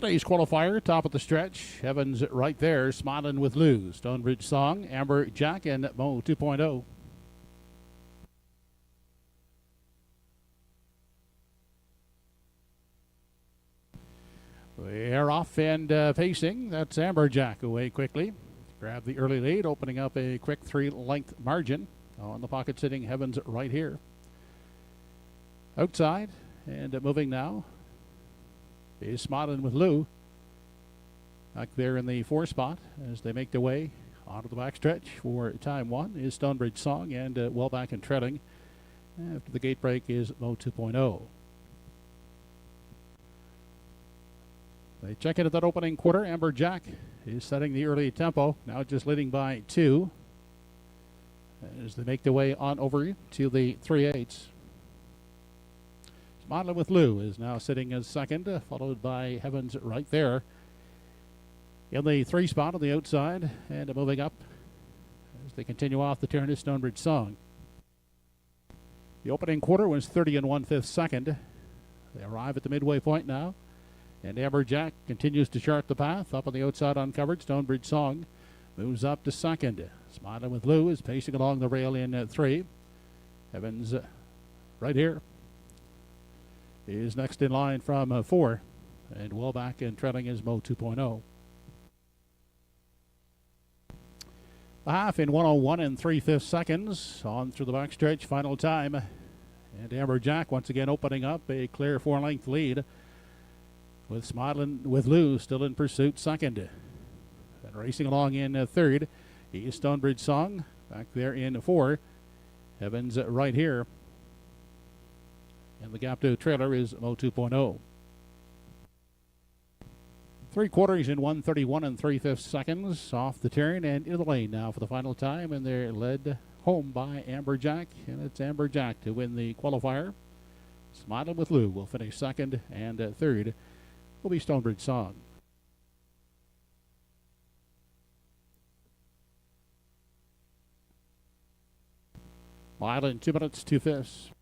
Today's qualifier, top of the stretch. Evans right there, smiling with Lou. Stonebridge Song, Amber Jack, and Mo 2.0. We're off and pacing. That's Amber Jack away quickly. Grab the early lead, opening up a quick 3-length margin. On the pocket sitting Evans right here. Outside and moving now is Smiling with Lou. Back there in the 4 spot as they make their way onto the backstretch for time 1 is Stonebridge Song, and well back and trailing after the gate break is Mo 2.0. They check into that opening quarter. Amber Jack is setting the early tempo, now just leading by 2 as they make their way on over to the 3/8. Smiling with Lou is now sitting as second, followed by Evans right there in the 3 spot on the outside, and moving up as they continue off the turn is Stonebridge Song. The opening quarter was 30 1/5 second. They arrive at the midway point now, and Amber Jack continues to chart the path up on the outside uncovered. Stonebridge Song moves up to second. Smiling with Lou is pacing along the rail in 3. Evans right here is next in line from 4, and well back and trailing is Mo 2.0. The half in 1:01 3/5 seconds on through the backstretch, final time. And Amber Jack once again opening up a clear 4-length lead with Smiling with Lou still in pursuit second. And racing along in 3rd is Stonebridge Song back there in 4. Evans right here. And the gap to trailer is Mo 2.0. 3/4 in 1:31 3/5 seconds off the turn and in the lane now for the final time, and they're led home by Amber Jack, and it's Amber Jack to win the qualifier. Smiling with Lou will finish second, and 3rd will be Stonebridge Song. Mile in 2 minutes 2/5.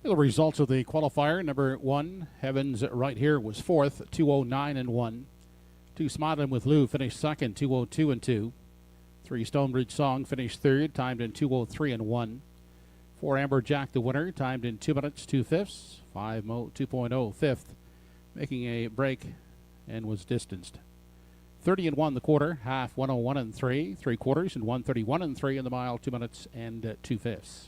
The results of the qualifier: number 1, Heavens Right Here, was fourth, 2:09.1. 2, Smiling with Lou finished second, 2:02.2. 3, Stonebridge Song finished third, timed in 2:03.1. 4, Amberjack, the winner, timed in 2 minutes 2 fifths. 5, Mo 2.0, fifth, making a break and was distanced. 30.1 the quarter, half 1:01 3, 3/4 and 1:31 3 in the mile, 2 minutes and 2 fifths.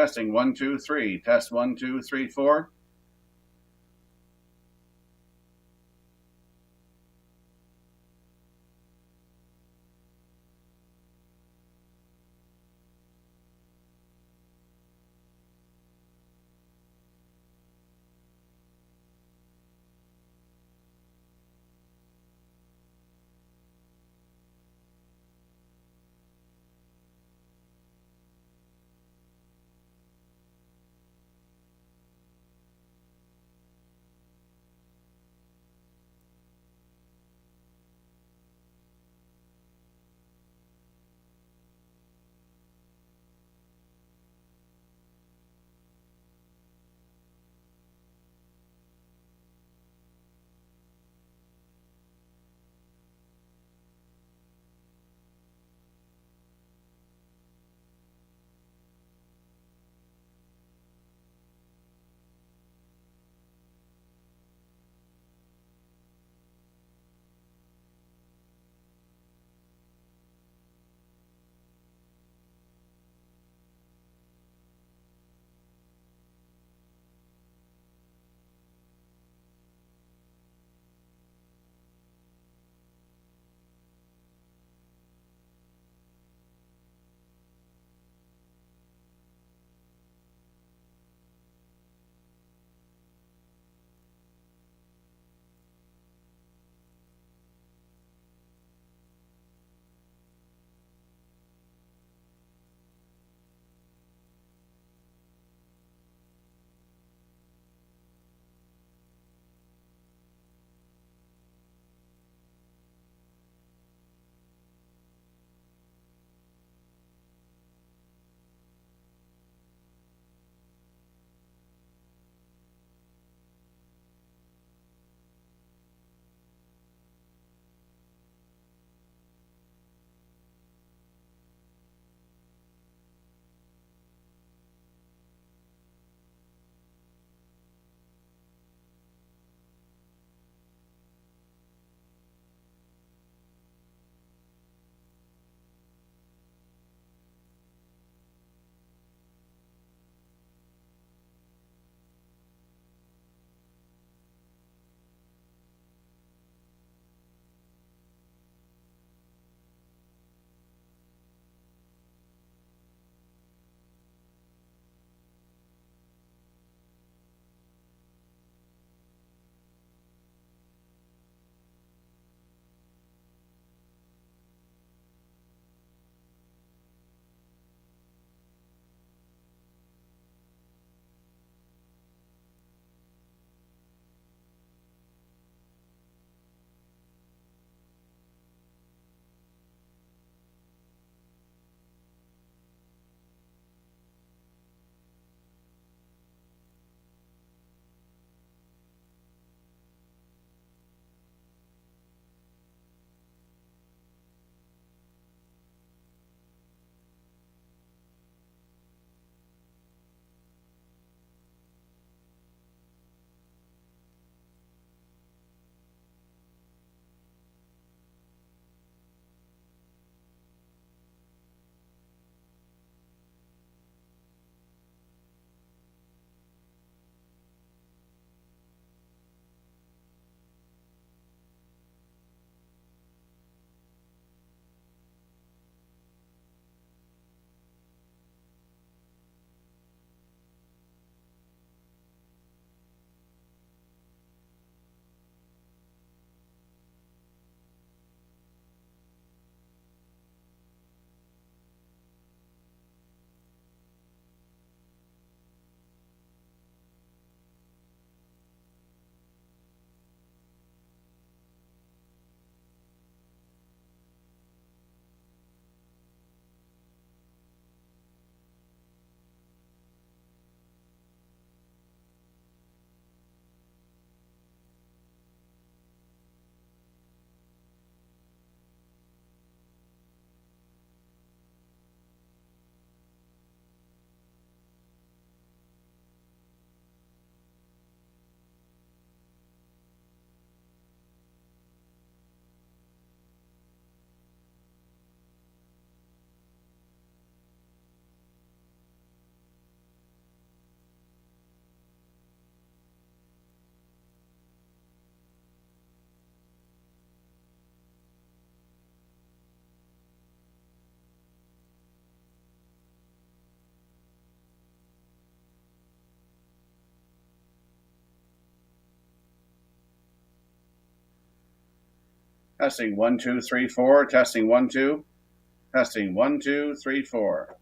Testing 1, 2, 3. Test 1, 2, 3, 4. Testing 1, 2, 3, 4. Testing 1, 2. Testing 1, 2, 3, 4.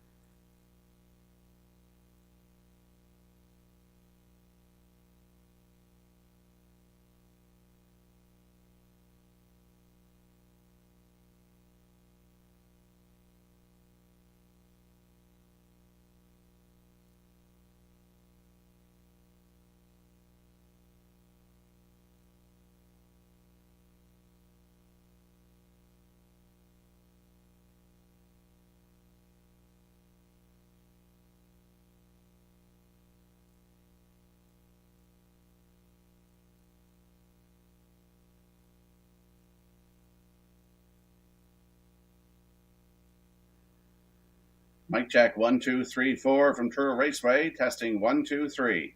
Mic check 1, 2, 3, 4 from TruroRaceway. Testing 1, 2, 3.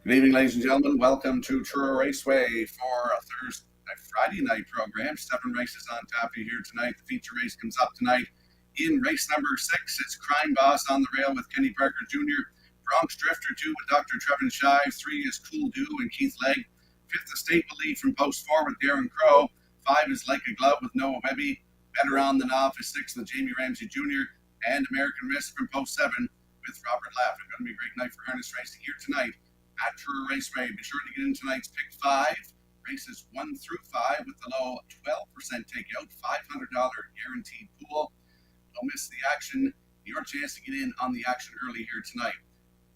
Good evening, ladies and gentlemen. Welcome to TruroRaceway for a Friday night program. 7 races on top of you here tonight. The feature race comes up tonight in race number 6. It's Crime Boss on the rail with Kenny Parker Jr. Bronx Drifter 2 with Dr. Trevin Shive. 3 is Cool Do and Keith Legg. 5th Estate will lead from post 4 with Darren Crow. 5 is Like a Glove with Noah Webby. Better on than off is 6 with Jamie Ramsey Jr. And American Risk from post 7 with Robert Laughlin. Going to be a great night for harness racing here tonight at TruroRaceway. Be sure to get in tonight's pick 5, races 1 through 5 with the low 12% takeout, $500 guaranteed pool. Don't miss the action, your chance to get in on the action early here tonight.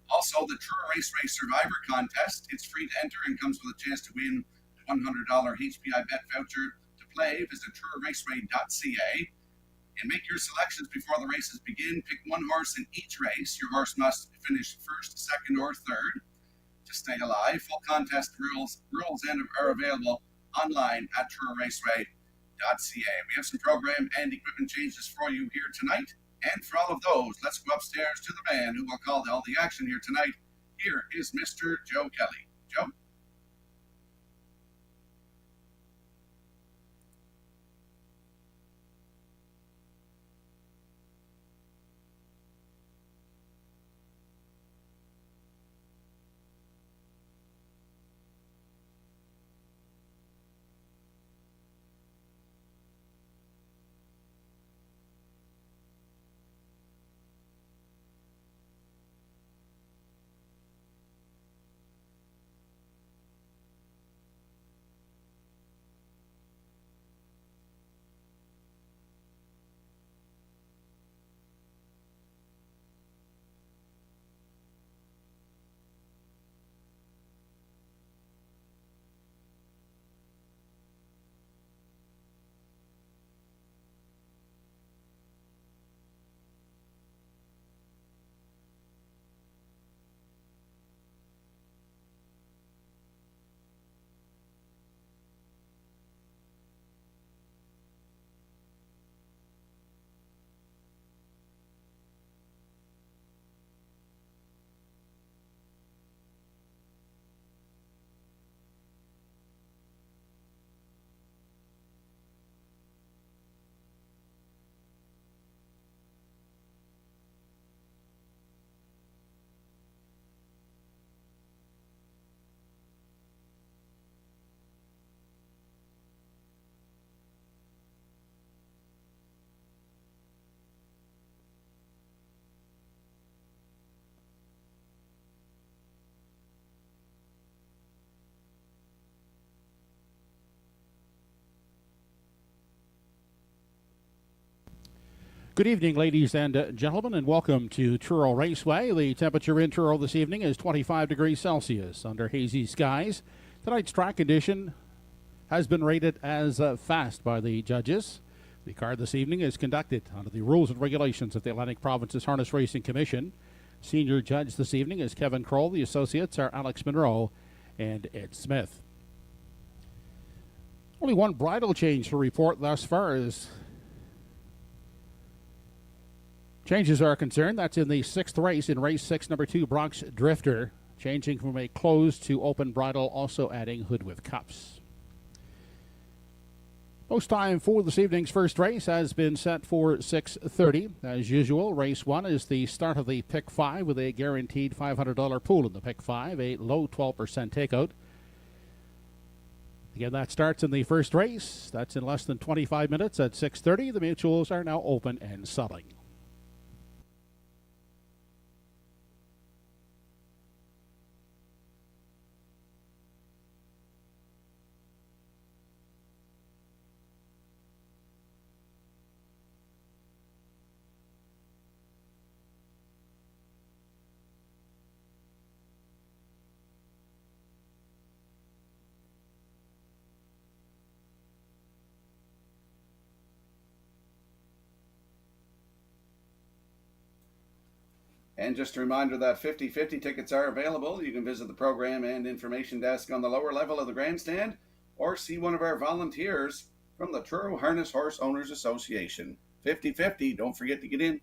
Also, the TruroRaceway Survivor Contest. It's free to enter and comes with a chance to win a $100 HPI bet voucher. To play, visit TruroRaceway.ca and make your selections before the races begin. Pick one horse in each race. Your horse must finish first, second, or third to stay alive. Full contest rules are available online at TruroRaceway.ca. We have some program and equipment changes for you here tonight. And for all of those, let's go upstairs to the man who will call all the action here tonight. Here is Mr. Joe Kelly. Joe? Good evening, ladies and gentlemen, and welcome to Truro Raceway. The temperature in Truro this evening is 25 degrees Celsius under hazy skies. Tonight's track condition has been rated as fast by the judges. The card this evening is conducted under the rules and regulations of the Atlantic Provinces Harness Racing Commission. Senior judge this evening is Kevin Kroll. The associates are Alex Monroe and Ed Smith. Only one bridle change to report thus far as changes are concerned. That's in the 6th race, in race 6, number 2, Bronx Drifter, changing from a closed to open bridle, also adding hood with cups. Post time for this evening's first race has been set for 6:30. As usual, race 1 is the start of the pick 5 with a guaranteed $500 pool in the pick 5, a low 12% takeout. Again, that starts in the first race. That's in less than 25 minutes at 6:30. The mutuals are now open and selling. And just a reminder that 50/50 tickets are available. You can visit the program and information desk on the lower level of the grandstand or see one of our volunteers from the Truro Harness Horse Owners Association. 50/50, don't forget to get in.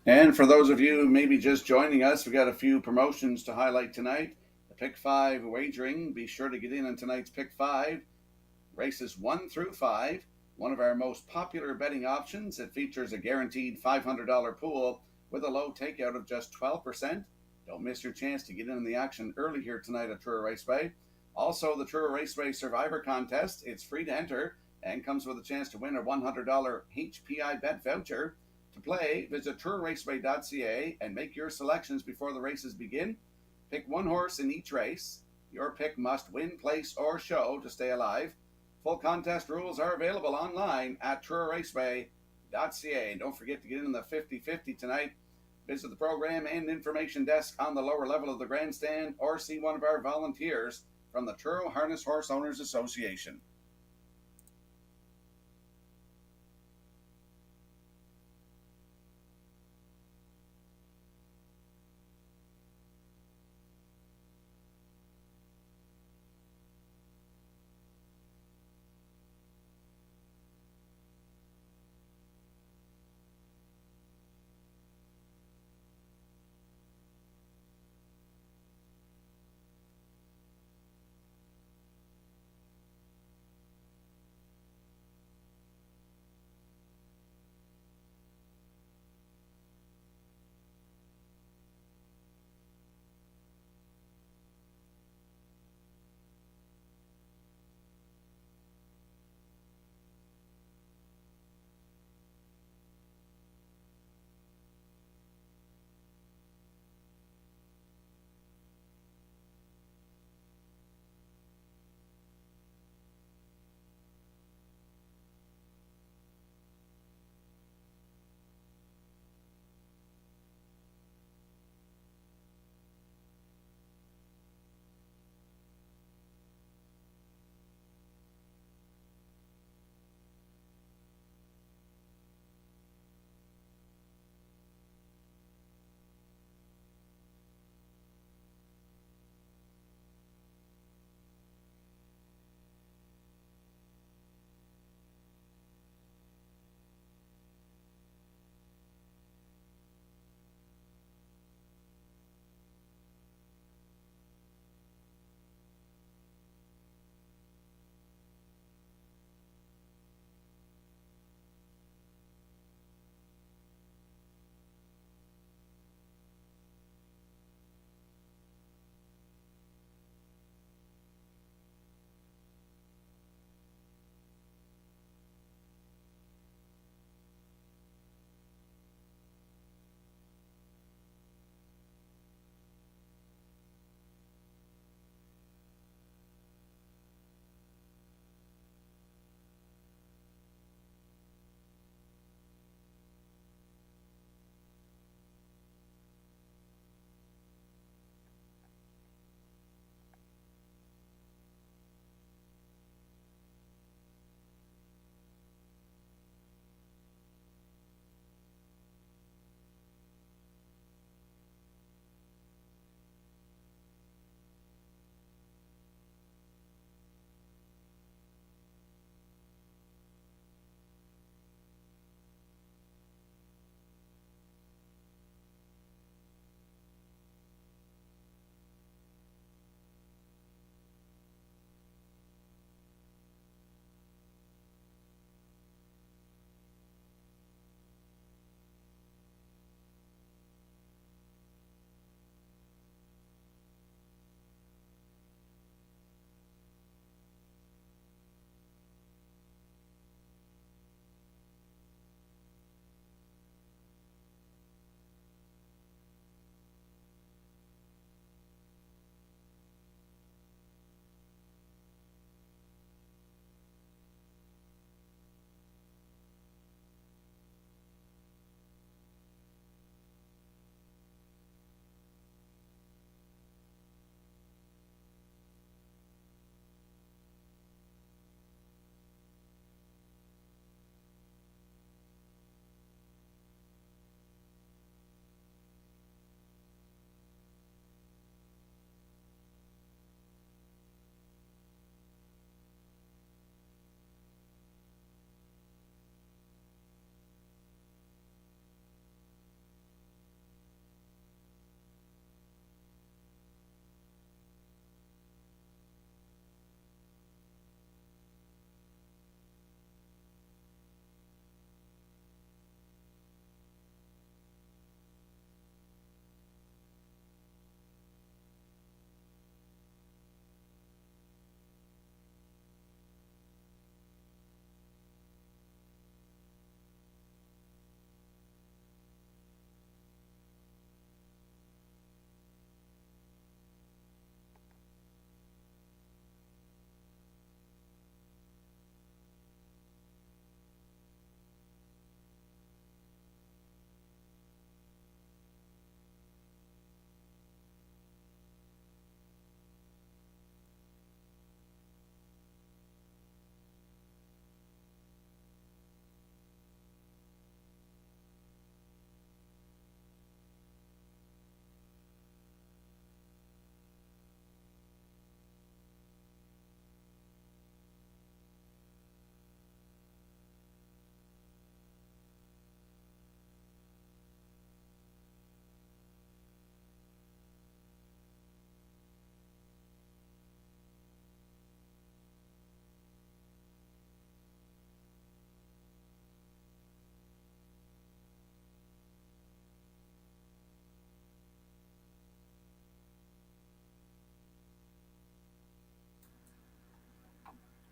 And for those of you maybe just joining us, we got a few promotions to highlight tonight. The Pick 5 wagering, be sure to get in on tonight's Pick 5. Races 1 through 5, one of our most popular betting options. It features a guaranteed $500 pool with a low takeout of just 12%. Don't miss your chance to get in on the action early here tonight at Truro Raceway. Also, the Truro Raceway Survivor Contest. It's free to enter and comes with a chance to win a $100 HPI bet voucher. To play, visit TruroRaceway.ca and make your selections before the races begin. Pick one horse in each race. Your pick must win, place, or show to stay alive. Full contest rules are available online at TruroRaceway.ca. Don't forget to get in the 50-50 tonight. Visit the program and information desk on the lower level of the grandstand or see one of our volunteers from the Truro Harness Horse Owners Association.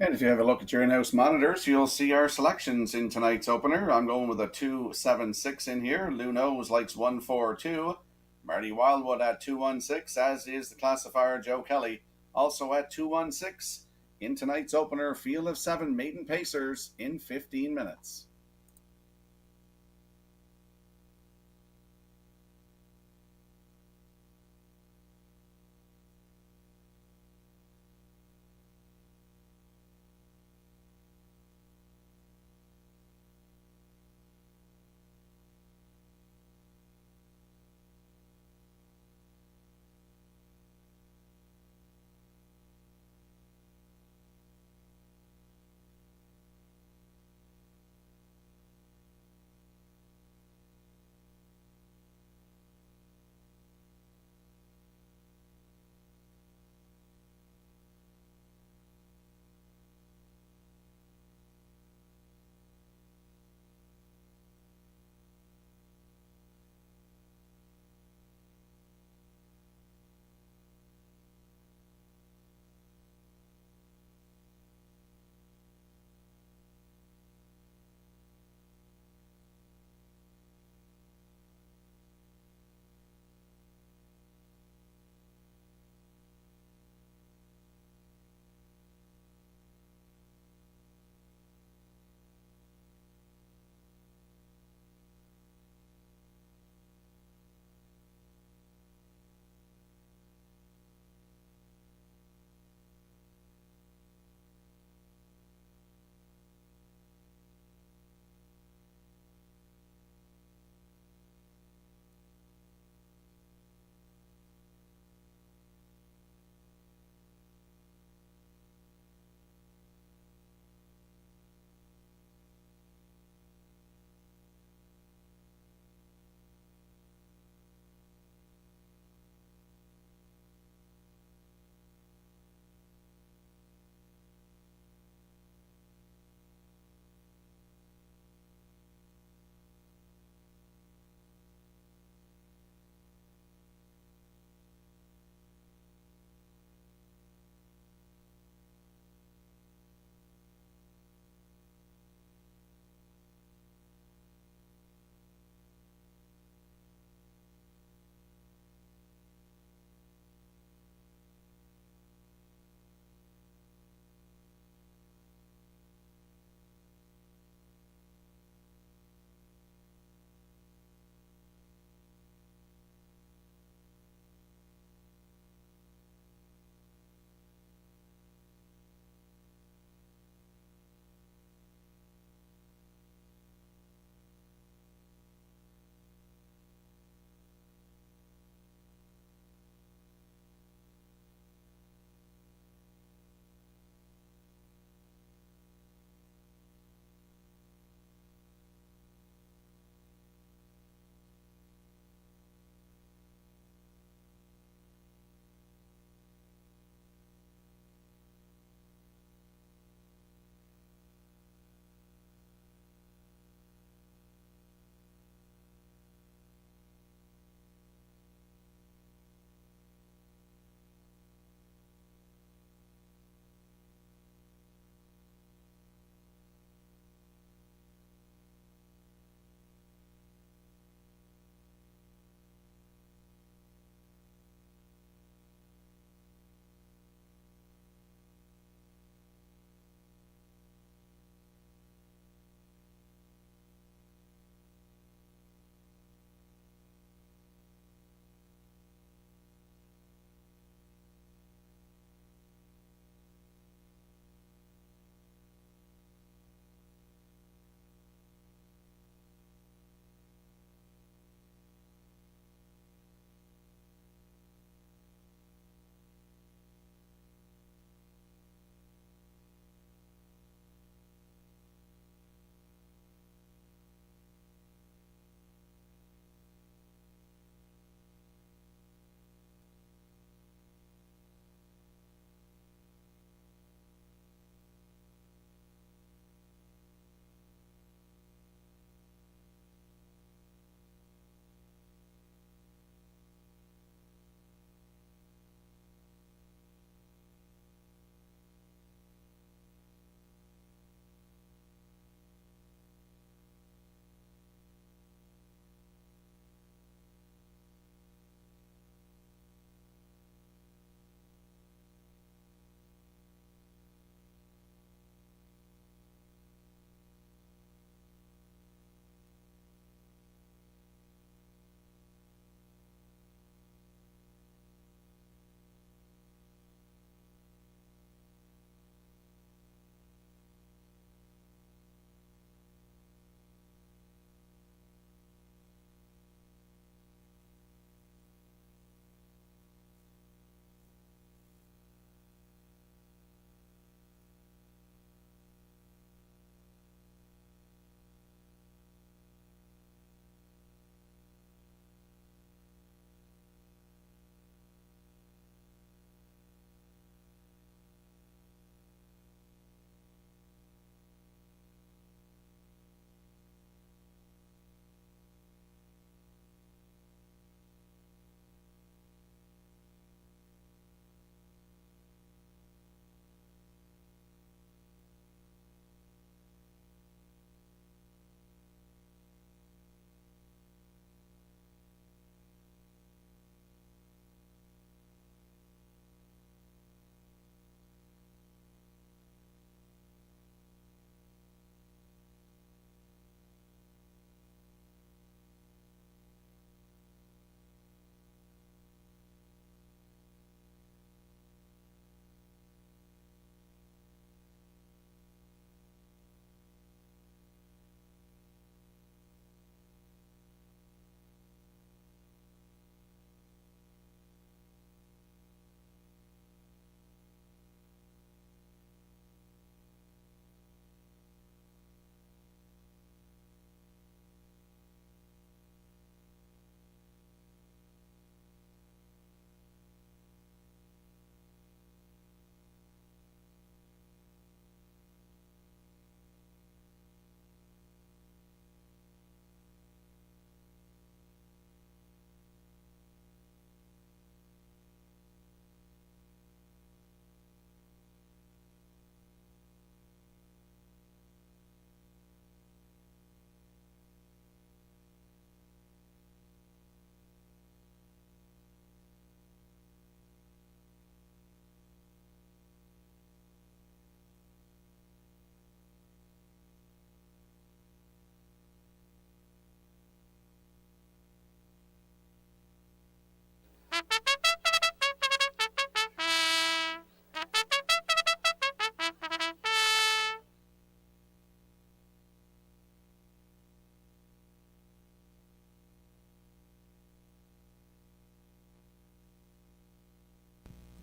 And if you have a look at your in-house monitors, you'll see our selections in tonight's opener. I'm going with a 2-7-6 in here. Lou Knows likes 1-4-2. Marty Wildwood at 2-1-6, as is the classifier Joe Kelly, also at 2-1-6. In tonight's opener, field of 7 maiden pacers in 15 minutes.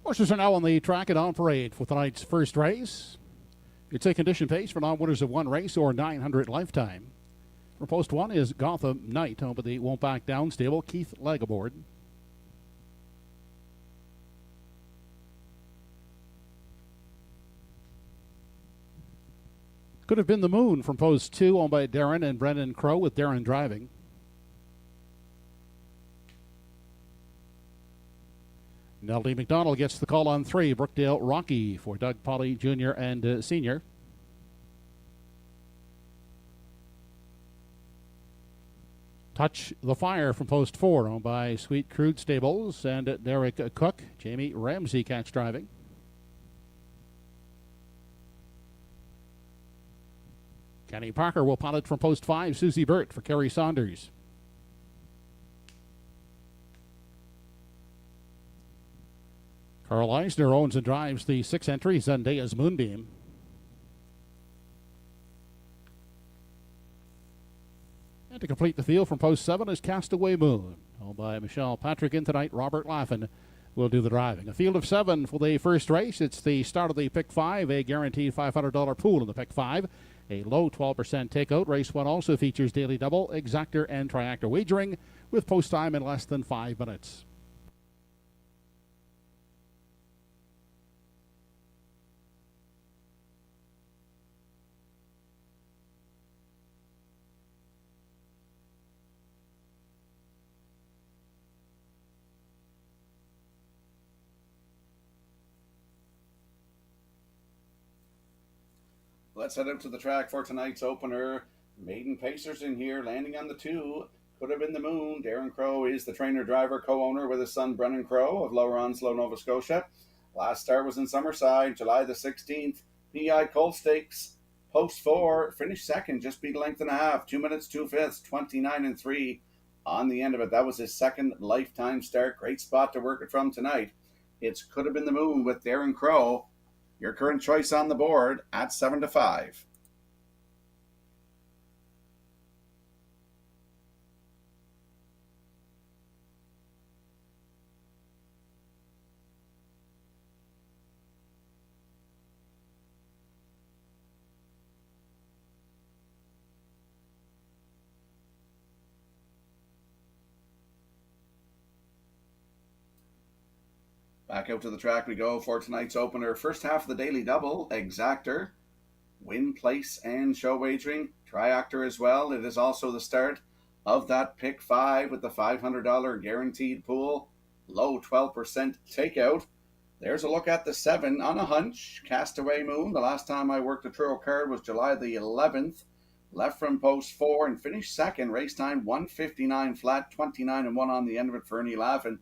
Horses are now on the track and on parade for tonight's first race. It's a condition pace for non-winners of one race or 900 lifetime. For post one is Gotham Knight, home of the Won't Back Down stable, Keith Legg aboard. Could Have Been the Moon from post two, owned by Darren and Brendan Crow, with Darren driving. Nellie McDonald gets the call on three, Brookdale Rocky, for Doug Polly Jr. and Sr. Touch the Fire from post four, owned by Sweet Crude Stables and Derek Cook. Jamie Ramsey catch driving. Kenny Parker will pilot from post five, Susie Burt for Kerry Saunders. Carl Eisner owns and drives the six entry, Zendaya's Moonbeam. And to complete the field from post seven is Castaway Moon, owned by Michelle Patrick. In tonight, Robert Laffin will do the driving. A field of seven for the first race. It's the start of the pick five, a guaranteed $500 pool in the pick five. A low 12% takeout. Race one also features daily double, exactor, and triactor wagering with post time in less than 5 minutes. Let's head out to the track for tonight's opener. Maiden Pacers in here, landing on the two. Could Have Been the Moon. Darren Crow is the trainer, driver, co-owner with his son Brennan Crow of Lower Onslow, Nova Scotia. Last start was in Summerside, July the 16th. PI Colt Stakes, post four, finished second, just beat a length and a half. 2 minutes, 2/5, 29-3 on the end of it. That was his second lifetime start. Great spot to work it from tonight. It's Could Have Been the Moon with Darren Crow. Your current choice on the board at 7-5. Back out to the track we go for tonight's opener. First half of the daily double, exactor, win, place, and show wagering. Triactor as well. It is also the start of that pick five with the $500 guaranteed pool. Low 12% takeout. There's a look at the seven on a hunch. Castaway Moon. The last time I worked a Truro card was July the 11th. Left from post four and finished second. Race time 1:59 flat, 29-1 on the end of it for Ernie Laffin.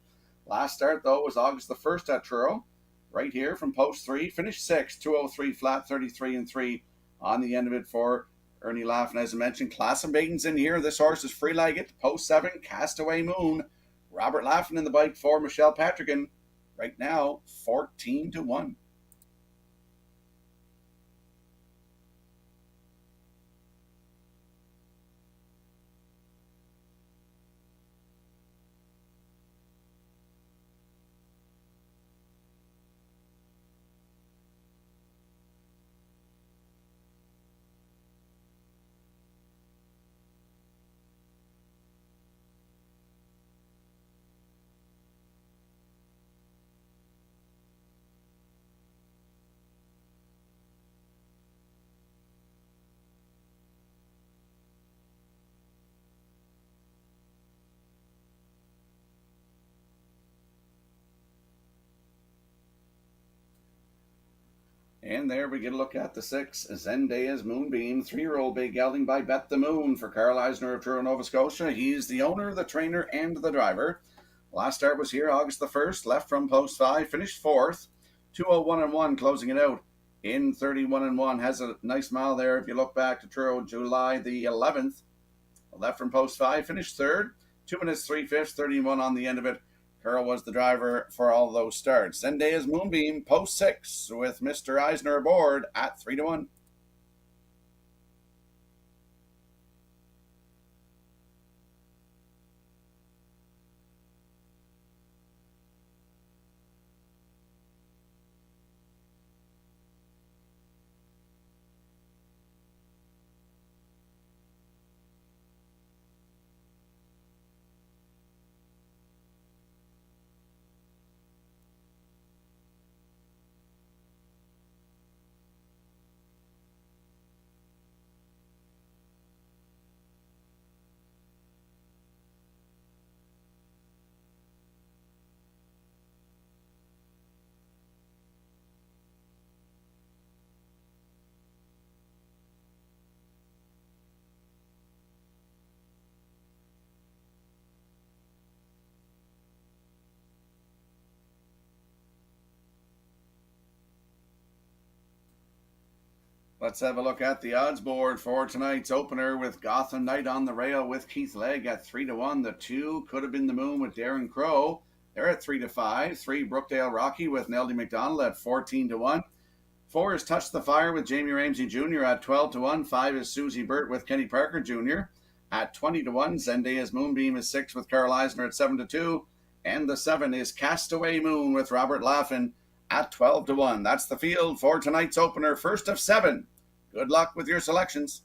Last start, though, was August the 1st at Truro. Right here from post three, finished sixth, 2:03 flat, 33-3 on the end of it for Ernie Laffin. As I mentioned, class of maidens in here. This horse is free-legged. Post seven, Castaway Moon. Robert Laffin in the bike for Michelle Patrick. Right now, 14-1. And there we get a look at the six, Zendaya's Moonbeam, 3-year-old bay gelding by Bet the Moon for Carl Eisner of Truro, Nova Scotia. He's the owner, the trainer, and the driver. Last start was here August the 1st, left from post five, finished fourth, 2:01-1, closing it out in 31-1. Has a nice mile there if you look back to Truro, July the 11th. Left from post five, finished third, 2 minutes, 3/5, 31 on the end of it. Carl was the driver for all those starts. Zendaya's Moonbeam, post six, with Mr. Eisner aboard at 3-1. Let's have a look at the odds board for tonight's opener with Gotham Knight on the rail with Keith Legg at 3-1. The 2 Could Have Been the Moon with Darren Crow. They're at 3-5. 3 Brookdale Rocky with Neldy McDonald at 14-1. 4 is Touch the Fire with Jamie Ramsey Jr. at 12-1. 5 is Susie Burt with Kenny Parker Jr. at 20-1. Zendaya's Moonbeam is 6 with Carol Eisner at 7-2. And the 7 is Castaway Moon with Robert Laughlin at 12-1. That's the field for tonight's opener, first of 7. Good luck with your selections.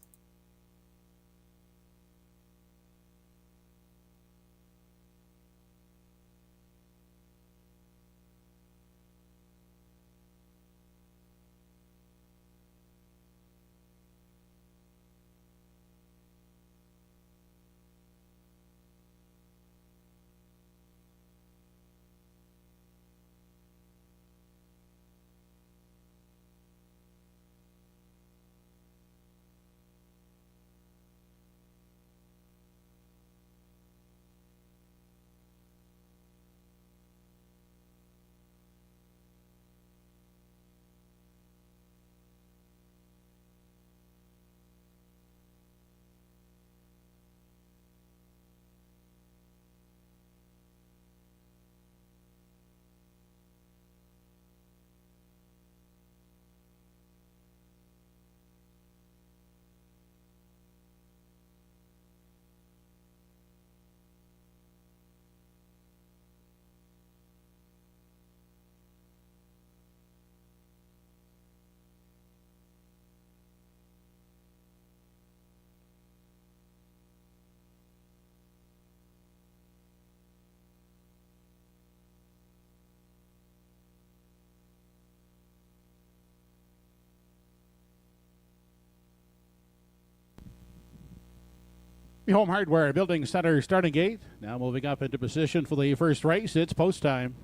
The Home Hardware Building Center starting gate. Now moving up into position for the first race. It's post time.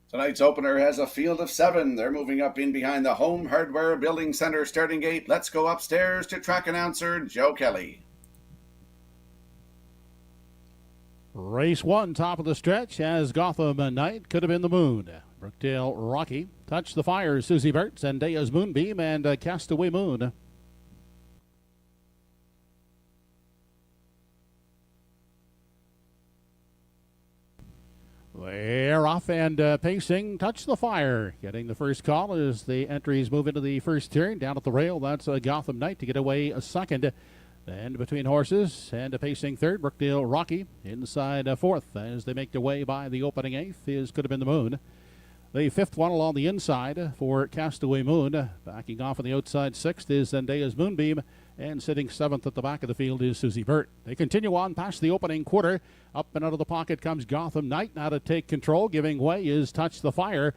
Tonight's opener has a field of 7. They're moving up in behind the Home Hardware Building Center starting gate. Let's go upstairs to track announcer Joe Kelly. Race 1, top of the stretch, as Gotham Knight Could Have Been the Moon. Brookdale Rocky, Touch the Fire, Susie Burt, Zendaya's Moonbeam, and Castaway Moon. They're off and pacing. Touch the Fire. Getting the first call as the entries move into the first turn. Down at the rail, that's Gotham Knight to get away a second. Then between horses and pacing third, Brookdale Rocky. Inside fourth as they make their way by the opening eighth is Could Have Been the Moon. The fifth one along the inside for Castaway Moon. Backing off on the outside sixth is Zendaya's Moonbeam. And sitting seventh at the back of the field is Susie Burt. They continue on past the opening quarter. Up and out of the pocket comes Gotham Knight. Now to take control. Giving way is Touch the Fire,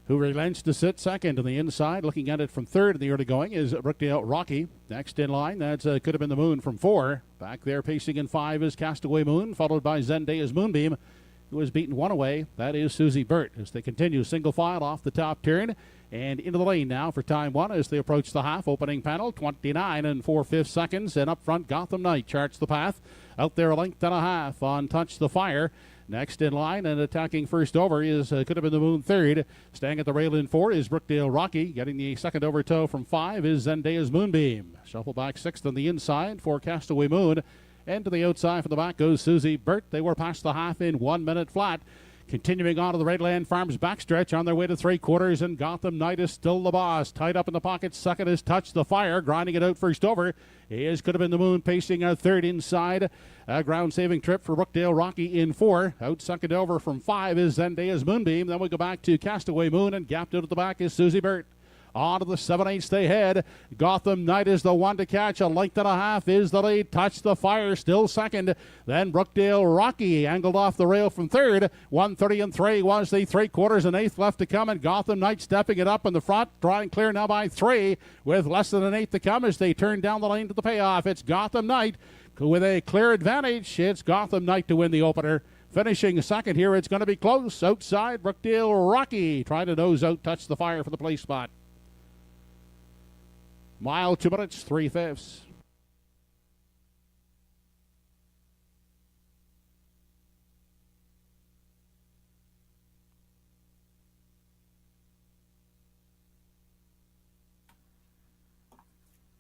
who relents to sit second. On the inside, looking at it from third in the early going, is Brookdale Rocky. Next in line, that's Could Have Been the Moon from 4. Back there pacing in 5 is Castaway Moon, followed by Zendaya's Moonbeam, who has beaten one away. That is Susie Burt as they continue single file off the top turn and into the lane now for time 1 as they approach the half opening panel. 29 and 4/5 seconds, and up front Gotham Knight charts the path. Out there a length and a half on Touch the Fire. Next in line and attacking first over is Could Have Been the Moon third. Staying at the rail in 4 is Brookdale Rocky. Getting the second over toe from 5 is Zendaya's Moonbeam. Shuffle back sixth on the inside for Castaway Moon. And to the outside from the back goes Susie Burt. They were past the half in 1 minute flat. Continuing on to the Redland Farms backstretch on their way to 3/4, and Gotham Knight is still the boss. Tied up in the pocket, second is Touch the Fire, grinding it out first over. Is could have been the Moon, pacing a third inside. A ground-saving trip for Brookdale Rocky in 4. Out second over from 5 is Zendaya's Moonbeam. Then we go back to Castaway Moon, and gapped out at the back is Susie Burt. On to the 7/8 they head. Gotham Knight is the one to catch. A length and a half is the lead. Touch the Fire still second. Then Brookdale Rocky angled off the rail from third. 1:30 and 3 was the 3/4 and 1/8 left to come. And Gotham Knight stepping it up in the front. Drawing clear now by 3 with less than an 1/8 to come as they turn down the lane to the payoff. It's Gotham Knight with a clear advantage. It's Gotham Knight to win the opener. Finishing second here, it's going to be close. Outside, Brookdale Rocky trying to nose out Touch the Fire for the place spot. Mile, 2 minutes, 3/5.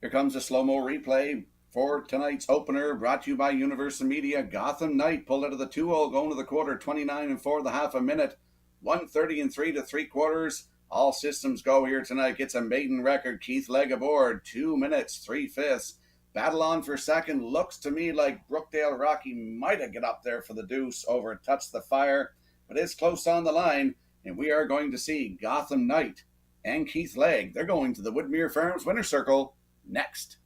Here comes a slow-mo replay for tonight's opener, brought to you by Universal Media. Gotham Knight pulled out of the 2-0, going to the quarter, 29 and 4, the half a minute. 1:30 and 3 to 3/4. All systems go here tonight. Gets a maiden record. Keith Legg aboard. 2 minutes, 3/5. Battle on for second. Looks to me like Brookdale Rocky might have get up there for the deuce over Touch the Fire, but it's close on the line, and we are going to see Gotham Knight and Keith Legg. They're going to the Woodmere Farms Winner Circle next.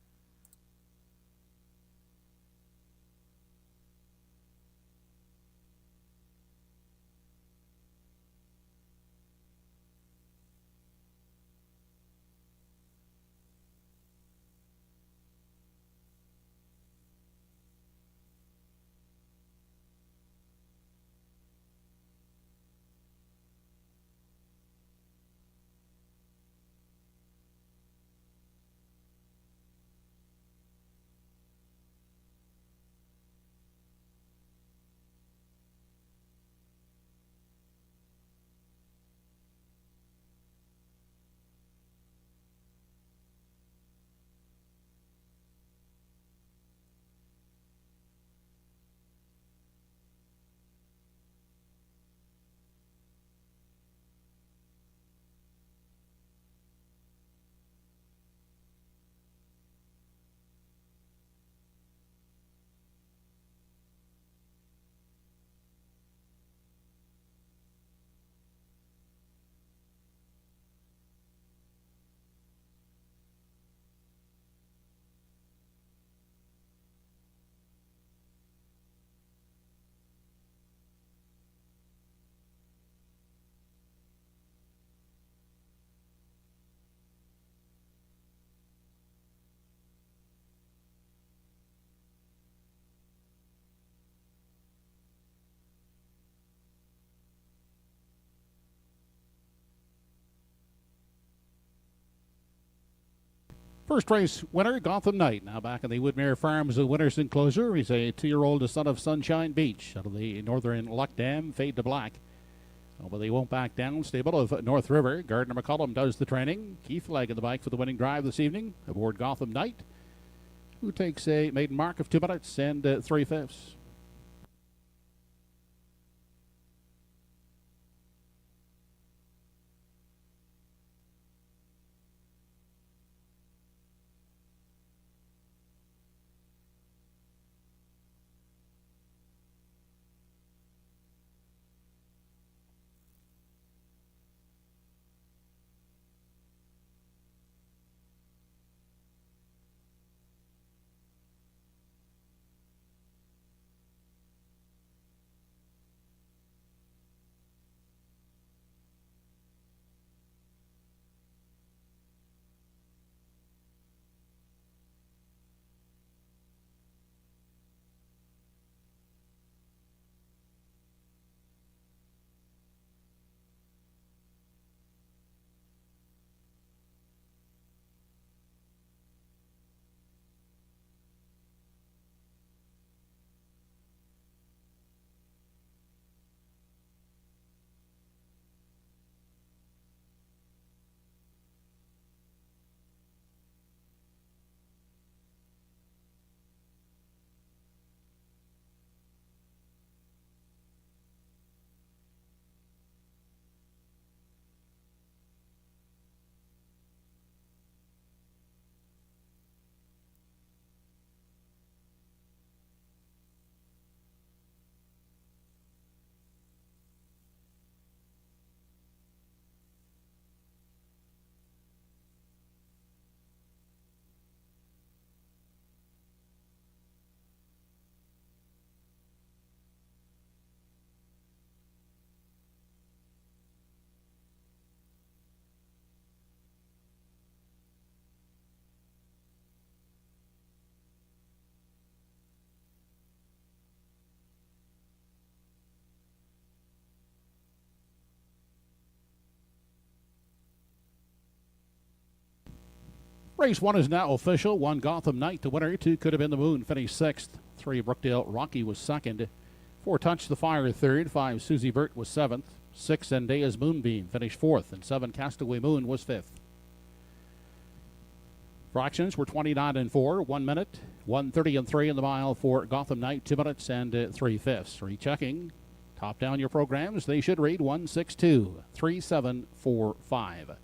First race winner, Gotham Knight. Now back in the Woodmere Farms winner's enclosure. He's a 2-year-old son of Sunshine Beach out of the Northern Luck Dam, Fade to Black. Oh, but they won't back down. Stable of North River. Gardner McCullum does the training. Keith Legg in the bike for the winning drive this evening aboard Gotham Knight, who takes a maiden mark of 2 minutes and 3/5. Race 1 is now official. 1 Gotham Knight, the winner. 2 Could Have Been the Moon, finished 6th. 3 Brookdale Rocky was 2nd. 4 Touch the Fire, 3rd. 5 Susie Burt was 7th. 6 Zendaya's Moonbeam finished 4th. And 7 Castaway Moon was 5th. Fractions were 29 and 4, 1 minute, 1:30 and 3 in the mile for Gotham Knight, 2 minutes and 3/5. Rechecking. Top down your programs. They should read 162, 3745.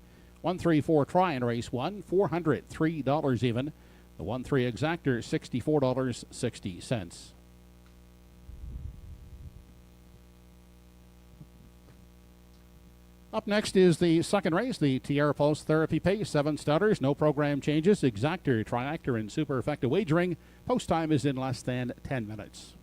134 try in race 1, $403 even. The 1-3 exactor, $64.60. Up next is the second race, the Tierra Pulse Therapy Pace. 7 starters, no program changes. Exactor, Triactor, and Super Effective Wagering. Post time is in less than 10 minutes.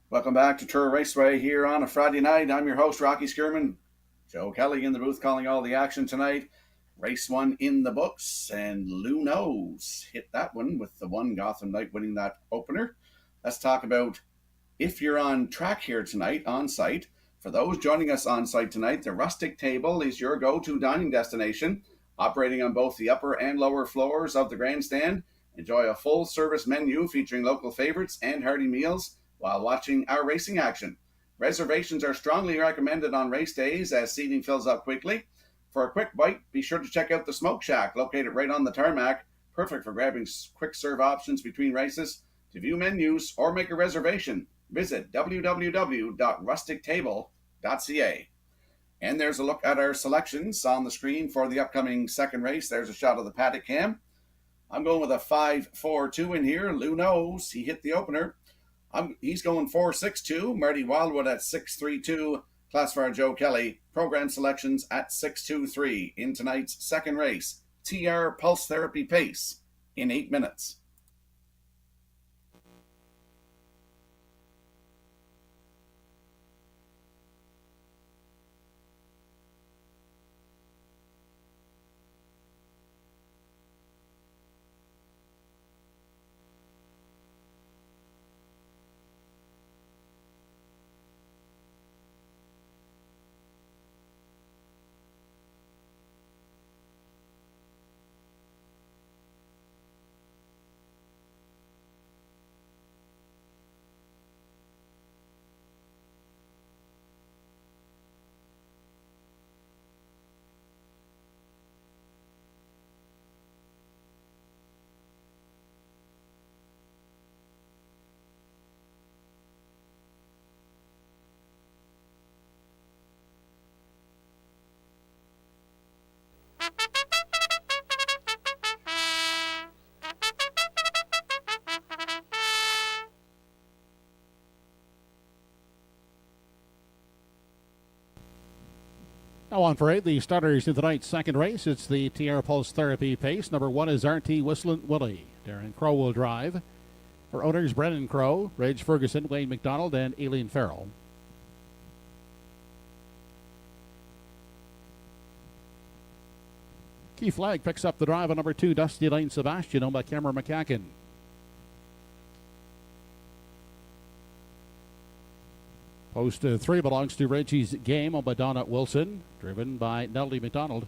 Welcome back to Truro Raceway here on a Friday night. I'm your host, Rocky Skierman. Joe Kelly in the booth calling all the action tonight. Race 1 in the books, and Lou Knows hit that one with the 1 Gotham Knight winning that opener. Let's talk about if you're on track here tonight on site. For those joining us on site tonight, the Rustic Table is your go-to dining destination, operating on both the upper and lower floors of the grandstand. Enjoy a full-service menu featuring local favorites and hearty meals while watching our racing action. Reservations are strongly recommended on race days as seating fills up quickly. For a quick bite, be sure to check out the Smoke Shack located right on the tarmac, perfect for grabbing quick serve options between races. To view menus or make a reservation, visit www.rustictable.ca. And there's a look at our selections on the screen for the upcoming second race. There's a shot of the paddock cam. I'm going with a 5-4-2 in here. Lou Knows he hit the opener. He's going 4-6-2. Marty Wildwood at 6-3-2. Classifier Joe Kelly. Program selections at 6-2-3 in tonight's second race. TR Pulse Therapy Pace in 8 minutes. Now on parade, the starters in tonight's second race. It's the Tierra Pulse Therapy Pace. Number 1 is RT Whistling Willie. Darren Crow will drive. For owners Brennan Crow, Rage Ferguson, Wayne McDonald, and Aileen Farrell. Keith Flagg picks up the drive on number 2, Dusty Lane Sebastian, owned by Cameron McCacken. Post 3 belongs to Reggie's Game, owned by Donna Wilson, driven by Nellie McDonald.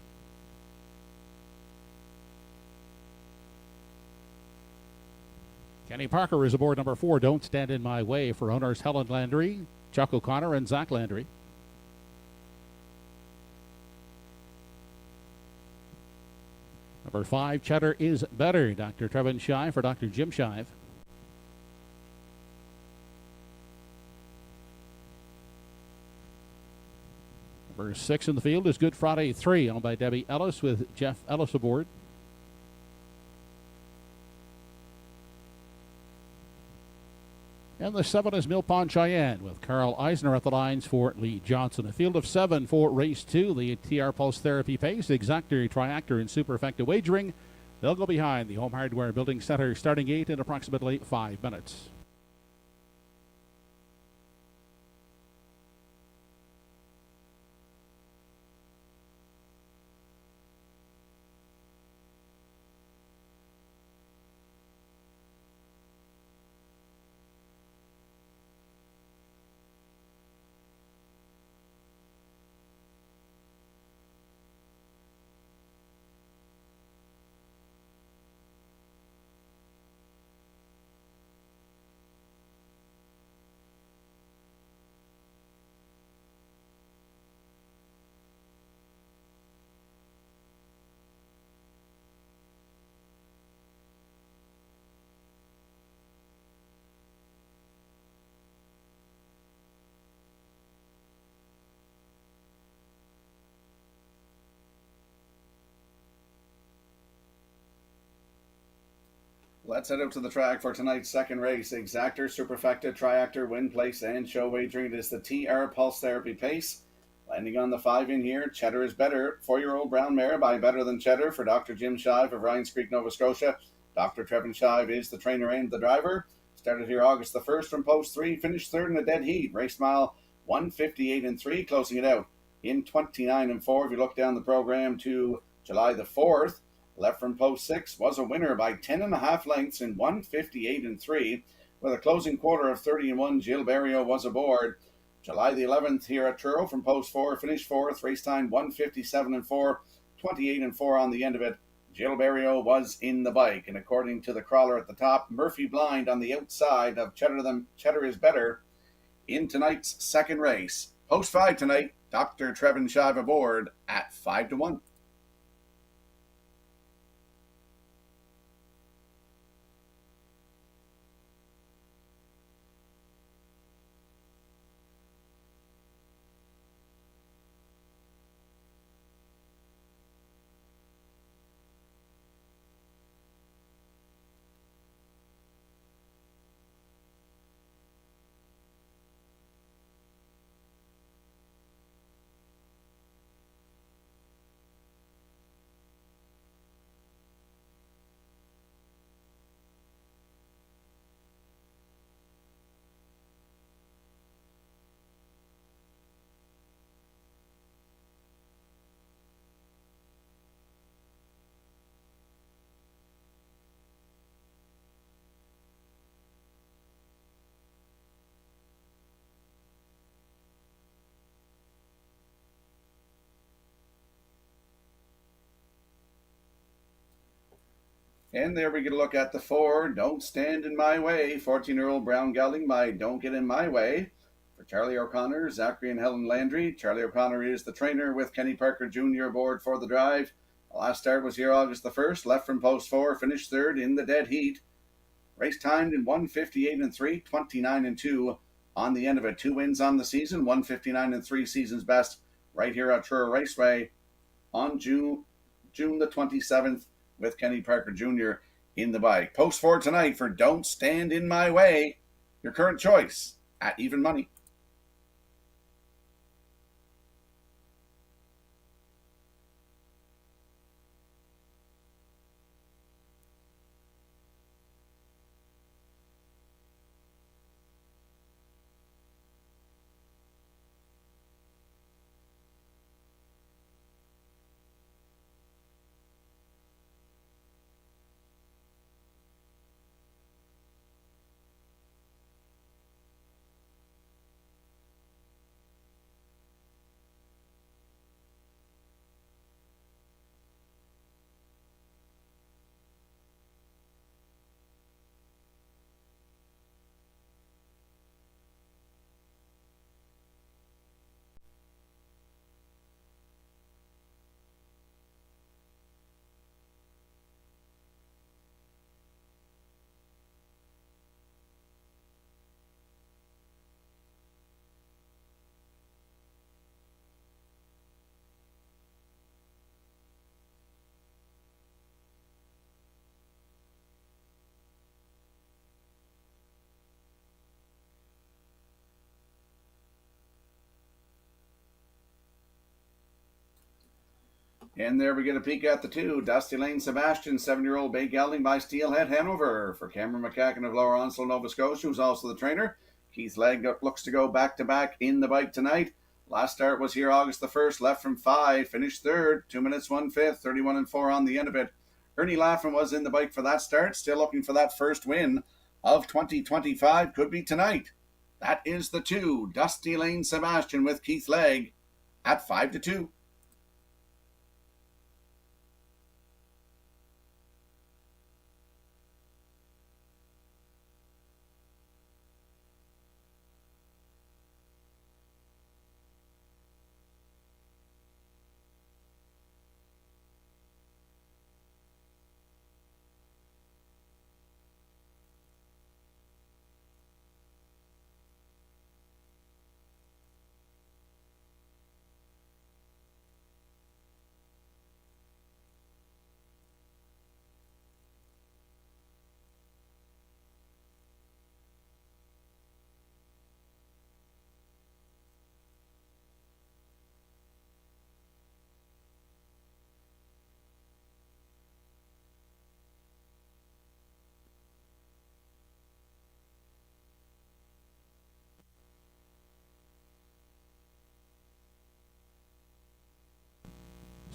Kenny Parker is aboard number 4, Don't Stand in My Way, for owners Helen Landry, Chuck O'Connor, and Zach Landry. Number 5, Cheddar is Better, Dr. Trevin Shive for Dr. Jim Shive. Number 6 in the field is Good Friday 3, owned by Debbie Ellis with Jeff Ellis aboard. And the 7 is Mill Pond Cheyenne with Carl Eisner at the lines for Lee Johnson. A field of 7 for race 2. The TR Pulse Therapy Pace, Exactor, Triactor, and Super Effective Wagering. They'll go behind the Home Hardware Building Center starting gate in approximately 5 minutes. Let's head out to the track for tonight's second race. Exactor, Superfecta, Triactor, Win Place, and Show Wagering. It is the TR Pulse Therapy Pace. Landing on the 5 in here, Cheddar is Better. 4-year-old brown mare by Better Than Cheddar for Dr. Jim Shive of Ryan's Creek, Nova Scotia. Dr. Trevin Shive is the trainer and the driver. Started here August the 1st from post 3. Finished 3rd in a dead heat. Race mile 1:58 and 3, closing it out in 29 and 4. If you look down the program to July the 4th, left from post 6, was a winner by 10.5 lengths in 1:58 and 3. With a closing quarter of 30 and 1, Jill Barrio was aboard. July the 11th here at Truro from post 4, finished 4th, race time 1:57 and 4, 28 and 4 on the end of it. Jill Barrio was in the bike, and according to the crawler at the top, Murphy Blind on the outside of Cheddar is Better in tonight's second race. Post 5 tonight, Dr. Trevin Shive aboard at 5 to 1. And there we get a look at the 4, Don't Stand in My Way, 14-year-old brown gelding by Don't Get in My Way. For Charlie O'Connor, Zachary and Helen Landry. Charlie O'Connor is the trainer with Kenny Parker Jr. aboard for the drive. The last start was here August the 1st, left from post 4, finished 3rd in the dead heat. Race timed in 1:58 and 3, 29 and 2 on the end of it. 2 wins on the season, 1:59 and 3 season's best right here at TruroRaceway on June the 27th. With Kenny Parker Jr. in the bike. Post 4 tonight for Don't Stand in My Way. Your current choice at even money. And there we get a peek at the 2. Dusty Lane Sebastian, 7-year-old bay gelding by Steelhead Hanover. For Cameron McCacken of Lower Onslow, Nova Scotia, who's also the trainer. Keith Legg looks to go back-to-back in the bike tonight. Last start was here August the 1st, left from 5, finished 3rd, 2 minutes 1/5, 31-4 on the end of it. Ernie Laffin was in the bike for that start, still looking for that first win of 2025, could be tonight. That is the 2, Dusty Lane Sebastian with Keith Legg at 5-2.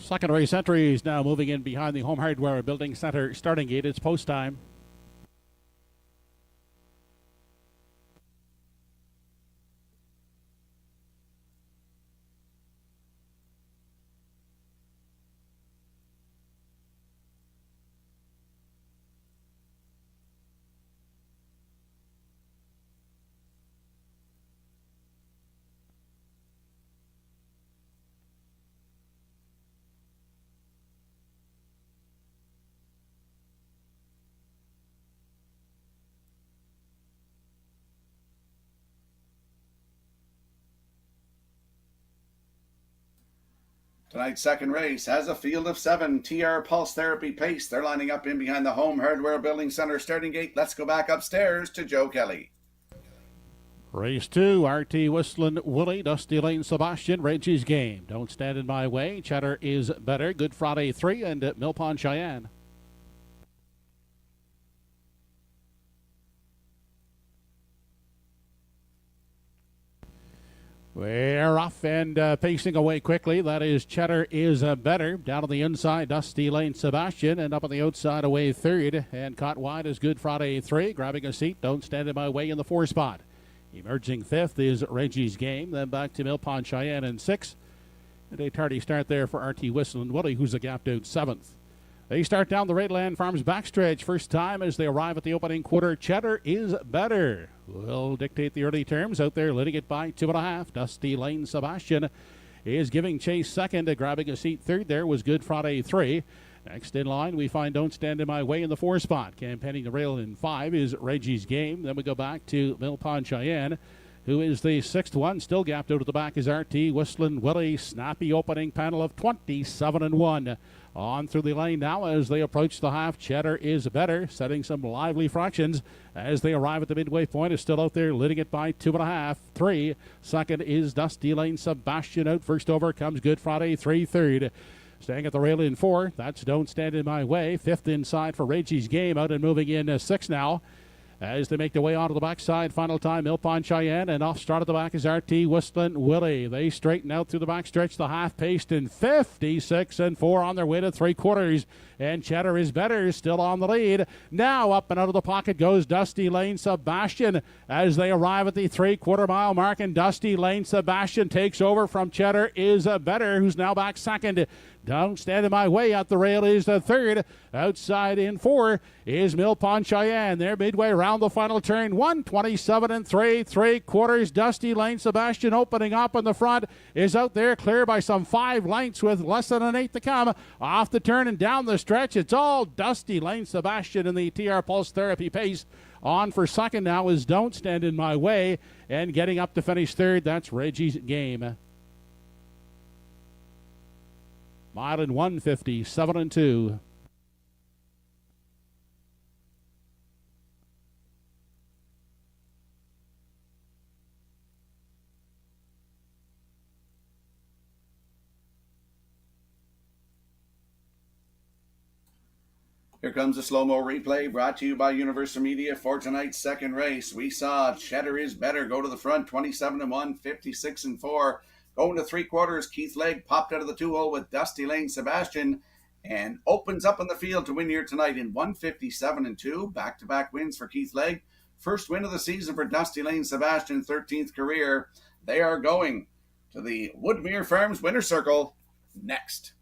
Second race entries now moving in behind the Home Hardware Building Center starting gate. It's post time. Tonight's second race has a field of 7. TR Pulse Therapy Pace. They're lining up in behind the Home Hardware Building Center starting gate. Let's go back upstairs to Joe Kelly. Race 2, RT Whistling Willie, Dusty Lane Sebastian, Reggie's Game. Don't Stand in My Way, Cheddar is Better, Good Friday 3, and Mill Pond Cheyenne. We're off and pacing away quickly. That is Cheddar is Better. Down on the inside, Dusty Lane Sebastian. And up on the outside, away third. And caught wide is Good Friday 3. Grabbing a seat, Don't Stand in My Way in the 4 spot. Emerging 5th is Reggie's Game. Then back to Mill Pond Cheyenne in 6th. And a tardy start there for RT Whistling Willie, who's a gapped out 7th. They start down the Redland Farms backstretch. First time as they arrive at the opening quarter. Cheddar is Better. Will dictate the early terms out there, leading it by 2.5. Dusty Lane Sebastian is giving chase second. Grabbing a seat third there was Good Friday 3. Next in line, we find Don't Stand in My Way in the 4 spot. Campaigning the rail in 5 is Reggie's Game. Then we go back to Mill Pond Cheyenne, who is the 6th one. Still gapped out at the back is RT Whistling Willie. Snappy opening panel of 27-1. On through the lane now as they approach the half. Cheddar is Better, setting some lively fractions as they arrive at the midway point. Is still out there, leading it by 2.5. 3. Second is Dusty Lane Sebastian out. First over comes Good Friday 3. Third. Staying at the rail in 4. That's Don't Stand in My Way. 5th inside for Reggie's Game. Out and moving in 6 now. As they make their way onto the backside, final time, Mill Pond Cheyenne, and off start at the back is RT Whistling Willie. They straighten out through the backstretch, the half-paced in 56-4 on their way to 3/4. And Cheddar is Better, still on the lead. Now up and out of the pocket goes Dusty Lane Sebastian as they arrive at the 3/4 mile mark, and Dusty Lane Sebastian takes over from Cheddar is Better, who's now back second. Don't Stand in My Way at the rail is the 3rd. Outside in 4 is Mill Pond Cheyenne. They're midway around the final turn. 1:27-3, 3/4. Dusty Lane Sebastian opening up in the front is out there, clear by some 5 lengths with less than an 8 to come. Off the turn and down the stretch, it's all Dusty Lane Sebastian in the TR Pulse Therapy Pace. On for second now is Don't Stand in My Way, and getting up to finish 3rd, that's Reggie's Game. Mile in 1:57-2. Here comes a slow-mo replay brought to you by Universal Media for tonight's second race. We saw Cheddar Is Better go to the front, 27-1, 56-4. Going to three quarters, Keith Legg popped out of the two-hole with Dusty Lane Sebastian and opens up on the field to win here tonight in 157-2. Back-to-back wins for Keith Legg. First win of the season for Dusty Lane Sebastian, 13th career. They are going to the Woodmere Farms Winner Circle next.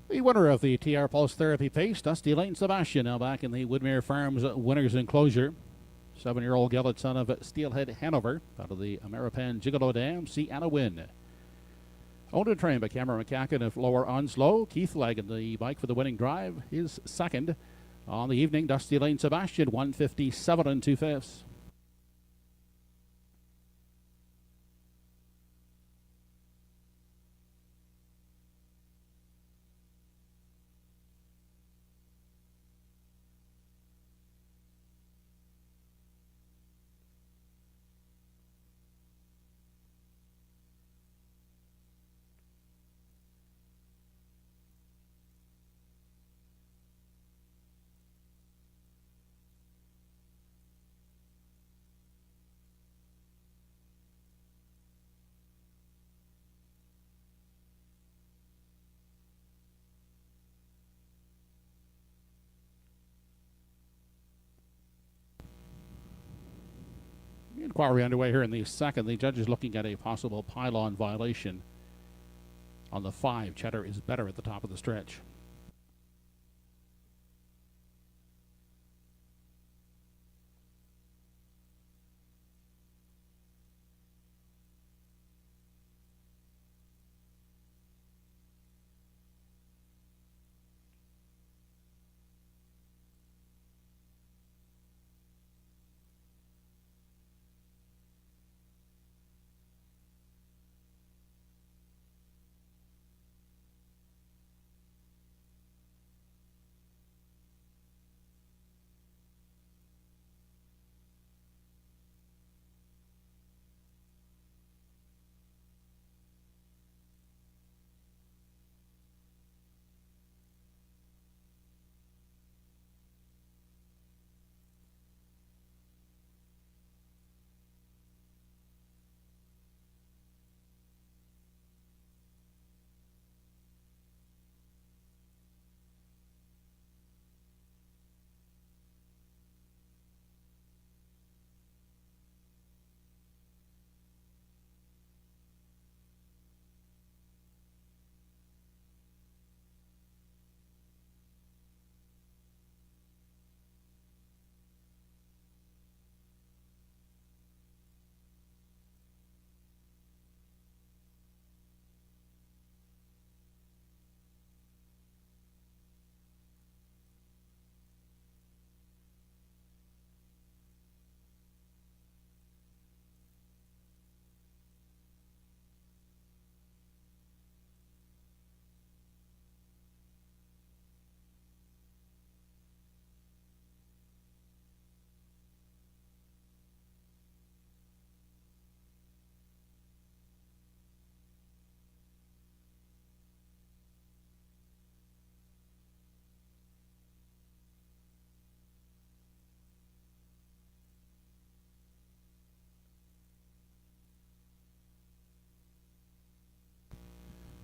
The winner of the TR Pulse Therapy Pace, Dusty Lane Sebastian, now back in the Woodmere Farms winner's enclosure. 7-year-old gelded son of Steelhead Hanover out of the Ameripan Gigolo Dam. See Anna win. Owned and trained by Cameron McCacken of Lower Onslow. Keith Legg in the bike for the winning drive. His second on the evening. Dusty Lane Sebastian, 157 2/5. Inquiry underway here in the second. The judge is looking at a possible pylon violation on the 5. Cheddar Is Better at the top of the stretch.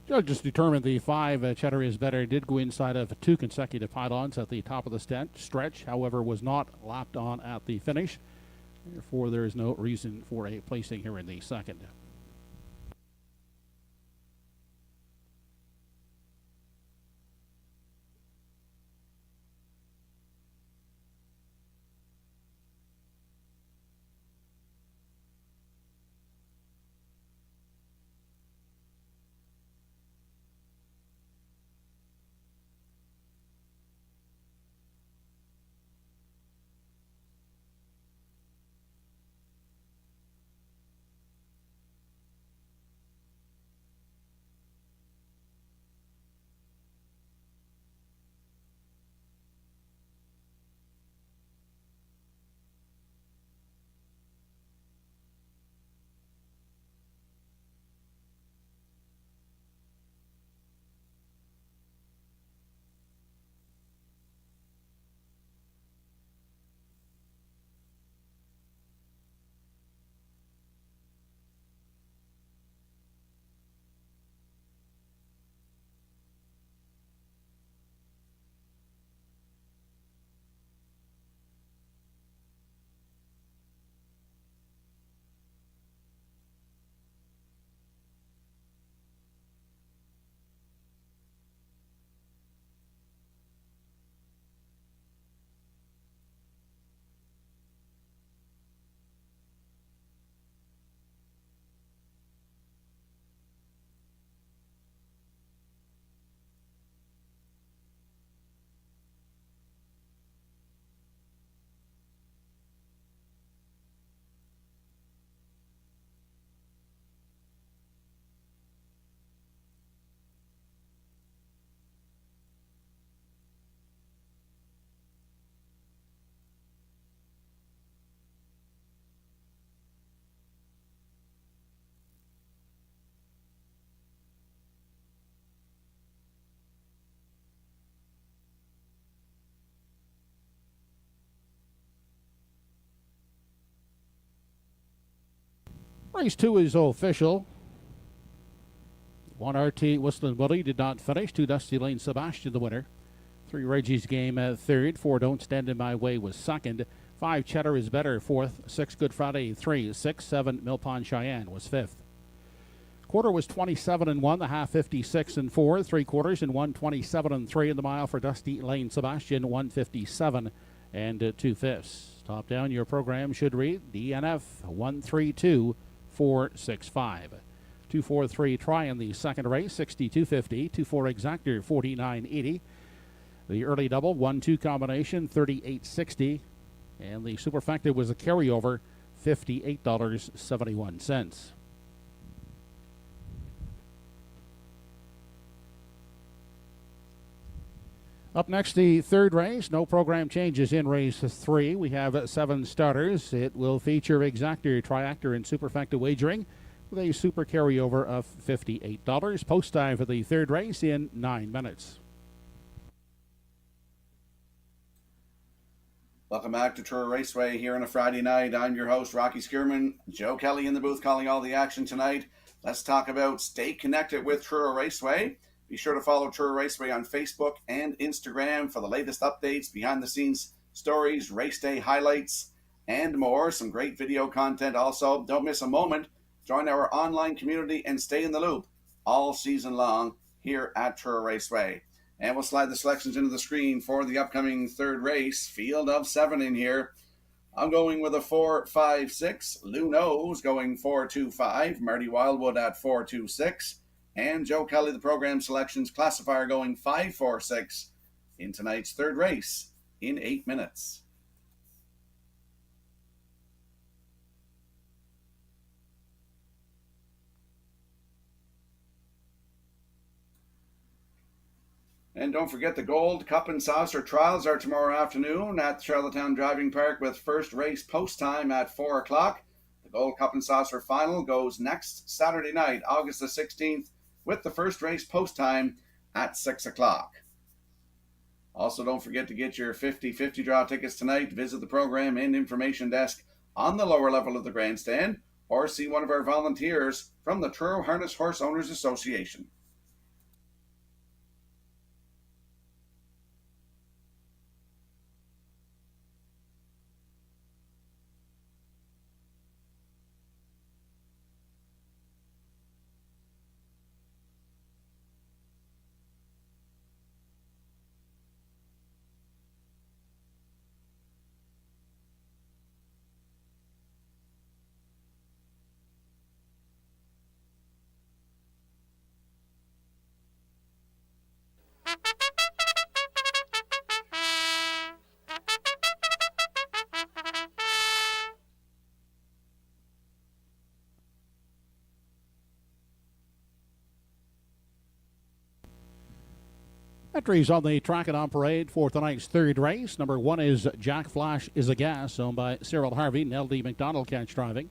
Judges determined the 5 Cheddar is Better did go inside of 2 consecutive pylons at the top of the stretch, however, was not lapped on at the finish. Therefore, there is no reason for a placing here in the second. Race 2 is official. 1 RT Whistling Willie did not finish. 2 Dusty Lane Sebastian the winner. 3 Reggie's Game at third. 4 Don't Stand in My Way was second. 5 Cheddar is Better fourth. 6 Good Friday 3. 6 7 Mill Pond Cheyenne was fifth. Quarter was 27 and 1. The half 56 and 4. 3 quarters and 1 27 and 3 in the mile for Dusty Lane Sebastian 157 and 2 fifths. Top down, your program should read DNF 132 465. 243 Try in the second race, 62.50. 24 Exactor, 49.80. The early double, 1-2 combination, 38.60. And the superfecta was a carryover, $58.71. Up next, the third race. No program changes in race 3. We have 7 starters. It will feature Exactor, Triactor, and Superfecta wagering with a super carryover of $58. Post time for the third race in 9 minutes. Welcome back to Truro Raceway here on a Friday night. I'm your host, Rocky Skierman. Joe Kelly in the booth calling all the action tonight. Let's talk about stay connected with Truro Raceway. Be sure to follow Truro Raceway on Facebook and Instagram for the latest updates, behind-the-scenes stories, race day highlights, and more. Some great video content also. Don't miss a moment. Join our online community and stay in the loop all season long here at Truro Raceway. And we'll slide the selections into the screen for the upcoming third race. Field of 7 in here. I'm going with a 4-5-6. Lou Knows going 4-2-5. Marty Wildwood at 4-2-6. And Joe Kelly, the program selections classifier, going 5-4-6 in tonight's third race in 8 minutes. And don't forget the Gold Cup and Saucer Trials are tomorrow afternoon at Charlottetown Driving Park with first race post time at 4 o'clock. The Gold Cup and Saucer Final goes next Saturday night, August the 16th, with the first race post time at 6 o'clock. Also, don't forget to get your 50-50 draw tickets tonight. Visit the program and information desk on the lower level of the grandstand or see one of our volunteers from the Truro Harness Horse Owners Association. Entries on the track and on parade for tonight's third race. Number 1 is Jack Flash is a Gas, owned by Cyril Harvey. Nell D. McDonald catch driving.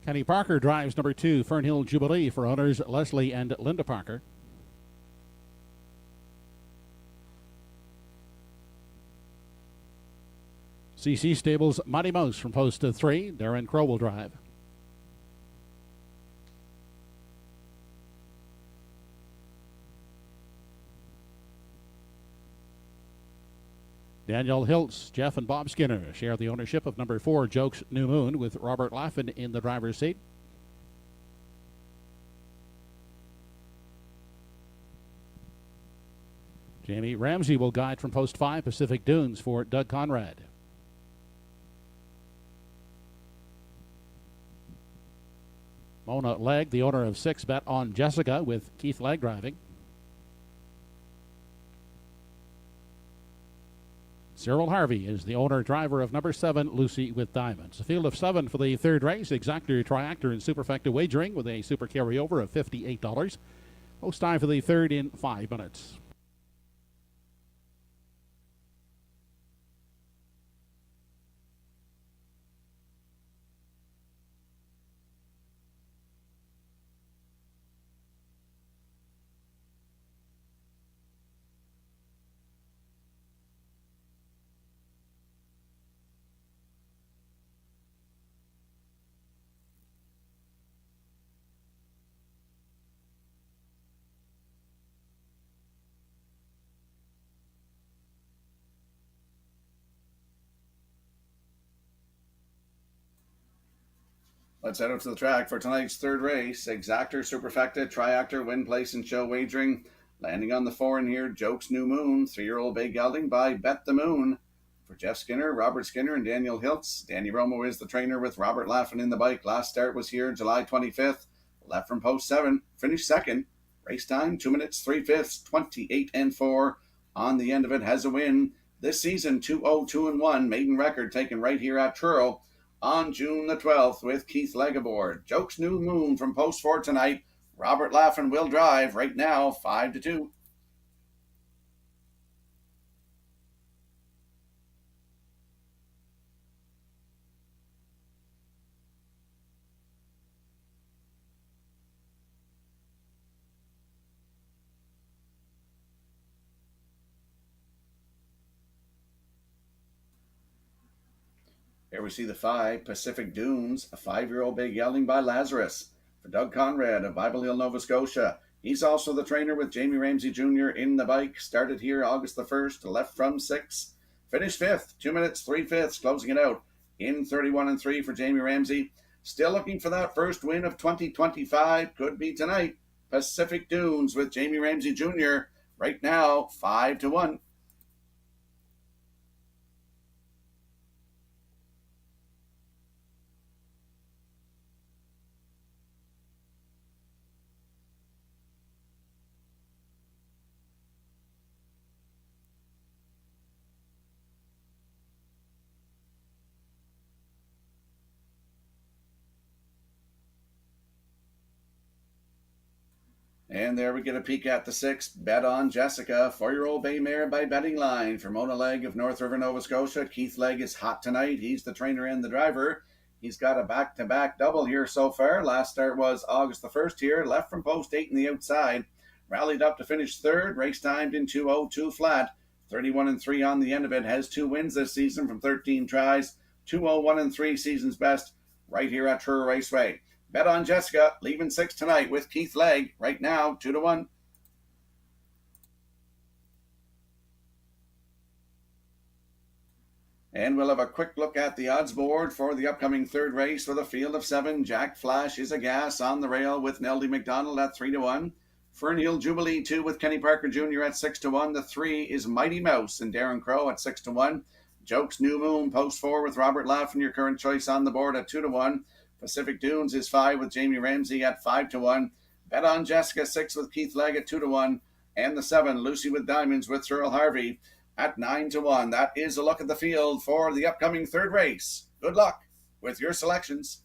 Kenny Parker drives number 2, Fernhill Jubilee, for owners Leslie and Linda Parker. CC Stables Mighty Mouse from post 3. Darren Crow will drive. Daniel Hiltz, Jeff and Bob Skinner share the ownership of number 4, Jokes New Moon, with Robert Laffin in the driver's seat. Jamie Ramsey will guide from post 5, Pacific Dunes, for Doug Conrad. Mona Legg, the owner of 6, Bet on Jessica, with Keith Legg driving. Cyril Harvey is the owner-driver of number 7, Lucy with Diamonds. A field of 7 for the third race. Exactor, Triactor, and Superfecta wagering with a super carryover of $58. Post time for the third in 5 minutes. Let's head out to the track for tonight's third race. Exactor, Superfecta, Triactor, Win Place, and Show Wagering. Landing on the 4 in here, Jokes New Moon, 3-year-old bay gelding by Bet the Moon. For Jeff Skinner, Robert Skinner, and Daniel Hiltz. Danny Romo is the trainer with Robert Laffin in the bike. Last start was here July 25th. Left from post 7, finished second. Race time, 2 minutes, 3/5, 28 and 4. On the end of it, has a win. This season, 202-1, maiden record taken right here at Truro on June the 12th with Keith Legg aboard. Jokes New Moon from post 4 tonight. Robert Laffin will drive right now, 5-2. Here we see the 5, Pacific Dunes, a 5-year-old bay gelding by Lazarus. For Doug Conrad of Bible Hill, Nova Scotia. He's also the trainer with Jamie Ramsey Jr. in the bike. Started here August the 1st, left from 6. Finished 5th, 2 minutes, 3/5, closing it out in 31-3 for Jamie Ramsey. Still looking for that first win of 2025. Could be tonight. Pacific Dunes with Jamie Ramsey Jr. right now, 5-1. And there we get a peek at the 6, Bet on Jessica, 4-year-old bay mare by Betting Line. For Mona Legg of North River, Nova Scotia. Keith Legg is hot tonight. He's the trainer and the driver. He's got a back-to-back double here so far. Last start was August the 1st here. Left from post 8 in the outside. Rallied up to finish 3rd. Race timed in 2:02 flat. 31-3 on the end of it. Has 2 wins this season from 13 tries. 2:01-3 season's best right here at TruroRaceway. Bet on Jessica, leaving 6 tonight with Keith Legg. Right now, 2-1. And we'll have a quick look at the odds board for the upcoming third race with a field of 7. Jack Flash is a Gas on the rail with Nellie McDonald at 3-1. Fernhill Jubilee 2 with Kenny Parker Jr. at 6-1. The 3 is Mighty Mouse and Darren Crow at 6-1. Jokes New Moon post 4 with Robert Laffin, your current choice on the board at 2-1. Pacific Dunes is 5 with Jamie Ramsey at 5-1. Bet on Jessica 6 with Keith Legg at 2-1. And the 7, Lucy with Diamonds with Cyril Harvey at 9-1. That is a look at the field for the upcoming third race. Good luck with your selections.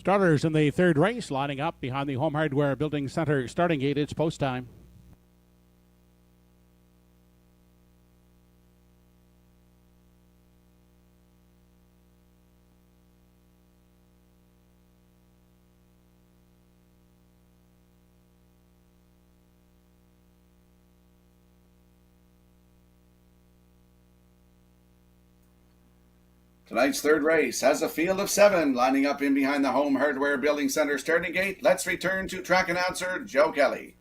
Starters in the third race lining up behind the Home Hardware Building Center starting gate. It's post time. Tonight's third race has a field of 7 lining up in behind the Home Hardware Building Center starting gate. Let's return to track announcer Joe Kelly.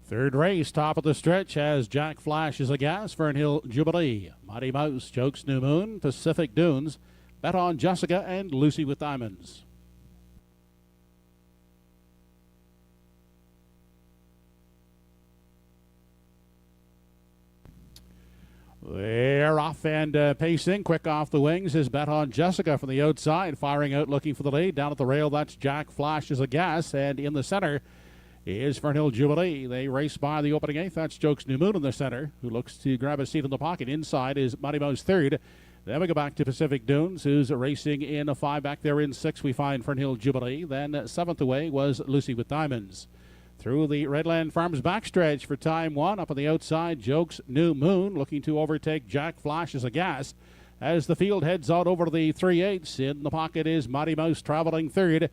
Third race, top of the stretch, has Jack Flash as a gas, Fernhill Jubilee, Mighty Mouse, Jokes New Moon, Pacific Dunes, Bet on Jessica, and Lucy with Diamonds. They're off and pacing. Quick off the wings is Bet on Jessica from the outside. Firing out, looking for the lead. Down at the rail, that's Jack Flash as a gas. And in the center is Fernhill Jubilee. They race by the opening eighth. That's Jokes New Moon in the center, who looks to grab a seat in the pocket. Inside is Mighty Mouse third. Then we go back to Pacific Dunes, who's racing in a 5. Back there in 6, we find Fernhill Jubilee. Then 7th away was Lucy with Diamonds. Through the Redland Farms backstretch for time 1. Up on the outside, Jokes New Moon looking to overtake Jack Flash as a gas. As the field heads out over the 3/8, in the pocket is Mighty Mouse traveling third.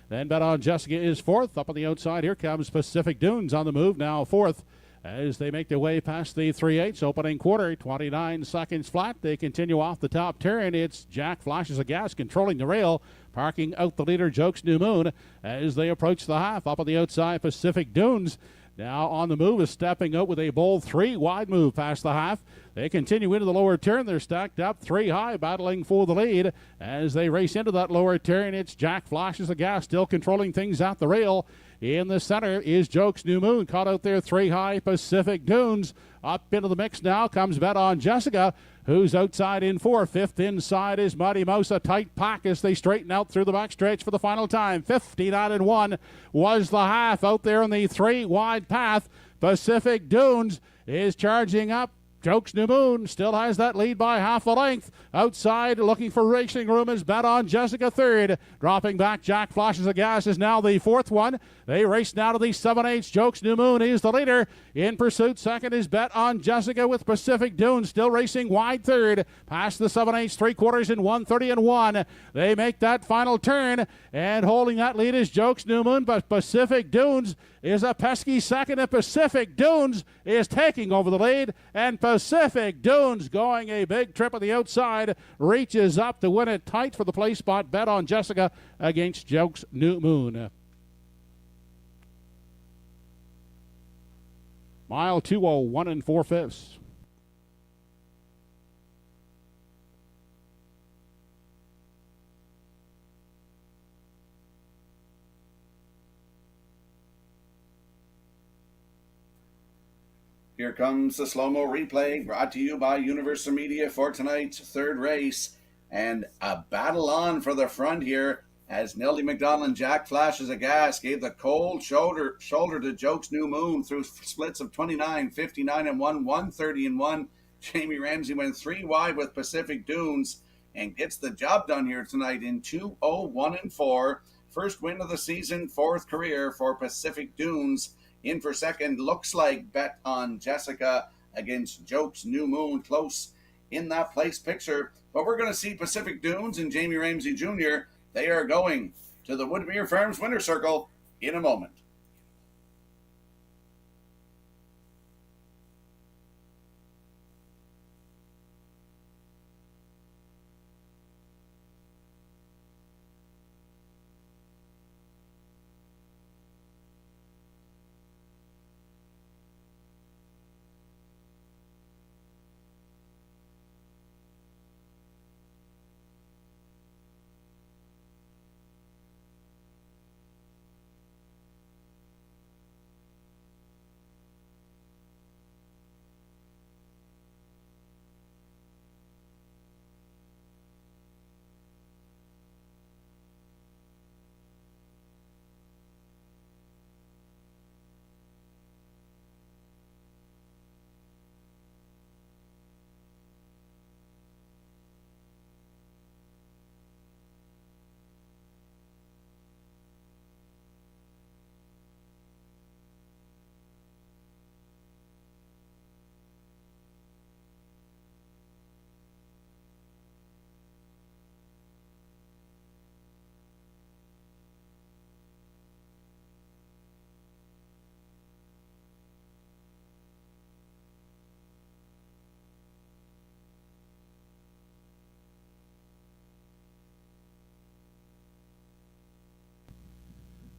Then Bet on Jessica is 4th. Up on the outside, here comes Pacific Dunes on the move, now 4th. As they make their way past the 3/8 opening quarter, 29 seconds flat. They continue off the top turn. It's Jack Flash as a gas controlling the rail, parking out the leader, Jokes New Moon, as they approach the half. Up on the outside, Pacific Dunes now on the move is stepping out with a bold 3 wide move past the half. They continue into the lower turn. They're stacked up 3 high, battling for the lead. As they race into that lower turn, it's Jack Flash as a gas, still controlling things at the rail. In the center is Jokes New Moon, caught out there 3 high. Pacific Dunes up into the mix now comes Bet on Jessica, who's outside in 4. 5th inside is Mighty Mouse, a tight pack as they straighten out through the backstretch for the final time. 59-1 was the half out there on the 3 wide path. Pacific Dunes is charging up. Jokes New Moon still has that lead by half a length. Outside, looking for racing room, is Bet on Jessica third. Dropping back, Jack Flash as a gas is now the 4th one. They race now to the 7/8. Jokes New Moon is the leader. In pursuit, second is Bet on Jessica with Pacific Dunes still racing wide third. Past the 7/8, 3/4 in 1:30-1. They make that final turn, and holding that lead is Jokes New Moon, but Pacific Dunes is a pesky second, and Pacific Dunes is taking over the lead, and Pacific Dunes going a big trip on the outside, reaches up to win it tight for the play spot. Bet on Jessica against Jokes New Moon. Mile 2:01 4/5. Here comes the slow-mo replay brought to you by Universal Media for tonight's third race. And a battle on for the front here as Nellie McDonald and Jack Flash as a gas gave the cold shoulder to Jokes New Moon through splits of 29, 59-1, 130-1. Jamie Ramsey went 3 wide with Pacific Dunes and gets the job done here tonight in 2:01-4. First win of the season, 4th career for Pacific Dunes. In for second, looks like Bet on Jessica against Jokes New Moon, close in that place picture. But we're going to see Pacific Dunes and Jamie Ramsey Jr. They are going to the Woodmere Farms Winner Circle in a moment.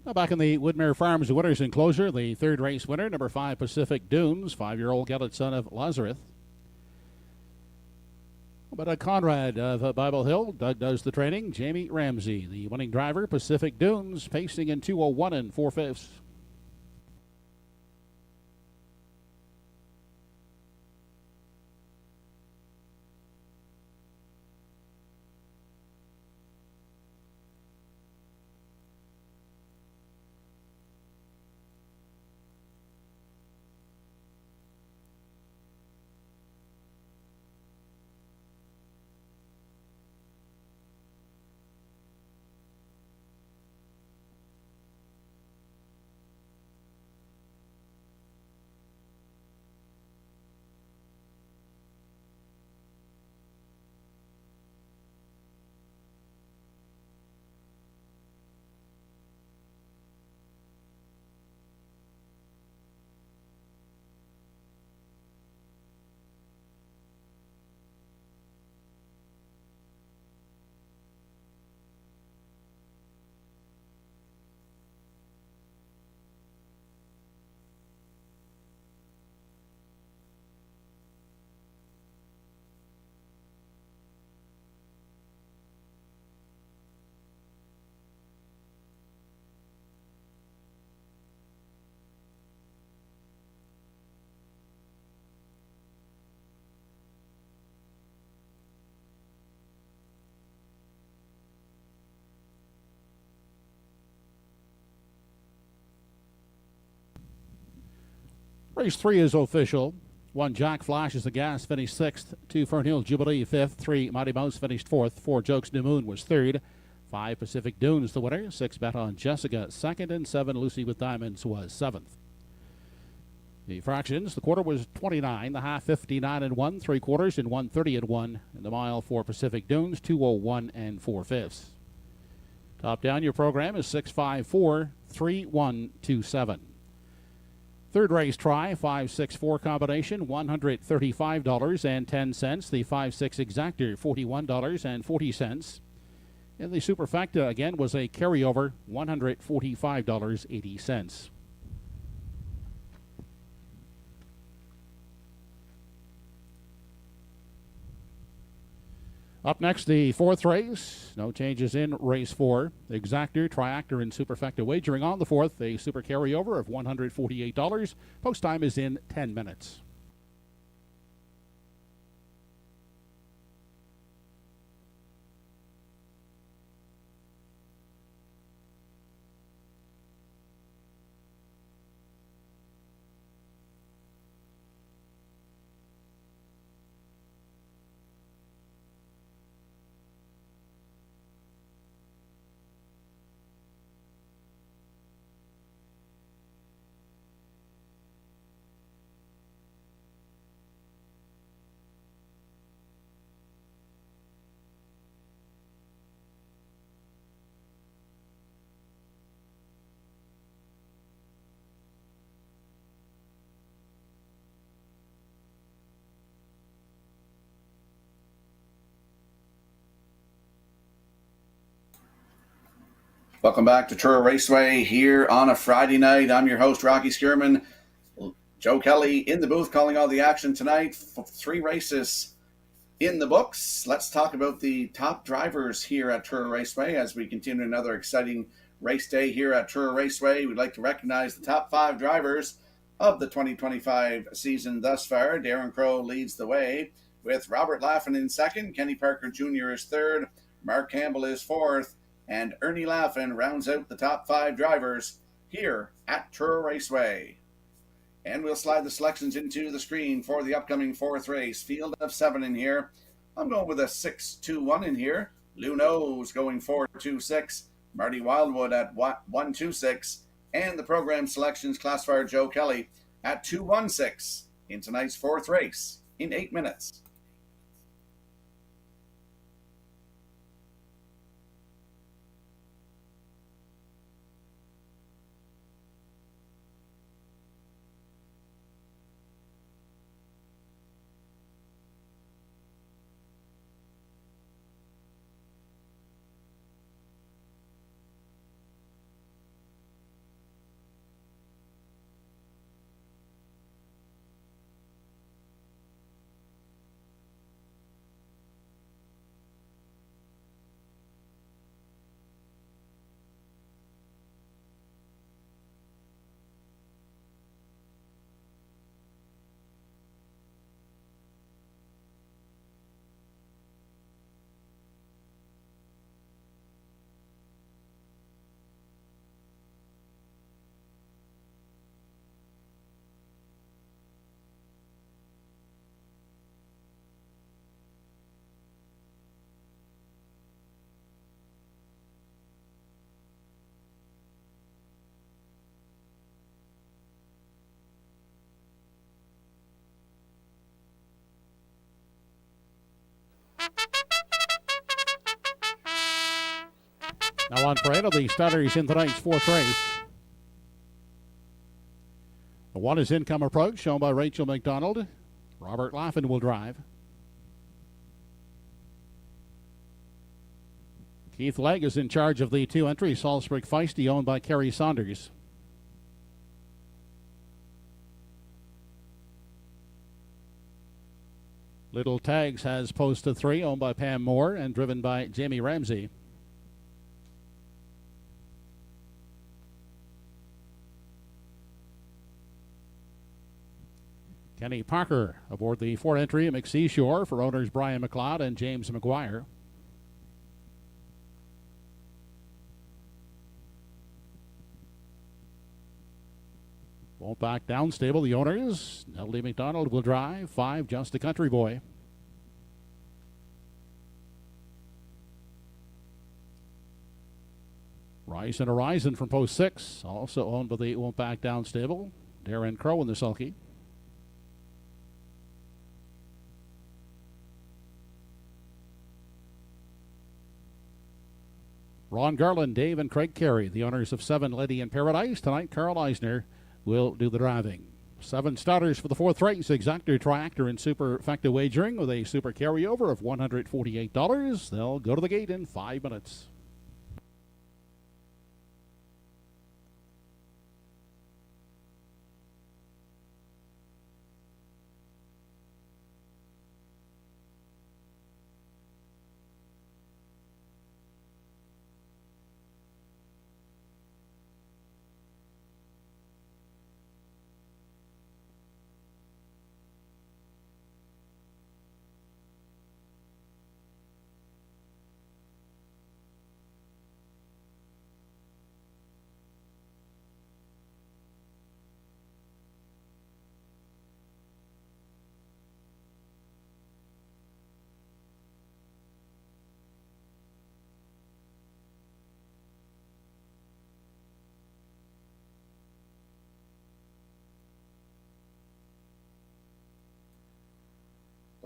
Now back in the Woodmere Farms Winners Enclosure, the third race winner, number 5 Pacific Dunes, 5-year-old gelded son of Lazarus. But Conrad of Bible Hill, Doug does the training. Jamie Ramsey, the winning driver, Pacific Dunes, pacing in 2:01 4/5. Race 3 is official. 1 Jack Flash as the gas finished 6th. 2 Fernhill Jubilee 5th. 3 Mighty Mouse finished 4th. 4 Jokes New Moon was 3rd. 5 Pacific Dunes the winner. 6 Bet on Jessica 2nd. And 7 Lucy with Diamonds was 7th. The fractions, the quarter was 29, the half 59 and 1, 3/4 and 1:30 and 1, and the mile for Pacific Dunes 2:01 4/5. Top down, your program is 654-3127. Third race try, 5-6-4 combination, $135.10. The 5-6 exactor, $41.40. And the superfecta, again, was a carryover, $145.80. Up next, the fourth race. No changes in race 4. Exactor, Triactor, and Superfecta wagering on the fourth. A super carryover of $148. Post time is in 10 minutes. Welcome back to Truro Raceway here on a Friday night. I'm your host, Rocky Skierman. Joe Kelly in the booth calling all the action tonight. 3 races in the books. Let's talk about the top drivers here at Truro Raceway as we continue another exciting race day here at Truro Raceway. We'd like to recognize the top 5 drivers of the 2025 season thus far. Darren Crow leads the way with Robert Laffin in second. Kenny Parker Jr. is third. Mark Campbell is fourth. And Ernie Laffin rounds out the top 5 drivers here at Truro Raceway. And we'll slide the selections into the screen for the upcoming 4th race. Field of 7 in here. I'm going with a 6-2-1 in here. Lou Nose going 4-2-6. Marty Wildwood at 1-2-6. And the program selections classifier Joe Kelly at 2-1-6 in tonight's 4th race in 8 minutes. Now on parade are the starters in tonight's fourth race. The one is Income Approach, shown by Rachel McDonald. Robert Laffin will drive. Keith Legg is in charge of the two entries. Salzburg Feisty, owned by Kerry Saunders. Little Tags has posted 3, owned by Pam Moore and driven by Jamie Ramsey. Kenny Parker aboard the 4 entry at McSea Shore for owners Brian McLeod and James McGuire. Won't Back Down stable, the owners. Nellie McDonald will drive. 5, Just a Country Boy. Rise and Horizon from post 6, also owned by the Won't Back Down stable. Darren Crow in the sulky. Ron Garland, Dave, and Craig Carey, the owners of 7 Lady in Paradise. Tonight, Carl Eisner will do the driving. 7 starters for the 4th race. Exactor, Triactor, and Superfecta wagering with a super carryover of $148. They'll go to the gate in 5 minutes.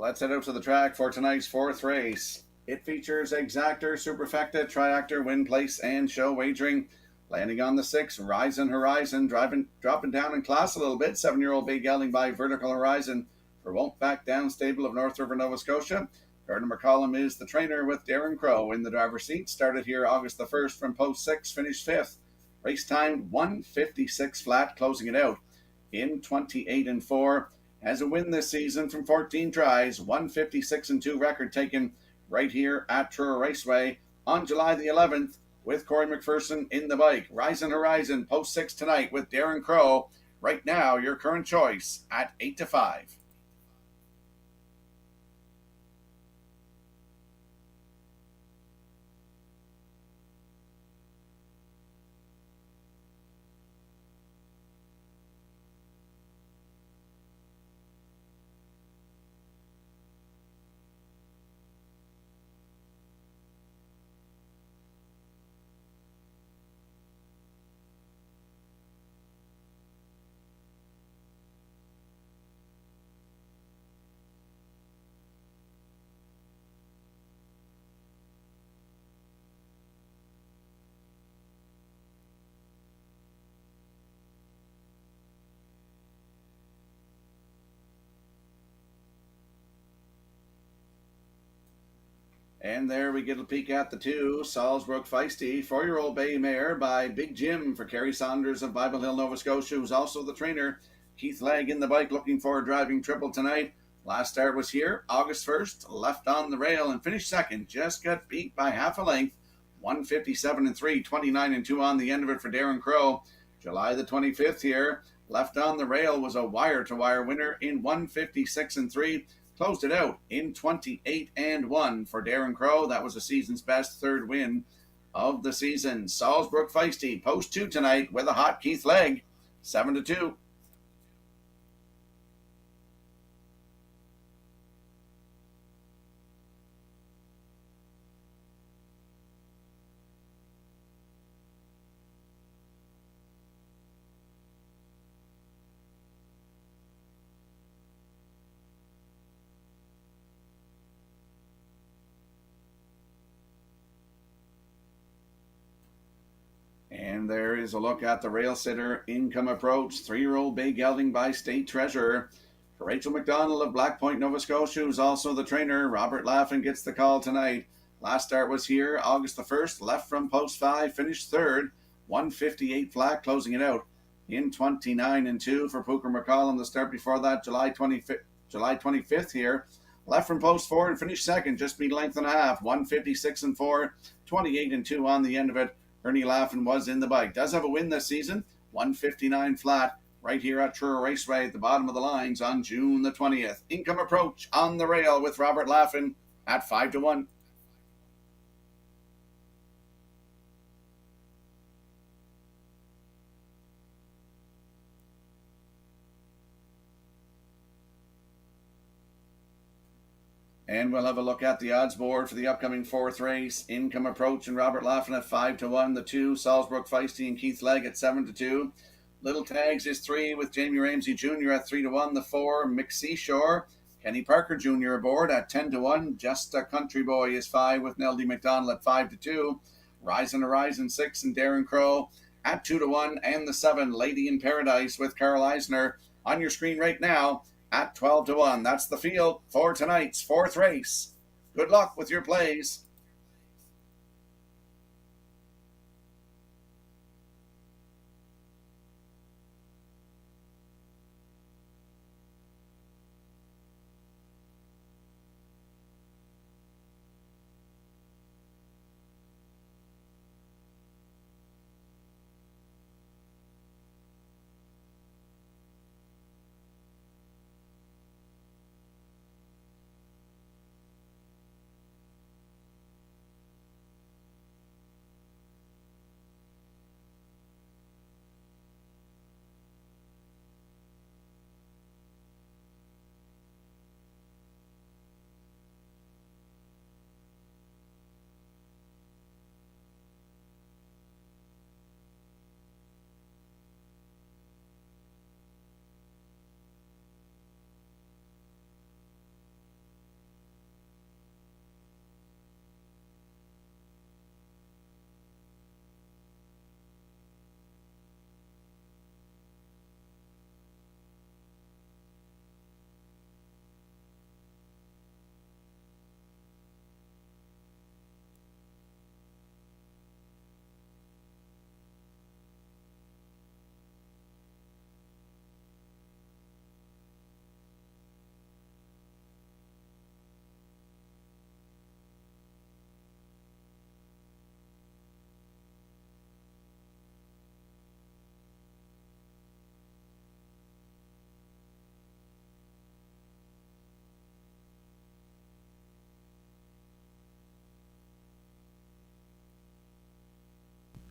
Let's head out to the track for tonight's 4th race. It features Exactor, Superfecta, Triactor, Win Place, and Show Wagering. Landing on the 6, Rise and Horizon, dropping down in class a little bit. 7-year-old Big Gelding by Vertical Horizon for Won't Back Down stable of North River, Nova Scotia. Gardner McCollum is the trainer with Darren Crow in the driver's seat. Started here August the 1st from post 6, finished 5th. Race time 1:56 flat, closing it out in 28-4. Has a win this season from 14 tries, 1:56-2 record taken right here at TruroRaceway on July the 11th with Corey McPherson in the bike. Rise and Horizon, post 6 tonight with Darren Crow. Right now, your current choice at 8-5. And there we get a peek at the 2, Salzburg Feisty, 4-year-old bay mare by Big Jim for Kerry Saunders of Bible Hill, Nova Scotia, who's also the trainer. Keith Legg in the bike, looking for a driving triple tonight. Last start was here, August 1st, left on the rail and finished 2nd. Just got beat by half a length, 1:57-3, 29-2 on the end of it for Darren Crow. July the 25th here, left on the rail, was a wire-to-wire winner in 1:56-3. Closed it out in 28-1 for Darren Crow. That was the season's best 3rd win of the season. Salzburg Feisty, post 2 tonight with a hot Keith Legg, 7-2. And there is a look at the rail sitter, Income Approach, 3-year-old bay gelding by State Treasurer. Rachel McDonald of Black Point, Nova Scotia, who's also the trainer. Robert Laffin gets the call tonight. Last start was here, August the 1st, left from post 5, finished third, 158 flat, closing it out in 29-2 for Pooker McCollum. The start before that, July 25th here, left from post 4 and finished second, just beat length and a half, 156-4, 28-2 on the end of it. Ernie Laffin was in the bike. Does have a win this season, 159 flat, right here at TruroRaceway at the bottom of the lines on June the 20th. Income Approach on the rail with Robert Laffin at 5-1. And we'll have a look at the odds board for the upcoming 4th race. Income Approach and Robert Laffin at 5-1. The 2, Salzbrook Feisty and Keith Legg at 7-2. Little Tags is 3 with Jamie Ramsey Jr. at 3-1. The 4, McSeashore, Kenny Parker Jr. aboard at 10-1. Just a Country Boy is 5 with Neldy McDonald at 5-2. Rising Horizon 6 and Darren Crow at 2-1. And the 7, Lady in Paradise with Carl Eisner on your screen right now at 12-1. That's the field for tonight's 4th race. Good luck with your plays.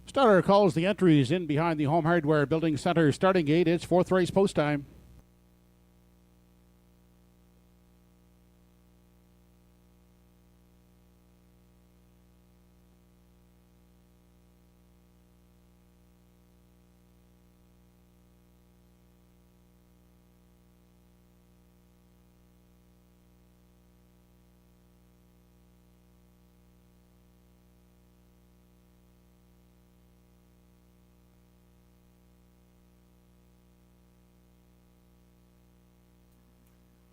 Starter calls the entries in behind the Home Hardware Building Center starting gate. It's 4th race post time.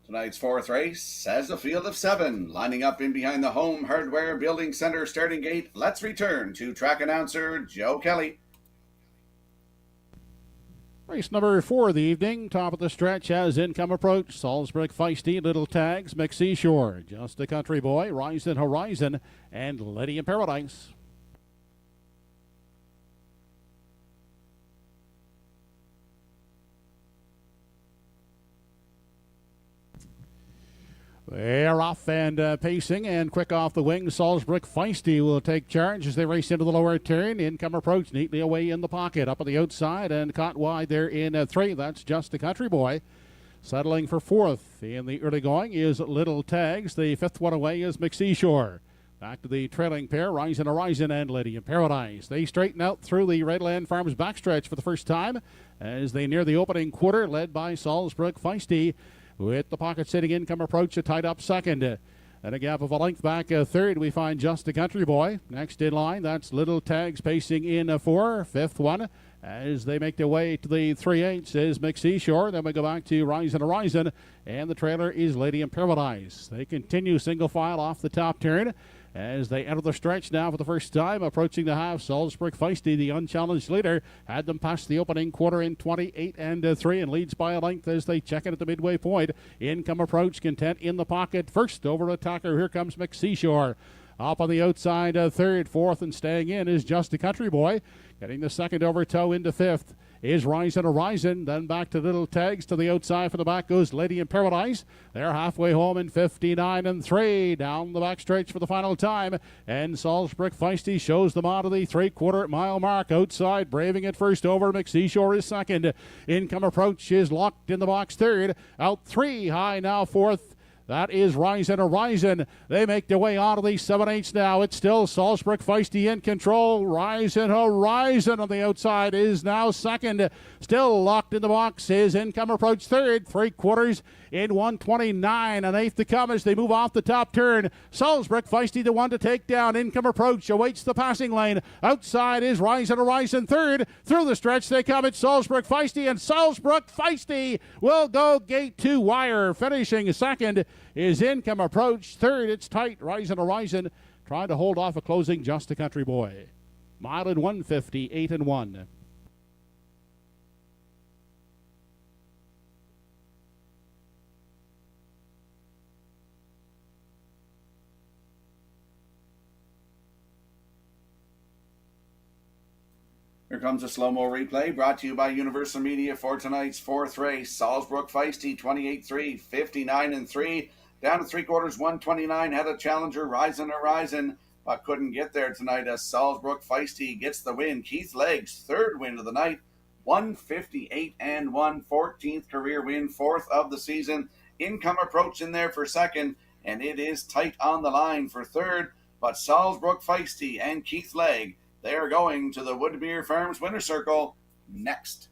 Tonight's 4th race has a field of 7. Lining up in behind the Home Hardware Building Center starting gate, let's return to track announcer Joe Kelly. Race number 4 of the evening. Top of the stretch has Income Approach, Salzburg Feisty, Little Tags, McSeashore, Just a Country Boy, Rising Horizon, and Lady in Paradise. They're off and pacing and quick off the wing. Salzbrook Feisty will take charge as they race into the lower turn. Income Approach neatly away in the pocket. Up on the outside and caught wide there in 3. That's Just a Country Boy. Settling for 4th in the early going is Little Tags. The 5th one away is McSeashore. Back to the trailing pair, Rising Horizon and Lady in Paradise. They straighten out through the Redland Farms backstretch for the first time as they near the opening quarter, led by Salzbrook Feisty. With the pocket sitting Income Approach, a tied up second. And a gap of a length back third, we find Just a Country Boy. Next in line, that's Little Tags pacing in four. Fifth one, as they make their way to the 3/8 is McSeashore. Then we go back to Rise and Horizon, and the trailer is Lady in Paradise. They continue single file off the top turn as they enter the stretch now for the first time, approaching the half. Salzburg Feisty, the unchallenged leader, had them past the opening quarter in 28 and 3 and leads by a length as they check it at the midway point. Income Approach, content in the pocket. First over attacker, here comes McSeashore. Up on the outside, third, fourth, and staying in is Just a Country Boy. Getting the second over toe into fifth is Rise and Horizon. Then back to Little Tags to the outside. For the back goes Lady in Paradise. They're halfway home in 59 and 3. Down the back stretch for the final time. And Salzburg Feisty shows them out of the 3/4 mile mark. Outside, braving it first over. McSeashore is second. Income Approach is locked in the box third. Out 3 high now fourth. That is Rise and Horizon. They make their way out of the 7/8 now. It's still Salzburg Feisty in control. Rise and Horizon on the outside is now second. Still locked in the box is Income Approach third. 3/4 in 1:29. An eighth to come as they move off the top turn. Salzburg Feisty the one to take down. Income Approach awaits the passing lane. Outside is Rise and Horizon third. Through the stretch they come. It's Salzburg Feisty, and Salzburg Feisty will go gate to wire. Finishing second is Income Approach. Third, it's tight. Rise and Horizon trying to hold off a closing Just a Country Boy. Mile in 150, 8 and 1. Here comes a slow-mo replay brought to you by Universal Media for tonight's fourth race. Salzburg Feisty, 28-3, 59 and 3. Down to 3/4, 129. Had a challenger, Rise and Horizon, but couldn't get there tonight as Salzburg Feisty gets the win. Keith Legg's third win of the night, 158 and 1, 14th career win, fourth of the season. Income Approach in there for second, and it is tight on the line for third. But Salzburg Feisty and Keith Legg, they are going to the Woodmere Farms Winner Circle next.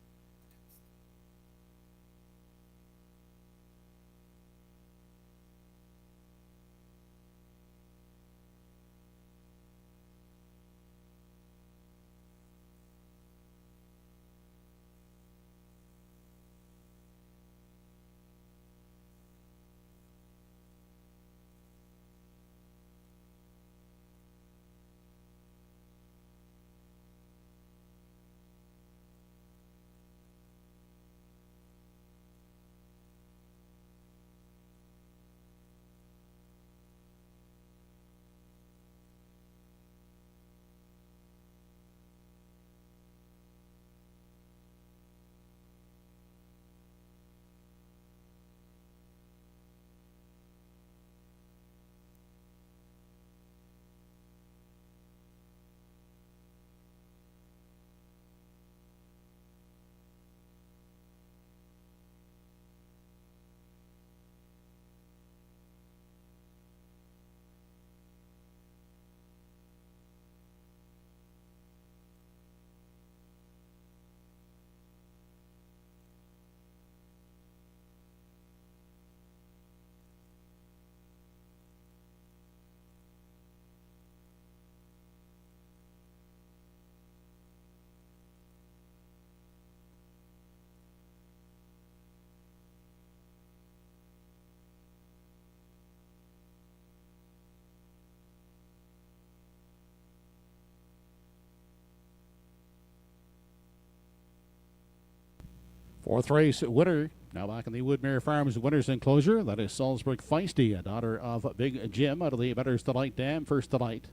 Fourth race winner, now back in the Woodmere Farms Winners Enclosure. That is Salzburg Feisty, a daughter of Big Jim out of the Better's Delight Dam. First Delight.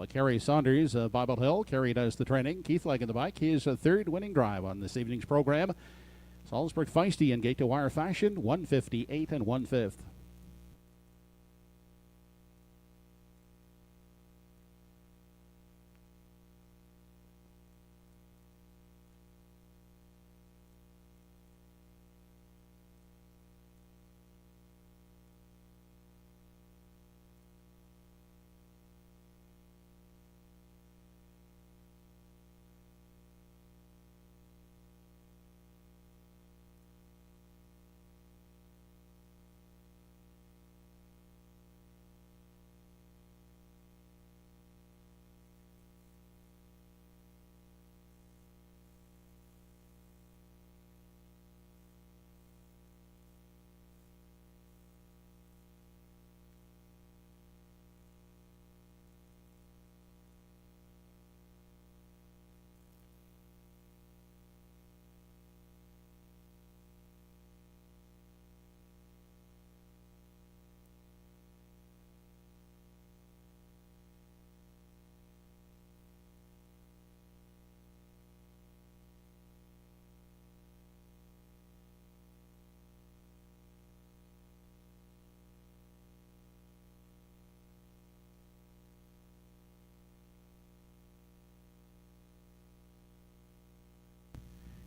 Carrie Saunders of Bible Hill. Carrie does the training. Keith Legg in the bike. His third winning drive on this evening's program. Salzburg Feisty in gate to wire fashion, 158 and 1/5.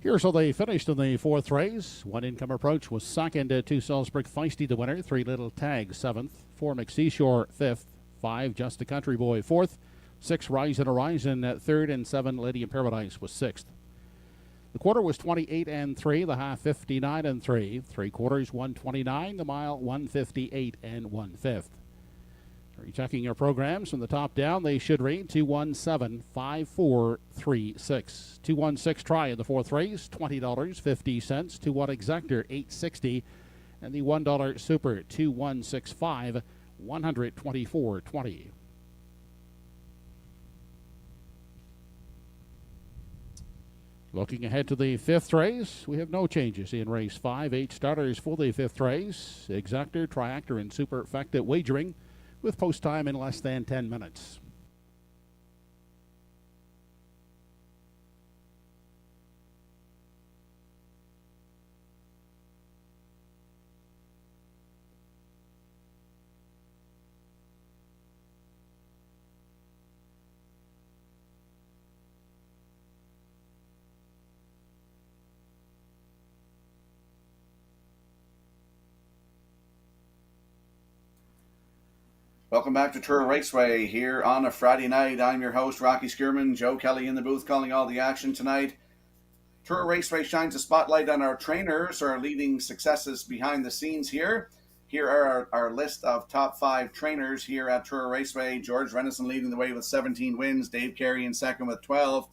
Here's how they finished in the fourth race. One Income Approach was second, 2 Salzburg Feisty the winner, 3 Little Tag seventh, 4 McSeashore fifth, 5 Just a Country Boy fourth, 6 Rise and Horizon third, and 7 Lady in Paradise was sixth. The quarter was 28 and 3, the half 59 and 3, 3/4 129, the mile 158 and 1/5. Rechecking your programs from the top down, they should read 217-5436. 216 try in the fourth race, $20.50. 2-1 Exactor, $8.60. And the $1 Super, 2165, $124.20. Looking ahead to the fifth race, we have no changes in race 5. 8 starters for the fifth race. Exactor, Triactor, and Superfecta wagering, with post time in less than 10 minutes. Welcome back to Truro Raceway here on a Friday night. I'm your host, Rocky Skierman. Joe Kelly in the booth calling all the action tonight. Truro Raceway shines a spotlight on our trainers, our leading successes behind the scenes here. Here are our list of top 5 trainers here at Truro Raceway. George Renison leading the way with 17 wins. Dave Carey in second with 12.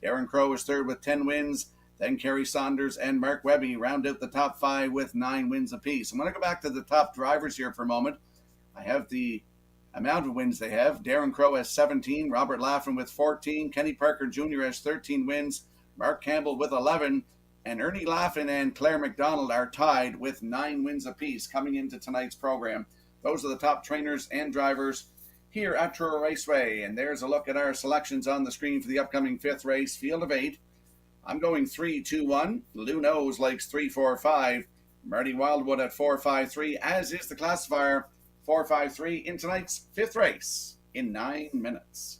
Darren Crowe is third with 10 wins. Then Kerry Saunders and Mark Webby round out the top 5 with 9 wins apiece. I'm going to go back to the top drivers here for a moment. I have the amount of wins they have. Darren Crowe has 17, Robert Laffin with 14, Kenny Parker Jr. has 13 wins, Mark Campbell with 11, and Ernie Laffin and Claire McDonald are tied with 9 wins apiece coming into tonight's program. Those are the top trainers and drivers here at Truro Raceway, and there's a look at our selections on the screen for the upcoming 5th race, field of 8. I'm going 3-2-1. Lou Nose likes 3-4-5. Marty Wildwood at 4-5-3, as is the classifier 4-5-3 in tonight's 5th race in 9 minutes.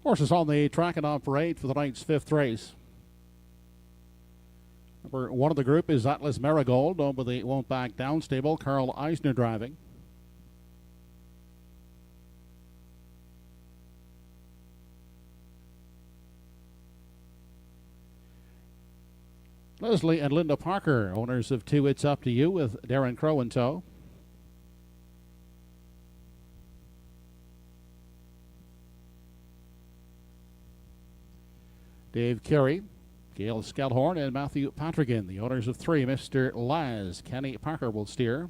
Horses on the track and operate for the night's 5th race. Number 1 of the group is Atlas Marigold, over the Won't Back Down stable. Carl Eisner driving. Leslie and Linda Parker, owners of 2 It's Up to You, with Darren Crow in tow. Dave Carey, Gail Skelhorn, and Matthew Patrigan, the owners of 3. Mr. Laz, Kenny Parker will steer.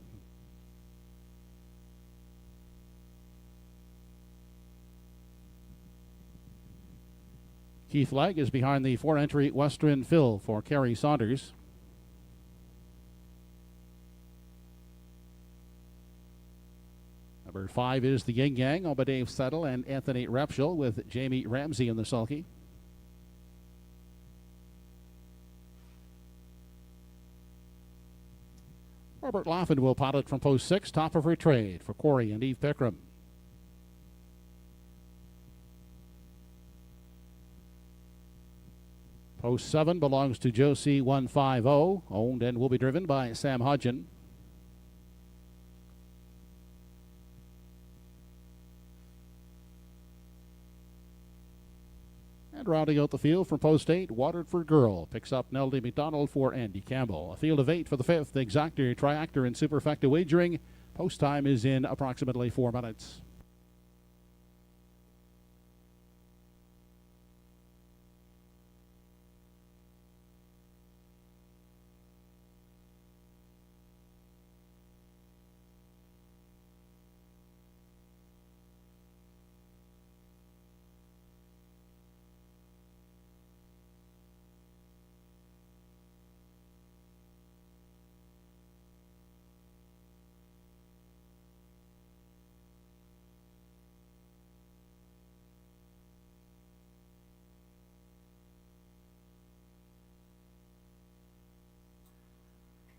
Keith Legg is behind the 4-entry Western Phil for Kerry Saunders. Number 5 is the Yin Yang, owned by Dave Settle and Anthony Repschel, with Jamie Ramsey in the sulky. Robert Laffin will pilot from post 6, top of her trade, for Corey and Eve Pickram. Post 7 belongs to Josie 150, owned and will be driven by Sam Hodgen. And rounding out the field from post 8, Waterford Girl picks up Nellie McDonald for Andy Campbell. A field of 8 for the 5th, Exactor, Triactor, and Superfecta wagering. Post time is in approximately 4 minutes.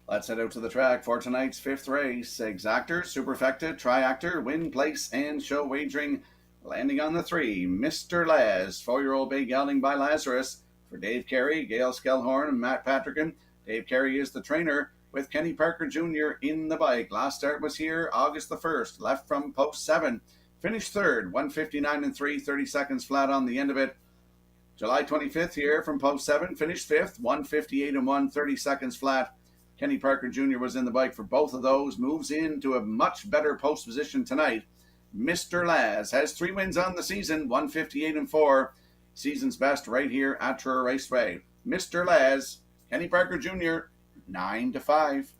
Let's head out to the track for tonight's 5th race. Exactor, Superfecta, Triactor, Win, Place, and Show wagering. Landing on the 3, Mr. Laz, 4-year-old bay gelding by Lazarus. For Dave Carey, Gail Skelhorn, and Matt Patrican. Dave Carey is the trainer, with Kenny Parker Jr. in the bike. Last start was here August the 1st. Left from post 7. Finished 3rd, 1:59 and 3, 30 seconds flat on the end of it. July 25th here from post 7. Finished 5th, 1:58 and 1, 30 seconds flat. Kenny Parker Jr. was in the bike for both of those. Moves into a much better post position tonight. Mr. Laz has 3 wins on the season, 1:58 and 4. Season's best right here at TruroRaceway. Mr. Laz, Kenny Parker Jr., 9-5.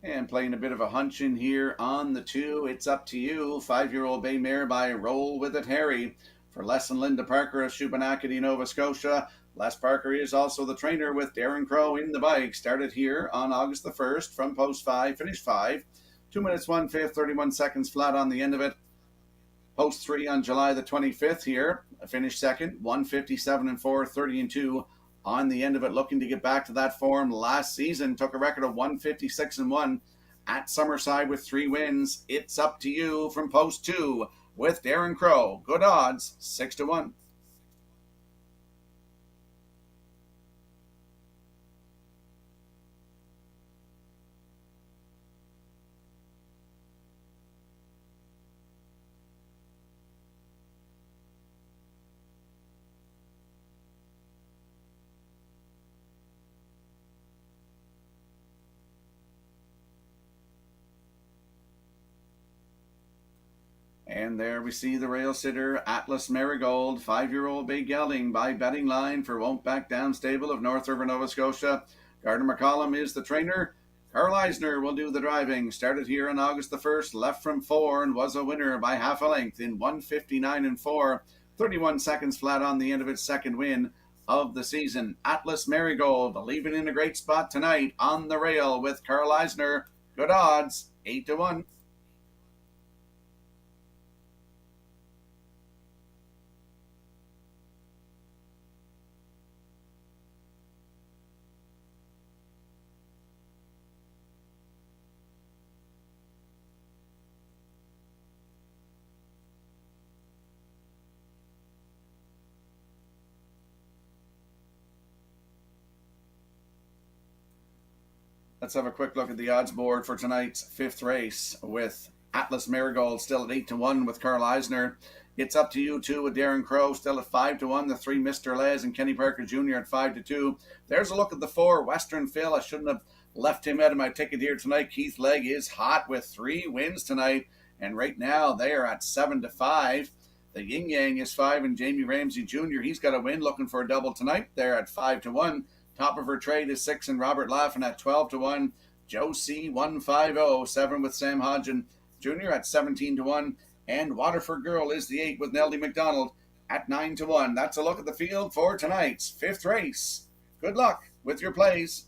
And playing a bit of a hunch in here on the 2, It's Up to You. 5-year-old bay mare by Roll With It Harry. For Les and Linda Parker of Shubenacadie, Nova Scotia. Les Parker is also the trainer, with Darren Crow in the bike. Started here on August the 1st from post 5, finished 5. 2 minutes, 1/5, 31 seconds flat on the end of it. Post 3 on July the 25th here. Finished 2nd, 1:57 and 4, 30 and 2. On the end of it, looking to get back to that form last season. Took a record of 1:56 and 1 at Summerside with 3 wins. It's Up to You from post 2 with Darren Crow. Good odds, 6-1. And there we see the rail sitter, Atlas Marigold, 5-year-old bay gelding by Betting Line for Won't Back Down stable of North River, Nova Scotia. Gardner McCollum is the trainer. Carl Eisner will do the driving. Started here on August the 1st, left from 4, and was a winner by half a length in 1:59 and 4. 31 seconds flat on the end of its 2nd win of the season. Atlas Marigold leaving in a great spot tonight on the rail with Carl Eisner. Good odds, 8-1. Let's have a quick look at the odds board for tonight's fifth race with Atlas Marigold still at 8-1 with Carl Eisner. It's Up to You too with Darren Crow still at 5-1. The 3 Mr. Les and Kenny Parker Jr. at 5-2. There's a look at the 4 Western Phil. I shouldn't have left him out of my ticket here tonight. Keith Legg is hot with 3 wins tonight, and right now they are at 7-5. The Yin Yang is 5, and Jamie Ramsey Jr. He's got a win, looking for a double tonight. They're at 5-1. Top of her trade is 6, and Robert Laughlin at 12-1. Joe C 150, 7 with Sam Hodgin Jr. at 17-1. And Waterford Girl is the 8 with Nellie McDonald at 9-1. That's a look at the field for tonight's 5th race. Good luck with your plays.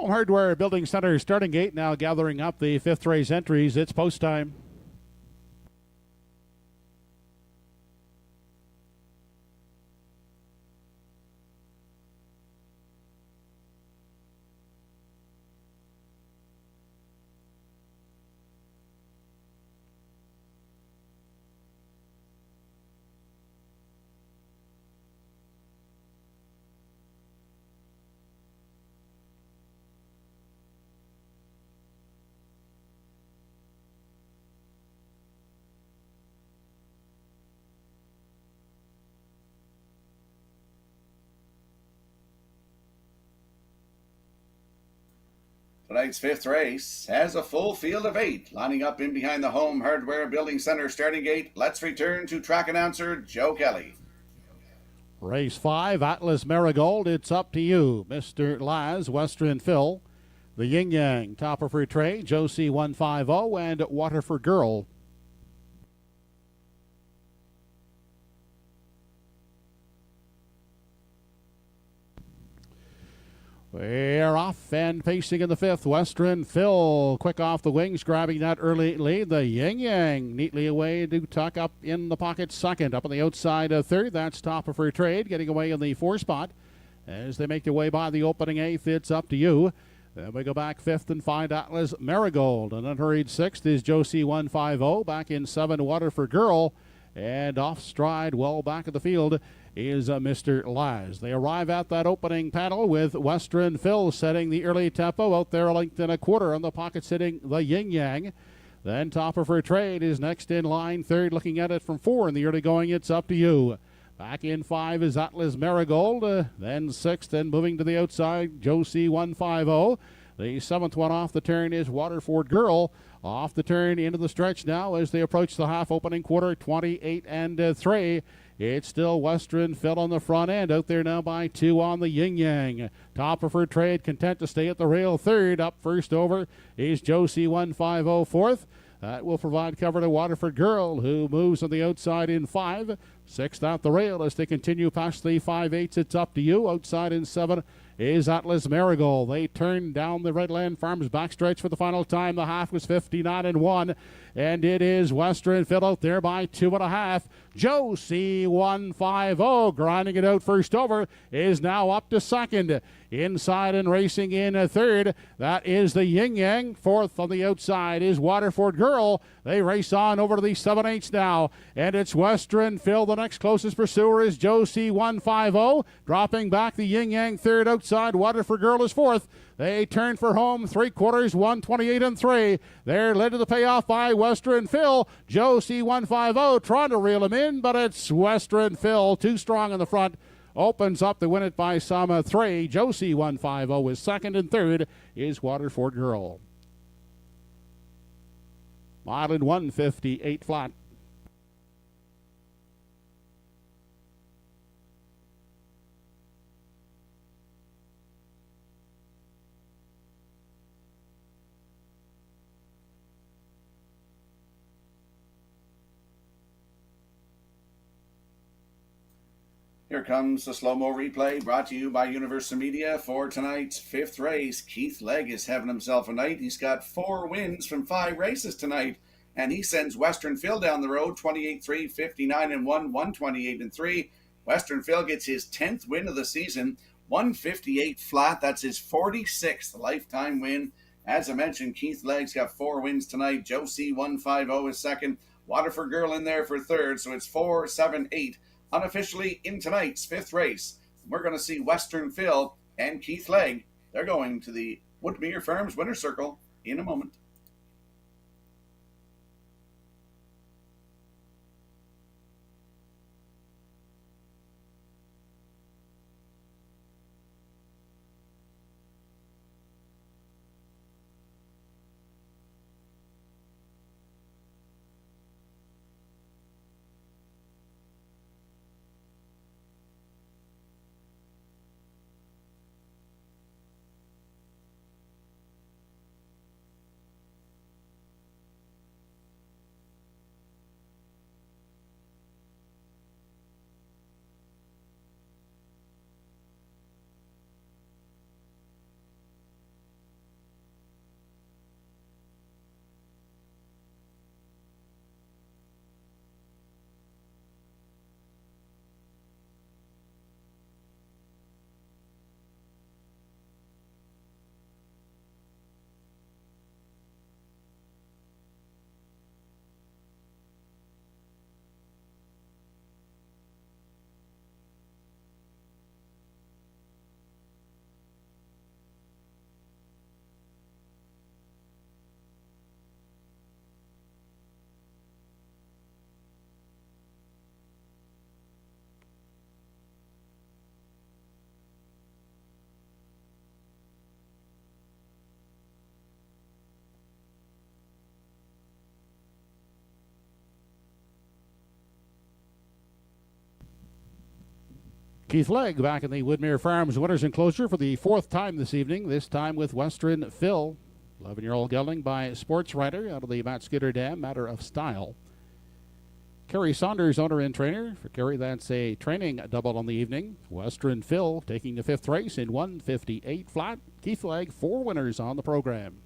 Home Hardware Building Center starting gate now gathering up the 5th race entries. It's post time. Tonight's 5th race has a full field of 8 lining up in behind the Home Hardware Building Center starting gate. Let's return to track announcer Joe Kelly. Race 5, Atlas Marigold, It's Up to You. Mr. Laz, Western Phil. The Yin Yang, top of her tray, Joe C 150, and Waterford Girl. We're off and pacing in the 5th. Western Phil, quick off the wings, grabbing that early lead. The Yin Yang neatly away to tuck up in the pocket 2nd. Up on the outside 3rd. That's top of her trade, getting away in the 4 spot. As they make their way by the opening 8th, It's Up to You. Then we go back 5th and find Atlas Marigold. And unhurried 6th is Joe C 150. Back in 7, Waterford Girl. And off stride, well back of the field, is Mr. Laz. They arrive at that opening panel with Western Phil setting the early tempo out there, a length and a quarter on the pocket, sitting the Yin Yang. Then top of her trade is next in line, 3rd, looking at it from 4 in the early going. It's Up to You. Back in 5 is Atlas Marigold. Then 6th and moving to the outside, Joe C 150. The 7th one off the turn is Waterford Girl. Off the turn into the stretch now as they approach the half opening quarter, 28 and 3. It's still Western Phil on the front end, out there now by 2 on the Yin Yang. Top of her trade, content to stay at the rail 3rd. Up first over is Joe C 150 4th. That will provide cover to Waterford Girl, who moves on the outside in 5. Sixth at the rail as they continue past the 5/8. It's Up to You. Outside in 7 is Atlas Marigold. They turn down the Redland Farms backstretch for the final time. The half was 59-1, and it is Western Phil out there by 2.5. Joe C150 grinding it out first over is now up to second. Inside and racing in a third, that is the Yin Yang. Fourth on the outside is Waterford Girl. They race on over to the 7/8 now, and it's Western Phil. The next closest pursuer is Joe C150. Dropping back the Yin Yang third outside. Waterford Girl is fourth. They turn for home, 3/4, 128-3. They're led to the payoff by Western Phil. Joe C150 trying to reel him in, but it's Western Phil too strong in the front. Opens up to win it by some 3. Joe C150 is second, and third is Waterford Girl. Mile in 158 flat. Here comes the slow-mo replay brought to you by Universal Media for tonight's 5th race. Keith Legg is having himself a night. He's got 4 wins from 5 races tonight, and he sends Western Phil down the road, 28-3, 59-1, 128-3. Western Phil gets his 10th win of the season, 158 flat. That's his 46th lifetime win. As I mentioned, Keith Legg's got 4 wins tonight. Joe C150 is second. Waterford Girl in there for third, so it's 4, 7, 8. Unofficially in tonight's 5th race, we're going to see Western Phil and Keith Legg. They're going to the Woodmere Farms winner's circle in a moment. Keith Legg back in the Woodmere Farms winners enclosure for the 4th time this evening, this time with Western Phil. 11-year-old gelding by Sports Writer out of the Matt Skidder Dam, Matter of Style. Kerry Saunders, owner and trainer. For Kerry, that's a training double on the evening. Western Phil taking the 5th race in 158 flat. Keith Legg, 4 winners on the program.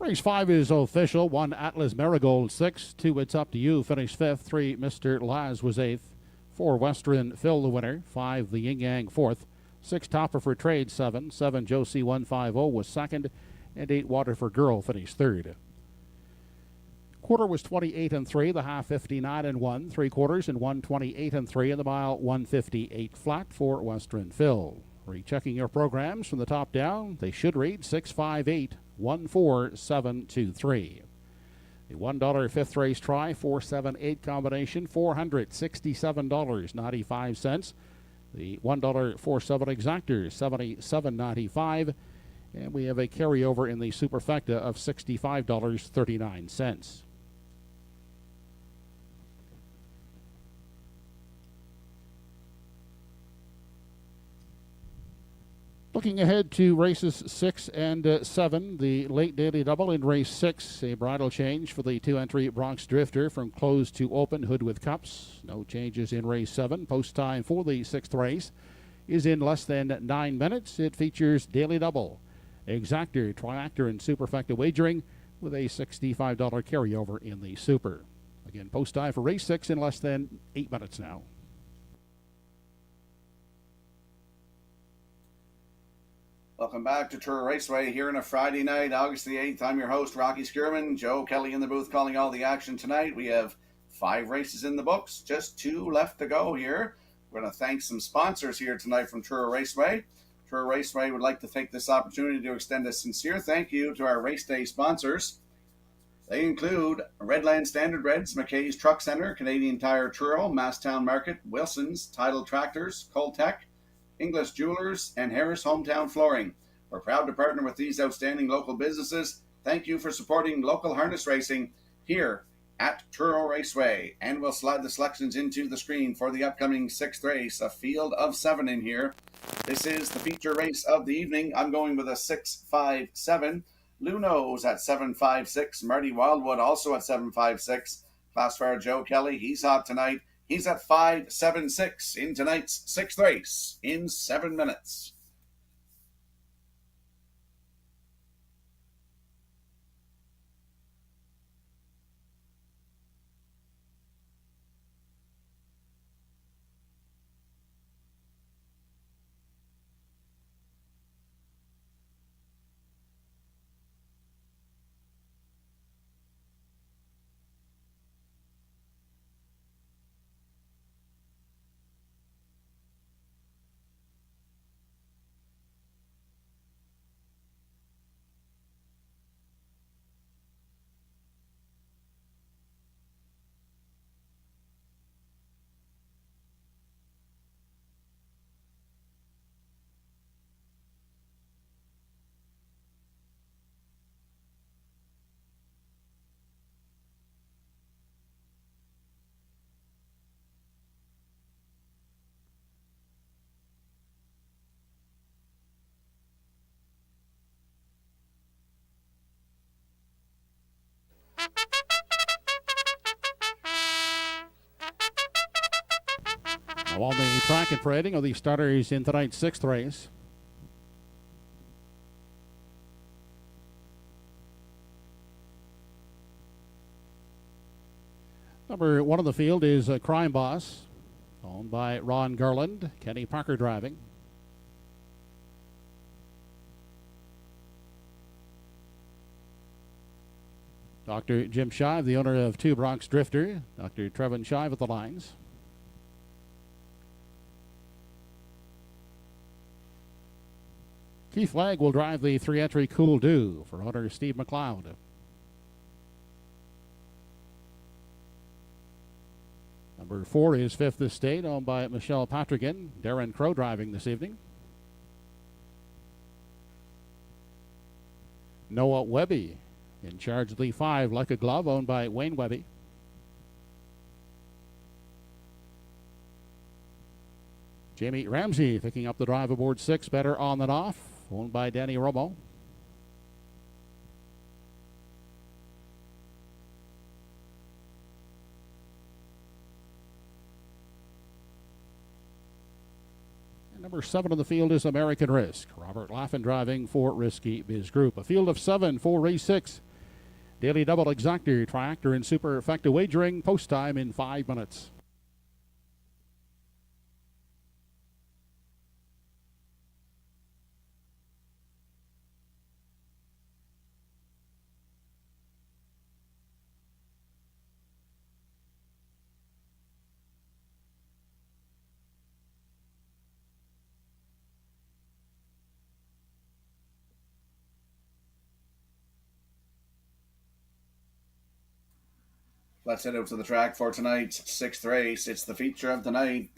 Race 5 is official. 1 Atlas Marigold 6. 2 It's Up to You finished 5th. 3 Mr. Laz was 8th. 4 Western Phil the winner. 5 The Yin Yang 4th. 6 Topper for Trade 7. 7 Josie 150 was 2nd. And 8 Waterford Girl finished 3rd. Quarter was 28 and 3. The half 59 and 1. 3 quarters and 128 and 3. And the mile 158 flat for Western Phil. Rechecking your programs from the top down. They should read 658 14723. The $1 fifth race try 478 combination $467.95. The $1 47 exactor $77.95. And we have a carryover in the superfecta of $65.39. Looking ahead to races 6 and 7, the late daily double in race 6, a bridle change for the 2-entry Bronx Drifter from closed to open, hood with cups. No changes in race 7. Post time for the 6th race is in less than 9 minutes. It features daily double, exactor, triactor, and superfecta wagering with a $65 carryover in the super. Again, post time for race 6 in less than 8 minutes now. Welcome back to Truro Raceway here on a Friday night, August the 8th. I'm your host, Rocky Skierman. Joe Kelly in the booth calling all the action tonight. We have 5 races in the books, just 2 left to go here. We're going to thank some sponsors here tonight from Truro Raceway. Truro Raceway would like to take this opportunity to extend a sincere thank you to our race day sponsors. They include Redland Standard Reds, McKay's Truck Center, Canadian Tire Truro, Masstown Market, Wilson's, Tidal Tractors, Coltech, English Jewelers, and Harris Hometown Flooring. We're proud to partner with these outstanding local businesses. Thank you for supporting local harness racing here at Truro Raceway. And we'll slide the selections into the screen for the upcoming 6th race, a field of 7 in here. This is the feature race of the evening. I'm going with a 657. Luno's at 756. Marty Wildwood also at 756. Classifier Joe Kelly, he's hot tonight. He's at 576 in tonight's 6th race in 7 minutes. Now on the track and parading are the starters in tonight's 6th race. Number 1 of the field is Crime Boss, owned by Ron Garland, Kenny Parker driving. Dr. Jim Shive, the owner of 2 Bronx Drifter. Dr. Trevin Shive at the lines. Keith Flagg will drive the 3-entry Cool Do for owner Steve McLeod. Number 4 is Fifth Estate, owned by Michelle Patrigan. Darren Crow driving this evening. Noah Webby in charge of the 5, Like a Glove, owned by Wayne Webby. Jamie Ramsey picking up the drive aboard 6, Better On Than Off, owned by Danny Romo. And number 7 in the field is American Risk. Robert Laffin driving for Risky Biz Group. A field of 7 for race 6 Daily Double Exactor, Triactor, and Superfecta wagering. Post time in 5 minutes. Let's head out to the track for tonight's sixth race. It's the feature of the night.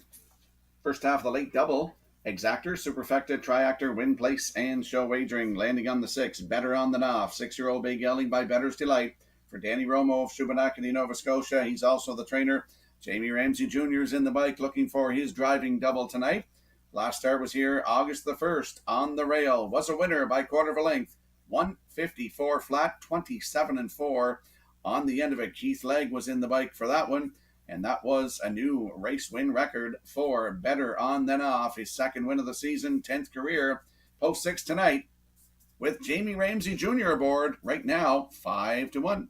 First half of the late double. Exactor, Superfecta, Triactor, Win Place, and Show Wagering. Landing on the 6. Better on than off. 6-year-old Big Yelling by Better's Delight. For Danny Romo of Shubenacadie, Nova Scotia. He's also the trainer. Jamie Ramsey Jr. is in the bike looking for his driving double tonight. Last start was here August the 1st on the rail. Was a winner by quarter of a length. 154 flat, 27-4. On the end of it, Keith Legg was in the bike for that one, and that was a new race win record for Better On Than Off, his second win of the season, 10th career. Post 6 tonight with Jamie Ramsey Jr. aboard right now, 5-1.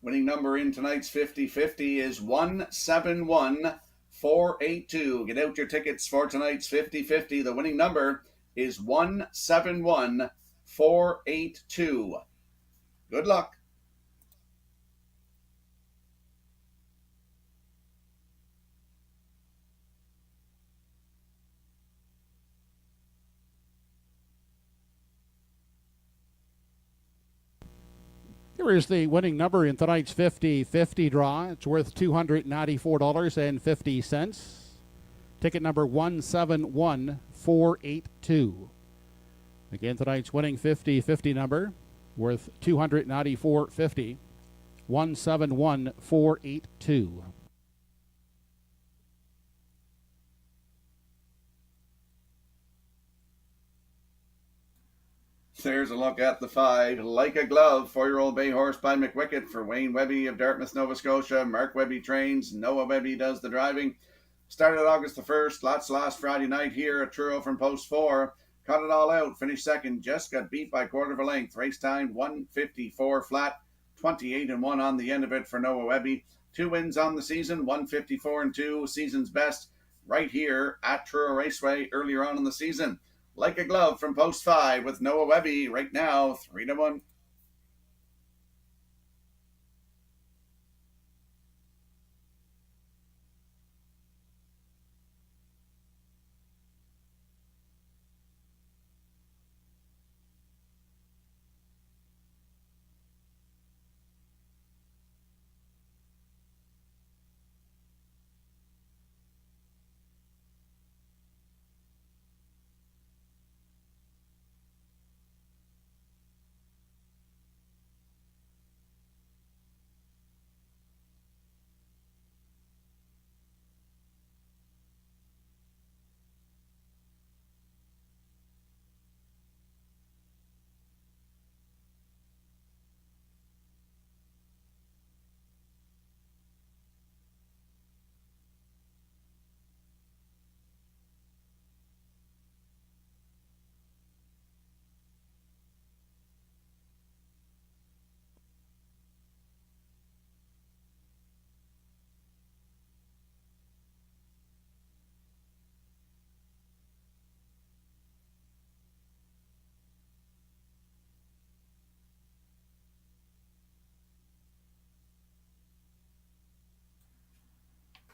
Winning number in tonight's 50-50 is 171482. Get out your tickets for tonight's 50-50. The winning number is 171482. Good luck. Here is the winning number in tonight's 50-50 draw. It's worth $294.50. Ticket number 171482. Again, tonight's winning 50-50 number, worth $294.50. 171482. There's a look at the 5. Like a Glove, 4-year-old bay horse by McWickett for Wayne Webby of Dartmouth, Nova Scotia. Mark Webby trains. Noah Webby does the driving. Started August the 1st. Lots last Friday night here at Truro from post 4. Cut it all out. Finished second. Just got beat by quarter of a length. Race time 154 flat. 28-1 on the end of it for Noah Webby. 2 wins on the season. 154-2. Season's best right here at Truro Raceway earlier on in the season. Like a Glove from post 5 with Noah Webby right now, 3-1.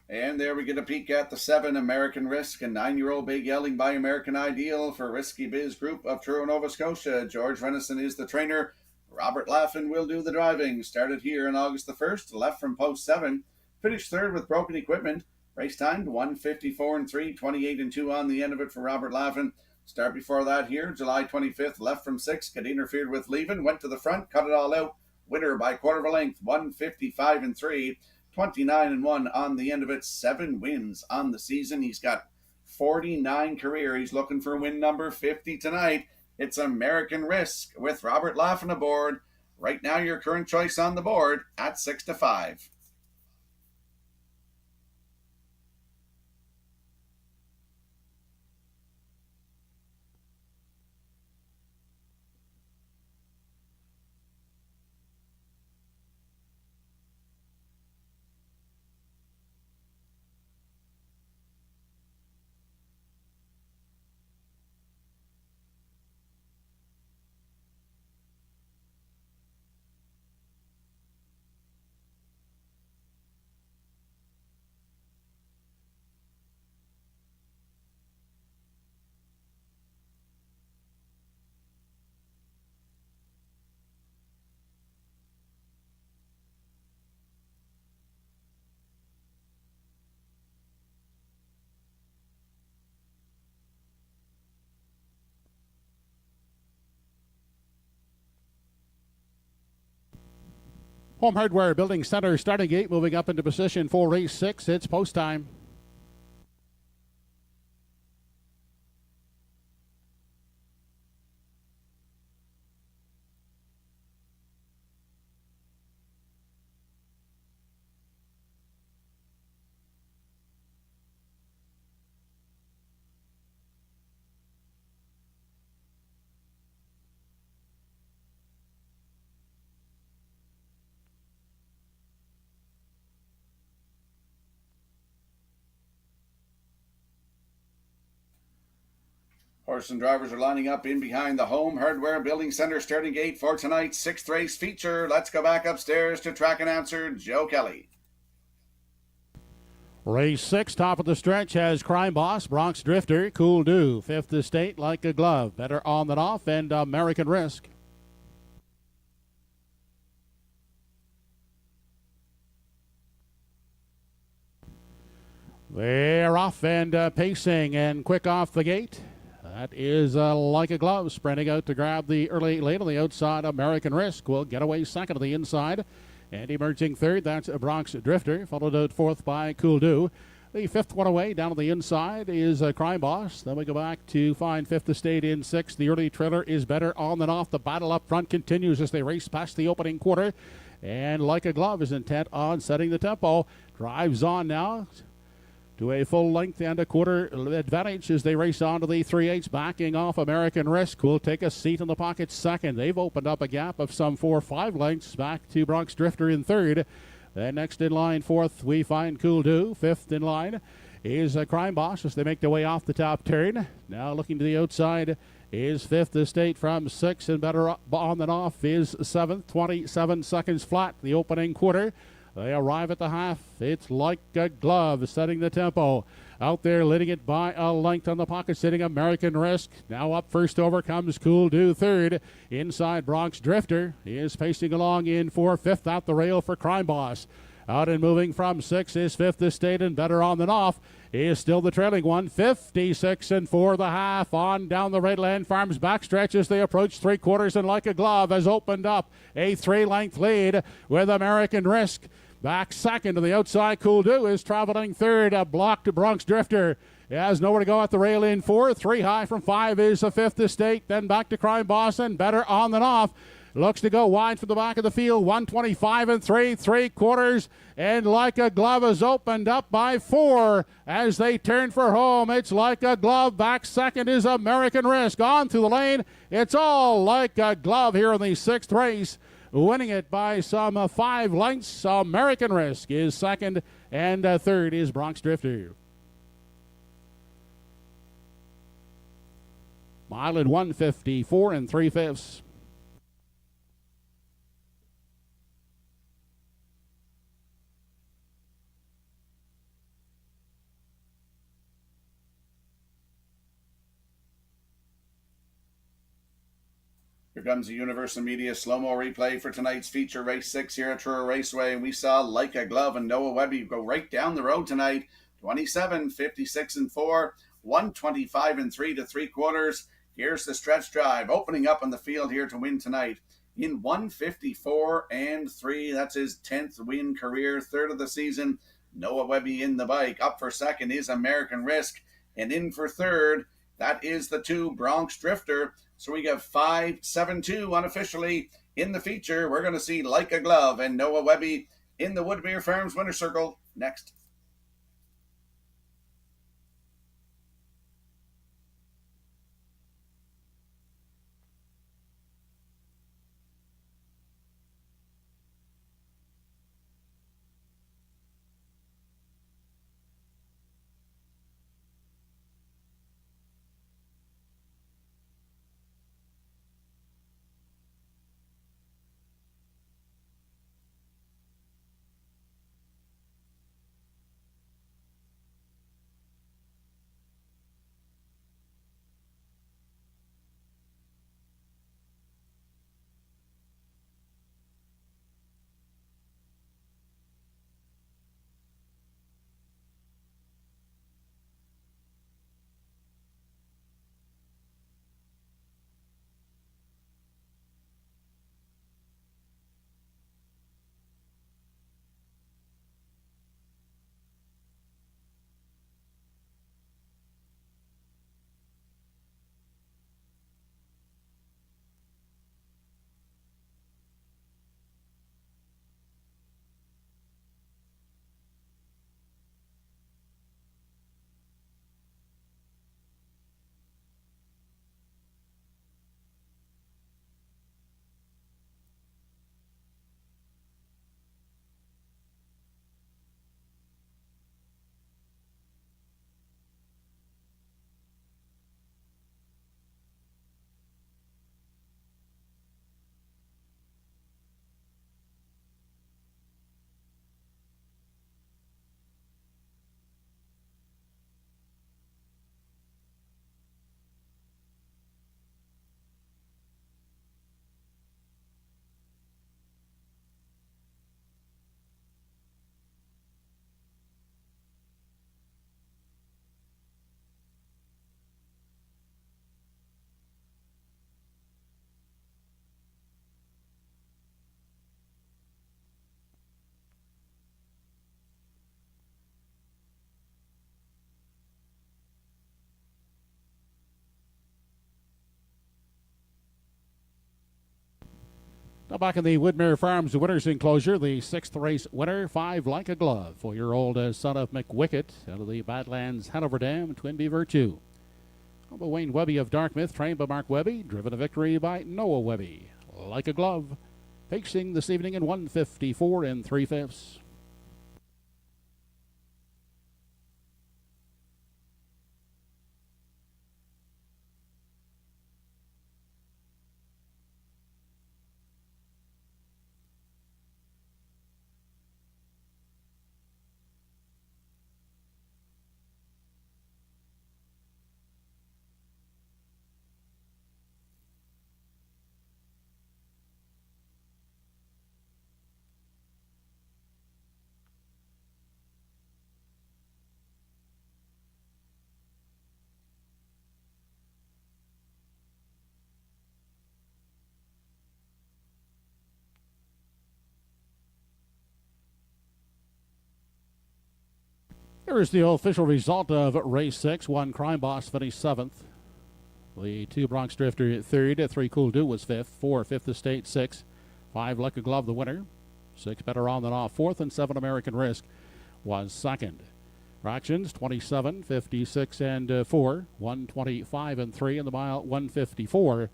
And there we get a peek at the 7, American Risk, and 9-year-old Big Yelling by American Ideal for Risky Biz Group of Truro, Nova Scotia. George Renison is the trainer. Robert Laffin will do the driving. Started here on August the 1st, left from post 7. Finished third with broken equipment. Race time 154-3, 28-2 on the end of it for Robert Laffin. Start before that here, July 25th, left from 6. Got interfered with leaving, went to the front, cut it all out. Winner by quarter of a length, 155-3. 29-1 on the end of it, 7 wins on the season. He's got 49 career. He's looking for win number 50 tonight. It's American Risk with Robert Laughlin aboard. Right now, your current choice on the board at 6-5. Home Hardware Building Center starting gate moving up into position for race 6. It's post time. Horse and drivers are lining up in behind the Home Hardware Building Center starting gate for tonight's 6th race feature. Let's go back upstairs to track announcer Joe Kelly. Race 6, top of the stretch, has Crime Boss, Bronx Drifter, Cool Do, Fifth Estate, Like a Glove, Better On Than Off, and American Risk. They're off and pacing and quick off the gate. That is Like a Glove, sprinting out to grab the early late on the outside. American Risk will get away second on the inside. And emerging third, that's Bronx Drifter, followed out fourth by Cool Do. The fifth one away down on the inside is Crime Boss. Then we go back to find Fifth Estate in sixth. The early trailer is Better On Than Off. The battle up front continues as they race past the opening quarter. And Like a Glove is intent on setting the tempo. Drives on now to a full length and a quarter advantage as they race on to the 3/8, backing off American Risk, will take a seat in the pocket second. They've opened up a gap of some 4 or 5 lengths back to Bronx Drifter in third. Then next in line, fourth, we find Cool Do. Fifth in line is Crime Boss as they make their way off the top turn. Now looking to the outside is Fifth Estate from 6, and Better On Than Off is 7th. 27 seconds flat the opening quarter. They arrive at the half. It's Like a Glove setting the tempo. Out there leading it by a length on the pocket, sitting American Risk. Now up first over comes Cool Do third. Inside Bronx Drifter is pacing along in 4th. Fifth out the rail for Crime Boss. Out and moving from 6 is Fifth Estate, and Better On Than Off is still the trailing one. 56 and 4 the half. On down the Redland Farms backstretch as they approach 3/4, and Like a Glove has opened up a 3-length lead with American Risk. Back second to the outside, Cool Do is traveling third. A block to Bronx Drifter. He has nowhere to go at the rail in 4. 3 high from 5 is the Fifth Estate. Then back to Crime Boss, and Better On Than Off. Looks to go wide from the back of the field. 125 and 3/4. And Like a Glove is opened up by 4 as they turn for home. It's Like a Glove. Back second is American Risk. On through the lane. It's all Like a Glove here in the 6th race. Winning it by some 5 lengths. American Risk is second, and third is Bronx Drifter. Mile in 154 and 3/5. Here comes the Universal Media slow-mo replay for tonight's feature, race 6 here at TruroRaceway. And we saw Like a Glove and Noah Webby go right down the road tonight. 27, 56 and 4, 125 and 3 3/4. Here's the stretch drive opening up on the field here to win tonight. in 154 and 3. That's his 10th win career, third of the season. Noah Webby in the bike. Up for second is American Risk, and in for third, that is the 2 Bronx Drifter. So we have 5-7-2 unofficially in the feature. We're going to see Like a Glove and Noah Webby in the Woodmere Farms winner circle next. Now back in the Woodmere Farms winners enclosure, the 6th race winner, 5 Like a Glove, 4-year-old son of McWickett out of the Badlands Hanover Dam, Twin Beaver 2. Wayne Webby of Dartmouth, trained by Mark Webby, driven to victory by Noah Webby. Like a Glove, pacing this evening in 154 and 3/5. Here is the official result of race 6. 1 Crime Boss finished 7th. The 2 Bronx Drifter 3rd. 3 Cool Do was 5th. 4 Fifth Estate 6th. 5 Like a Glove the winner. 6 Better On Than Off 4th. And 7 American Risk was 2nd. Fractions 27, 56 and 4. 125 and 3 in the mile. 154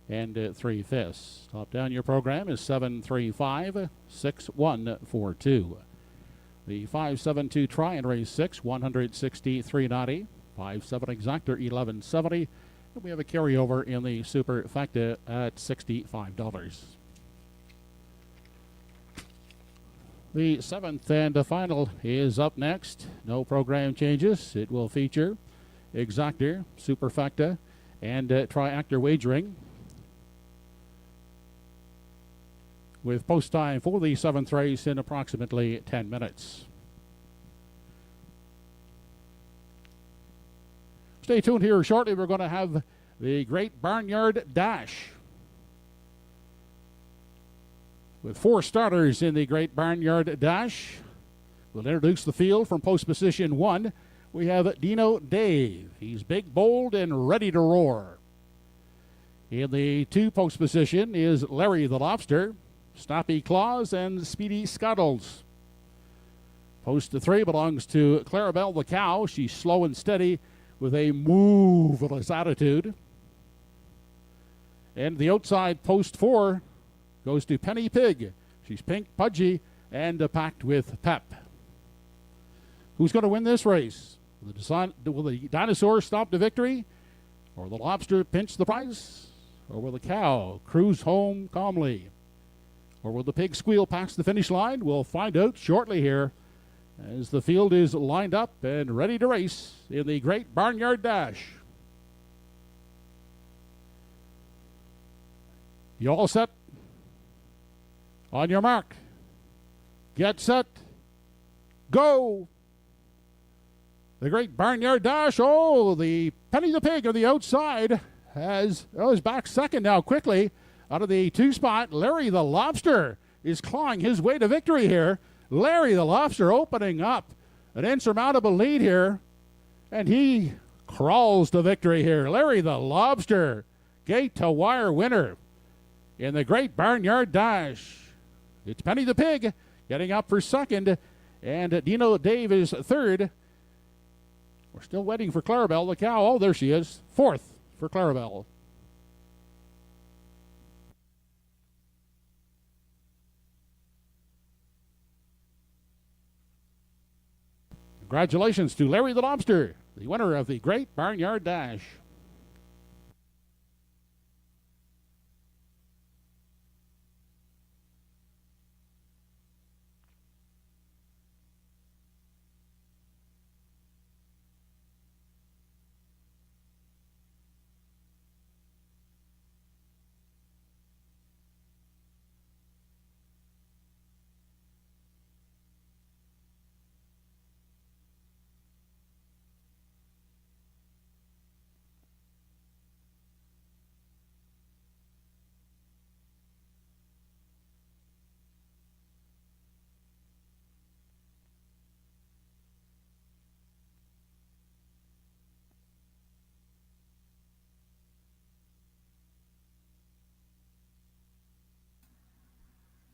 and 3/5. Top down your program is 735 6142. The 572 try in race 6, 163.90. 5-7 exactor, 11.70. And we have a carryover in the superfecta at $65. The 7th and final is up next. No program changes. It will feature exactor, superfecta, and triactor wagering, with post time for the 7th race in approximately 10 minutes. Stay tuned here shortly. We're going to have the Great Barnyard Dash. with 4 starters in the Great Barnyard Dash. We'll introduce the field from post position 1. We have Dino Dave. He's big, bold, and ready to roar. In the 2 post position is Larry the Lobster, Stoppy Claus, and Speedy Scuttles. Post 3 belongs to Clarabelle the Cow. She's slow and steady with a moveless attitude. And the outside post 4 goes to Penny Pig. She's pink, pudgy, and packed with pep. Who's going to win this race? Will the dinosaur stop to victory? Or the lobster pinch the prize? Or will the cow cruise home calmly? Or will the pig squeal past the finish line? We'll find out shortly here as the field is lined up and ready to race in the Great Barnyard Dash. You all set? On your mark. Get set. Go! The Great Barnyard Dash. Oh, the Penny the Pig on the outside is back second now quickly. Out of the 2 spot, Larry the Lobster is clawing his way to victory here. Larry the Lobster opening up an insurmountable lead here, and he crawls to victory here. Larry the Lobster, gate-to-wire winner in the Great Barnyard Dash. It's Penny the Pig getting up for second, and Dino Dave is third. We're still waiting for Clarabelle the Cow. Oh, there she is. Fourth for Clarabelle. Congratulations to Larry the Lobster, the winner of the Great Barnyard Dash.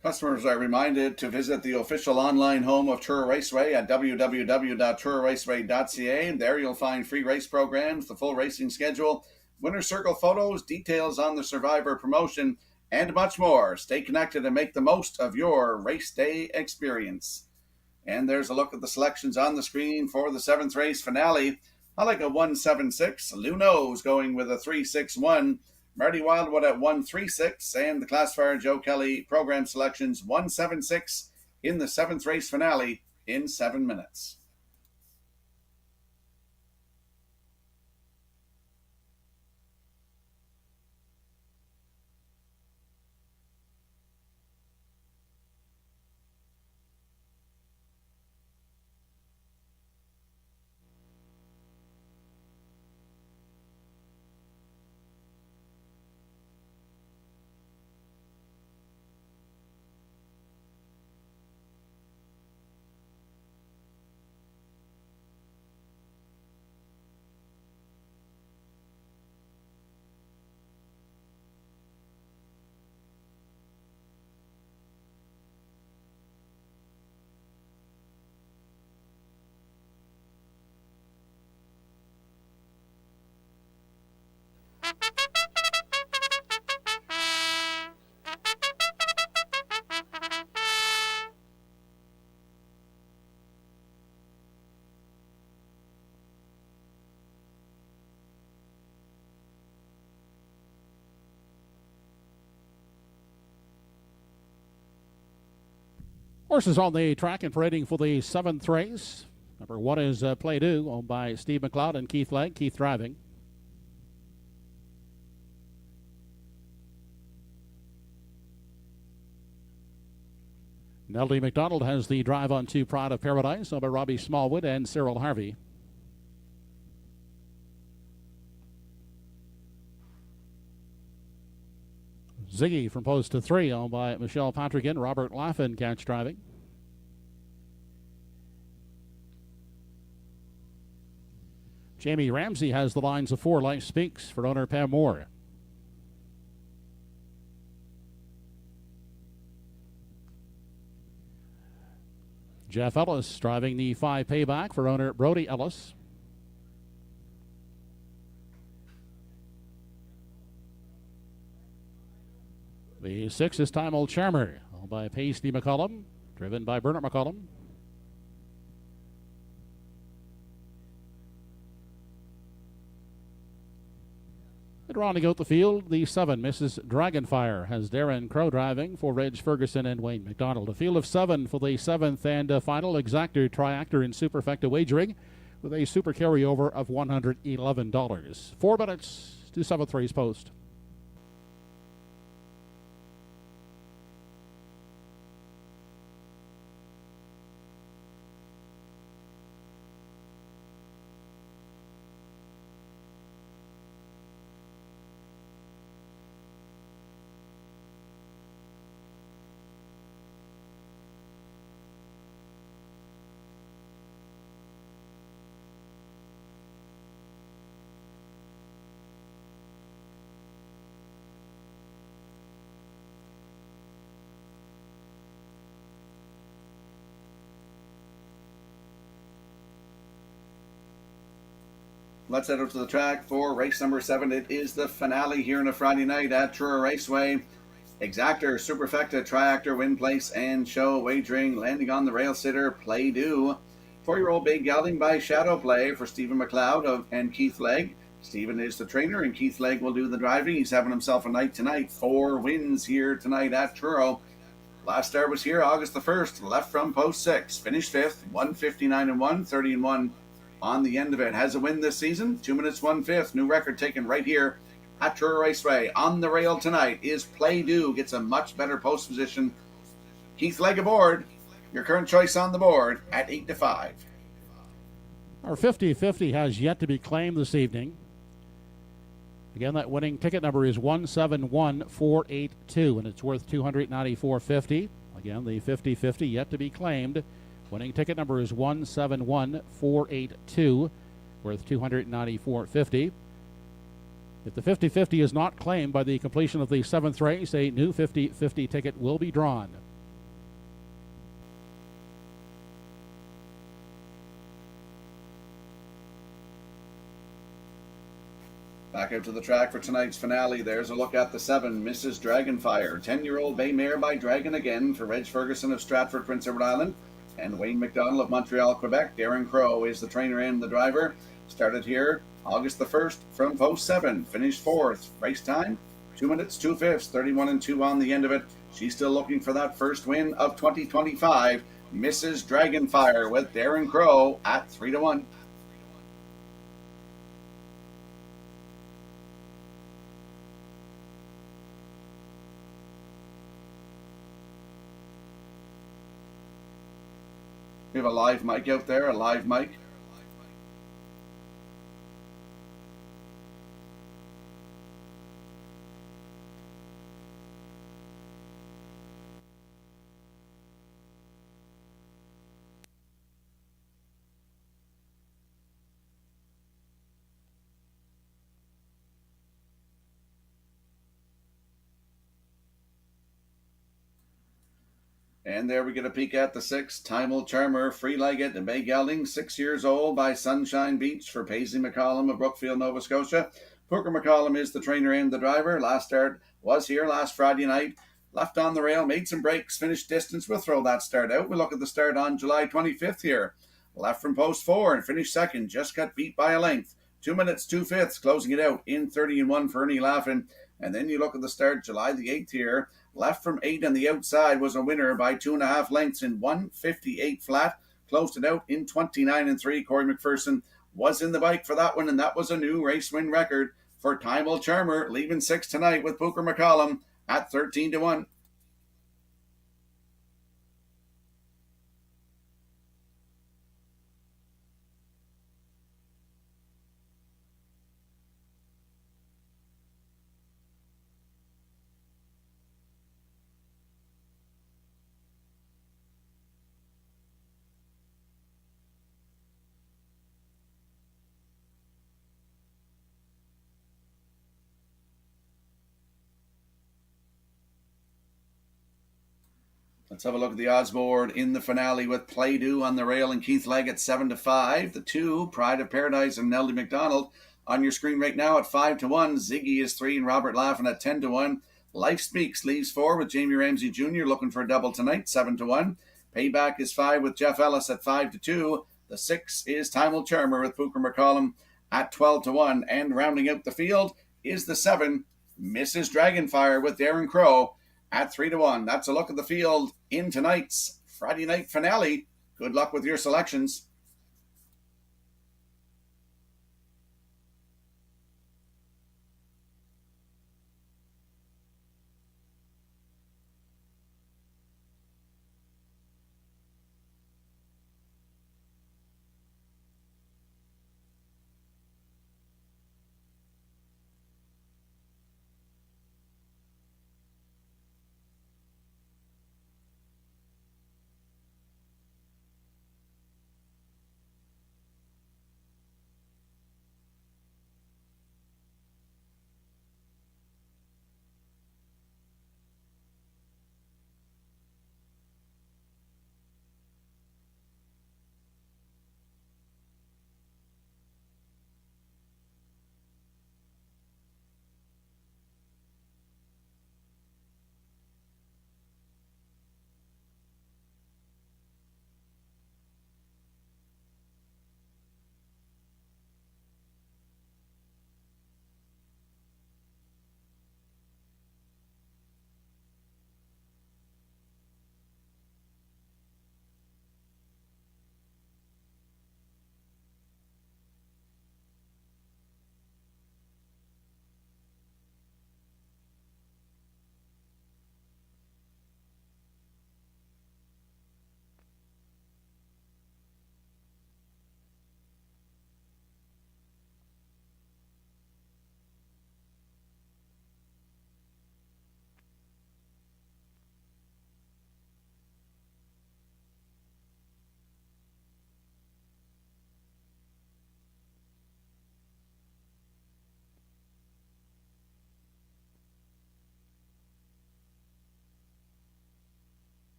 Customers are reminded to visit the official online home of Truro Raceway at www.TruroRaceway.ca. There you'll find free race programs, the full racing schedule, winner circle photos, details on the Survivor promotion, and much more. Stay connected and make the most of your race day experience. And there's a look at the selections on the screen for the 7th race finale. I like a 176. Lou Knows going with a 361. Marty Wildwood at 136, and the Classifier Joe Kelly program selections 176 in the 7th race finale in 7 minutes. Horses on the track and parading for the 7th race. Number 1 is Play Do, owned by Steve McLeod and Keith Legg. Keith driving. Nellie McDonald has the drive on 2, Pride of Paradise, owned by Robbie Smallwood and Cyril Harvey. Ziggy from post to 3, owned by Michelle Patrickin, Robert Laffin catch driving. Jamie Ramsey has the lines of 4. Life Speaks for owner Pam Moore. Jeff Ellis driving the 5 Payback for owner Brody Ellis. The 6 is Time Old Charmer, owned by Paisley McCollum, driven by Bernard McCollum. And rounding out the field, the 7, Mrs. Dragonfire, has Darren Crow driving for Reg Ferguson and Wayne McDonald. A field of 7 for the 7th and final exactor triactor in Superfecta wagering with a super carryover of $111. 4 minutes to 7th race post. Let's head out to the track for race number 7. It is the finale here on a Friday night at TruroRaceway. Exactor, Superfecta, Triactor, Win Place, and Show wagering. Landing on the rail sitter, Play Do. 4-year-old Bay Gelding by Shadow Play for Stephen McLeod and Keith Legg. Stephen is the trainer, and Keith Legg will do the driving. He's having himself a night tonight. 4 wins here tonight at Truro. Last start was here August the 1st. Left from post 6. Finished 5th. 159-1, 30-1. On the end of it, has a win this season, 2 minutes 1/5. New record taken right here at TruroRaceway. On the rail tonight is Play Do, gets a much better post position. Keith Legg aboard. Your current choice on the board at 8-5. Our 50-50 has yet to be claimed this evening. Again, that winning ticket number is 171482, and it's worth $294.50. Again, the 50-50 yet to be claimed. Winning ticket number is 171482, worth $294.50. If the 50-50 is not claimed by the completion of the 7th race, a new 50-50 ticket will be drawn. Back out to the track for tonight's finale. There's a look at the 7, Mrs. Dragonfire. 10-year-old bay mare by Dragon again for Reg Ferguson of Stratford, Prince Edward Island, and Wayne McDonald of Montreal, Quebec. Darren Crow is the trainer and the driver. Started here August the 1st from post 7. Finished 4th. Race time, 2 minutes 2/5, 31-2 on the end of it. She's still looking for that first win of 2025. Mrs. Dragonfire with Darren Crow at 3-1. We have a live mic out there, a live mic. And there we get a peek at the 6, Time Old Charmer, free-legged and bay gelding, 6 years old by Sunshine Beach for Paisley McCollum of Brookfield, Nova Scotia. Hooker McCollum is the trainer and the driver. Last start was here last Friday night. Left on the rail, made some breaks, finished distance. We'll throw that start out. We'll look at the start on July 25th here. Left from post 4 and finished second. Just got beat by a length. 2 minutes 2/5, closing it out in 30-1 for Ernie Laffin. And then you look at the start July the 8th here. Left from 8 on the outside was a winner by 2.5 lengths in 1:58 flat. Closed it out in 29-3. Corey McPherson was in the bike for that one, and that was a new race win record for Time Old Charmer, leaving 6 tonight with Booker McCollum at 13-1. Let's have a look at the odds board in the finale with Play Do on the rail and Keith Legg at 7-5. The 2, Pride of Paradise and Nellie McDonald on your screen right now at 5-1. Ziggy is 3 and Robert Laughlin at 10-1. Life Speaks leaves 4 with Jamie Ramsey Jr. looking for a double tonight, 7-1. Payback is 5 with Jeff Ellis at 5-2. The 6 is Time Will Charmer with Booker McCollum at 12-1. And rounding out the field is the 7, Mrs. Dragonfire with Darren Crow at 3-1. That's a look at the field in tonight's Friday night finale. Good luck with your selections.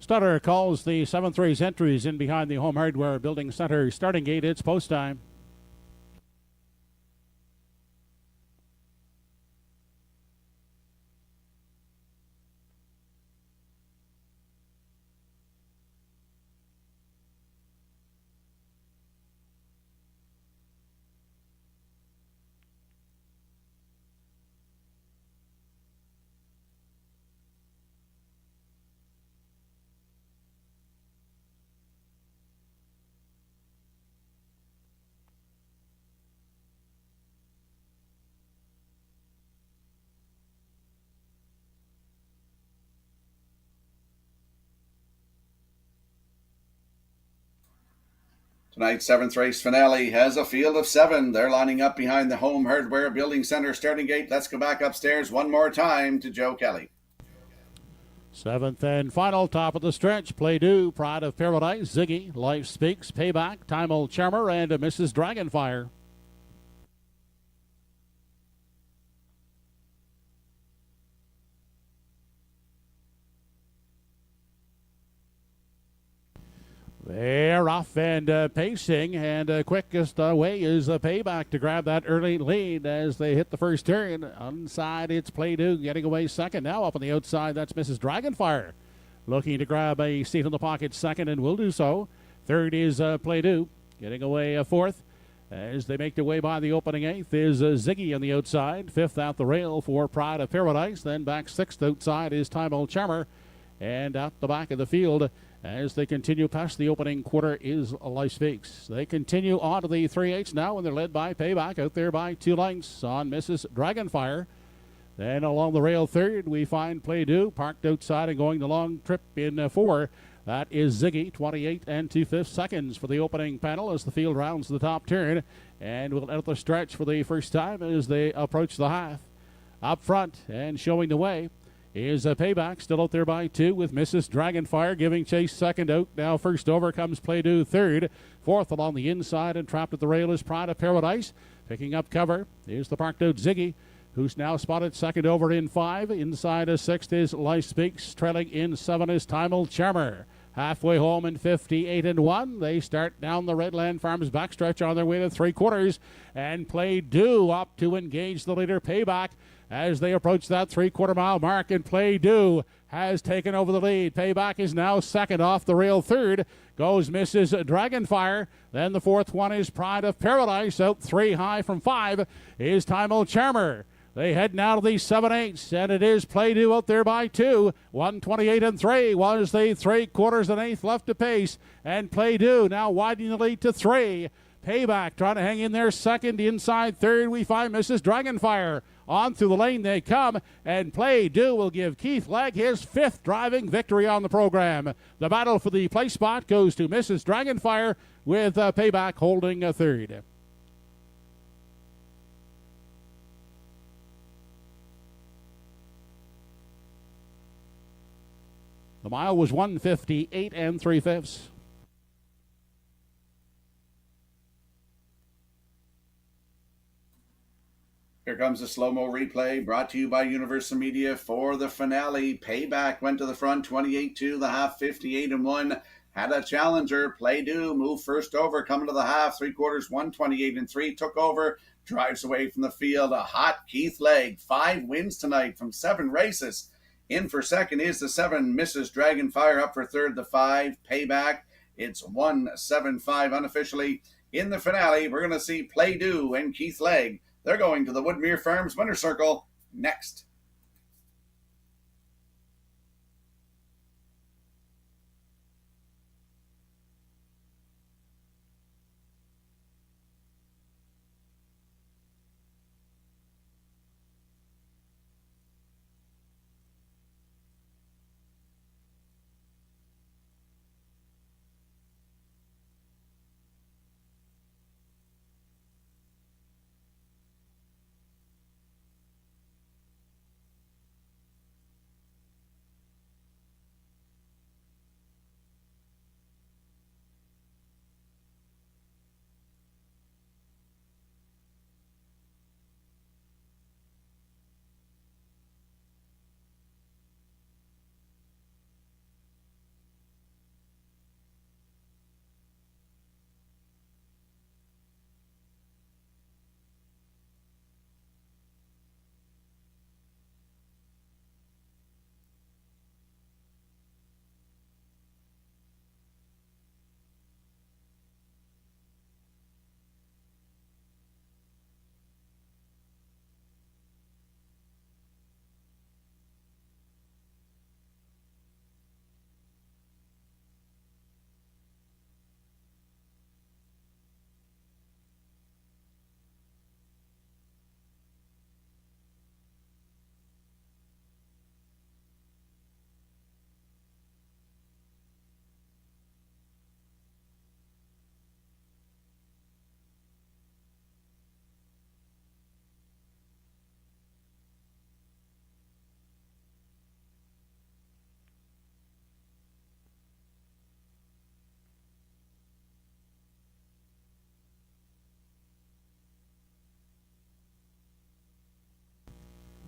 Stutter calls the 7th race entries in behind the Home Hardware Building Center starting gate. It's post time. Tonight's 7th race finale has a field of 7. They're lining up behind the Home Hardware Building Center starting gate. Let's go back upstairs one more time to Joe Kelly. 7th and final, top of the stretch. Play Do, Pride of Paradise, Ziggy, Life Speaks, Payback, Time Will Charmer, and Mrs. Dragonfire. They're off and pacing, and quickest way is Payback to grab that early lead as they hit the first turn. Inside, it's Play Do getting away second. Now up on the outside, that's Mrs. Dragonfire looking to grab a seat in the pocket second, and will do so. Third is Play Do getting away fourth. As they make their way by the opening eighth is Ziggy on the outside. Fifth out the rail for Pride of Paradise. Then back sixth outside is Time Will Charmer. And out the back of the field, as they continue past the opening quarter is Life Speaks. They continue on to the 3/8 now, and they're led by Payback out there by 2 lengths on Mrs. Dragonfire. Then along the rail third, we find Play Do parked outside and going the long trip in 4. That is Ziggy, 28 2/5 seconds for the opening panel as the field rounds the top turn. And we'll enter the stretch for the first time as they approach the half. Up front and showing the way is a Payback, still out there by 2 with Mrs. Dragonfire giving chase second out. Now first over comes Play Do third. Fourth along the inside and trapped at the rail is Pride of Paradise. Picking up cover is the parked out Ziggy, who's now spotted second over in 5. Inside a 6th is Life Speaks. Trailing in 7 is Timal Charmer. Halfway home in 58 1. They start down the Redland Farms backstretch on their way to 3/4. And Play Do up to engage the leader Payback as they approach that 3/4 mile mark. And Play Do has taken over the lead. Payback is now second. Off the rail third goes Mrs. Dragonfire. Then the fourth one is Pride of Paradise. Out 3 high from 5 is Timal Charmer. They head now to the 7/8, and it is Play Do out there by 2. 1:28 3 was the 3/4 1/8 left to pace. And Play Do now widening the lead to 3. Payback trying to hang in there second. Inside third, we find Mrs. Dragonfire. On through the lane they come, and Play Do will give Keith Legg his 5th driving victory on the program. The battle for the place spot goes to Mrs. Dragonfire with Payback holding a third. The mile was 1:58 3/5. Here comes a slow-mo replay brought to you by Universal Media for the finale. Payback went to the front, 28-2, the half 58-1. Had a challenger, Play Do, moved first over, coming to the half, 3/4, 1:28 3, took over, drives away from the field. A hot Keith Legg, 5 wins tonight from 7 races. In for second is the 7, Mrs. Dragonfire. Up for third, the 5, Payback. It's 1-7-5 unofficially. In the finale, we're going to see Play Do and Keith Legg. They're going to the Woodmere Farms Winter Circle next.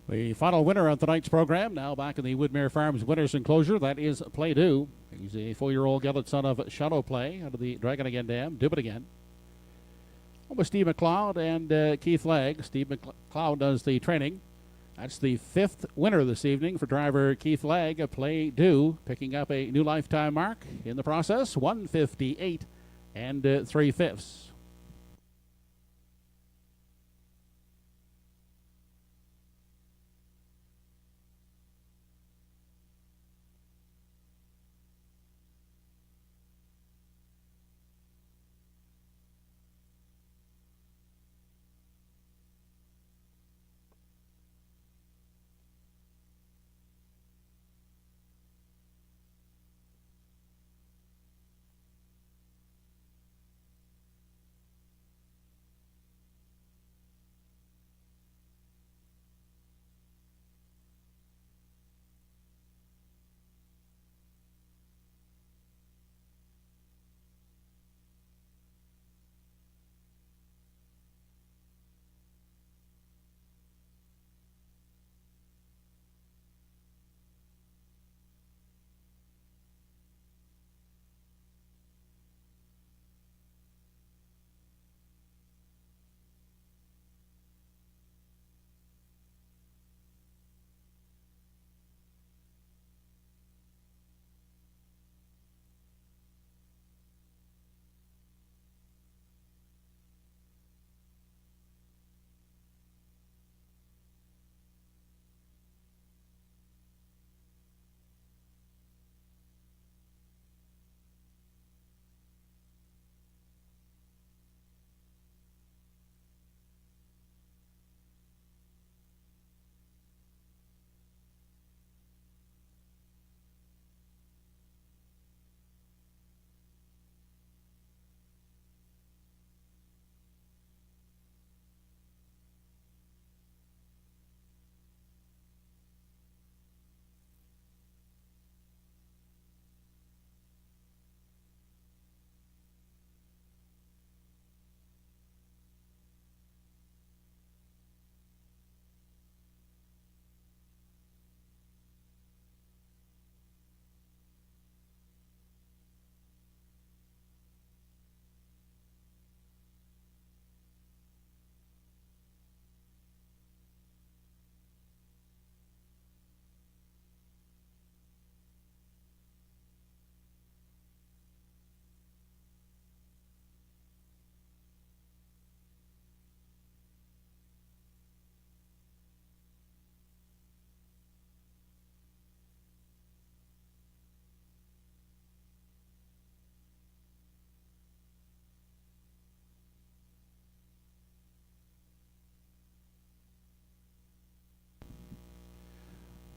The final winner of tonight's program, now back in the Woodmere Farms Winners Enclosure, that is Play Do. He's a 4-year-old gelded son of Shadow Play out of the Dragon Again Dam. Do it again. With Steve McLeod and Keith Legg. Steve McLeod does the training. That's the 5th winner this evening for driver Keith Legg. Play Do, picking up a new lifetime mark in the process, 1:58 3/5.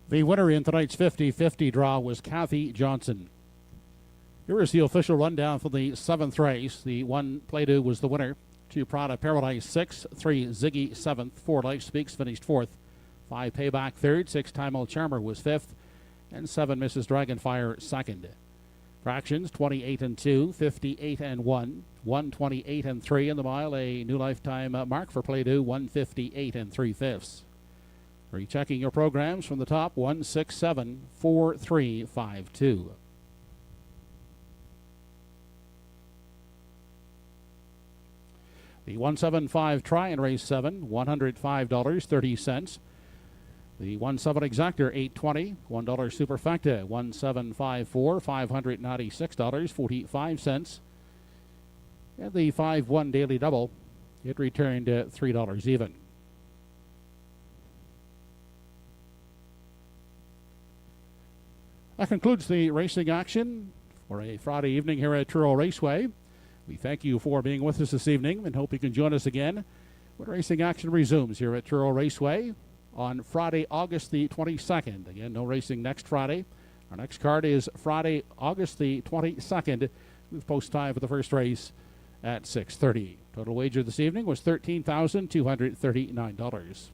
The winner in tonight's 50-50 draw was Kathy Johnson. Here is the official rundown for the 7th race. The 1 Play-Doh was the winner. 2 Prada Paradise 6th, 3 Ziggy 7th, 4 Life Speaks finished 4th, 5 Payback 3rd, 6 Time Old Charmer was 5th, and 7 Mrs. Dragonfire 2nd. Fractions 28 and 2, 58 and 1, 128 and 3 in the mile. A new lifetime mark for Play-Doh, 158 and 3/5. Rechecking your programs from the top, 1674352. The 175 try in race 7, $105.30. The 17 exactor, $8.20. $1 superfecta, 1754, $596.45. And the 5-1 daily double, it returned $3 even. That concludes the racing action for a Friday evening here at Truro Raceway. We thank you for being with us this evening and hope you can join us again when racing action resumes here at Truro Raceway on Friday, August the 22nd. Again, no racing next Friday. Our next card is Friday, August the 22nd, with post time for the first race at 6:30. Total wager this evening was $13,239.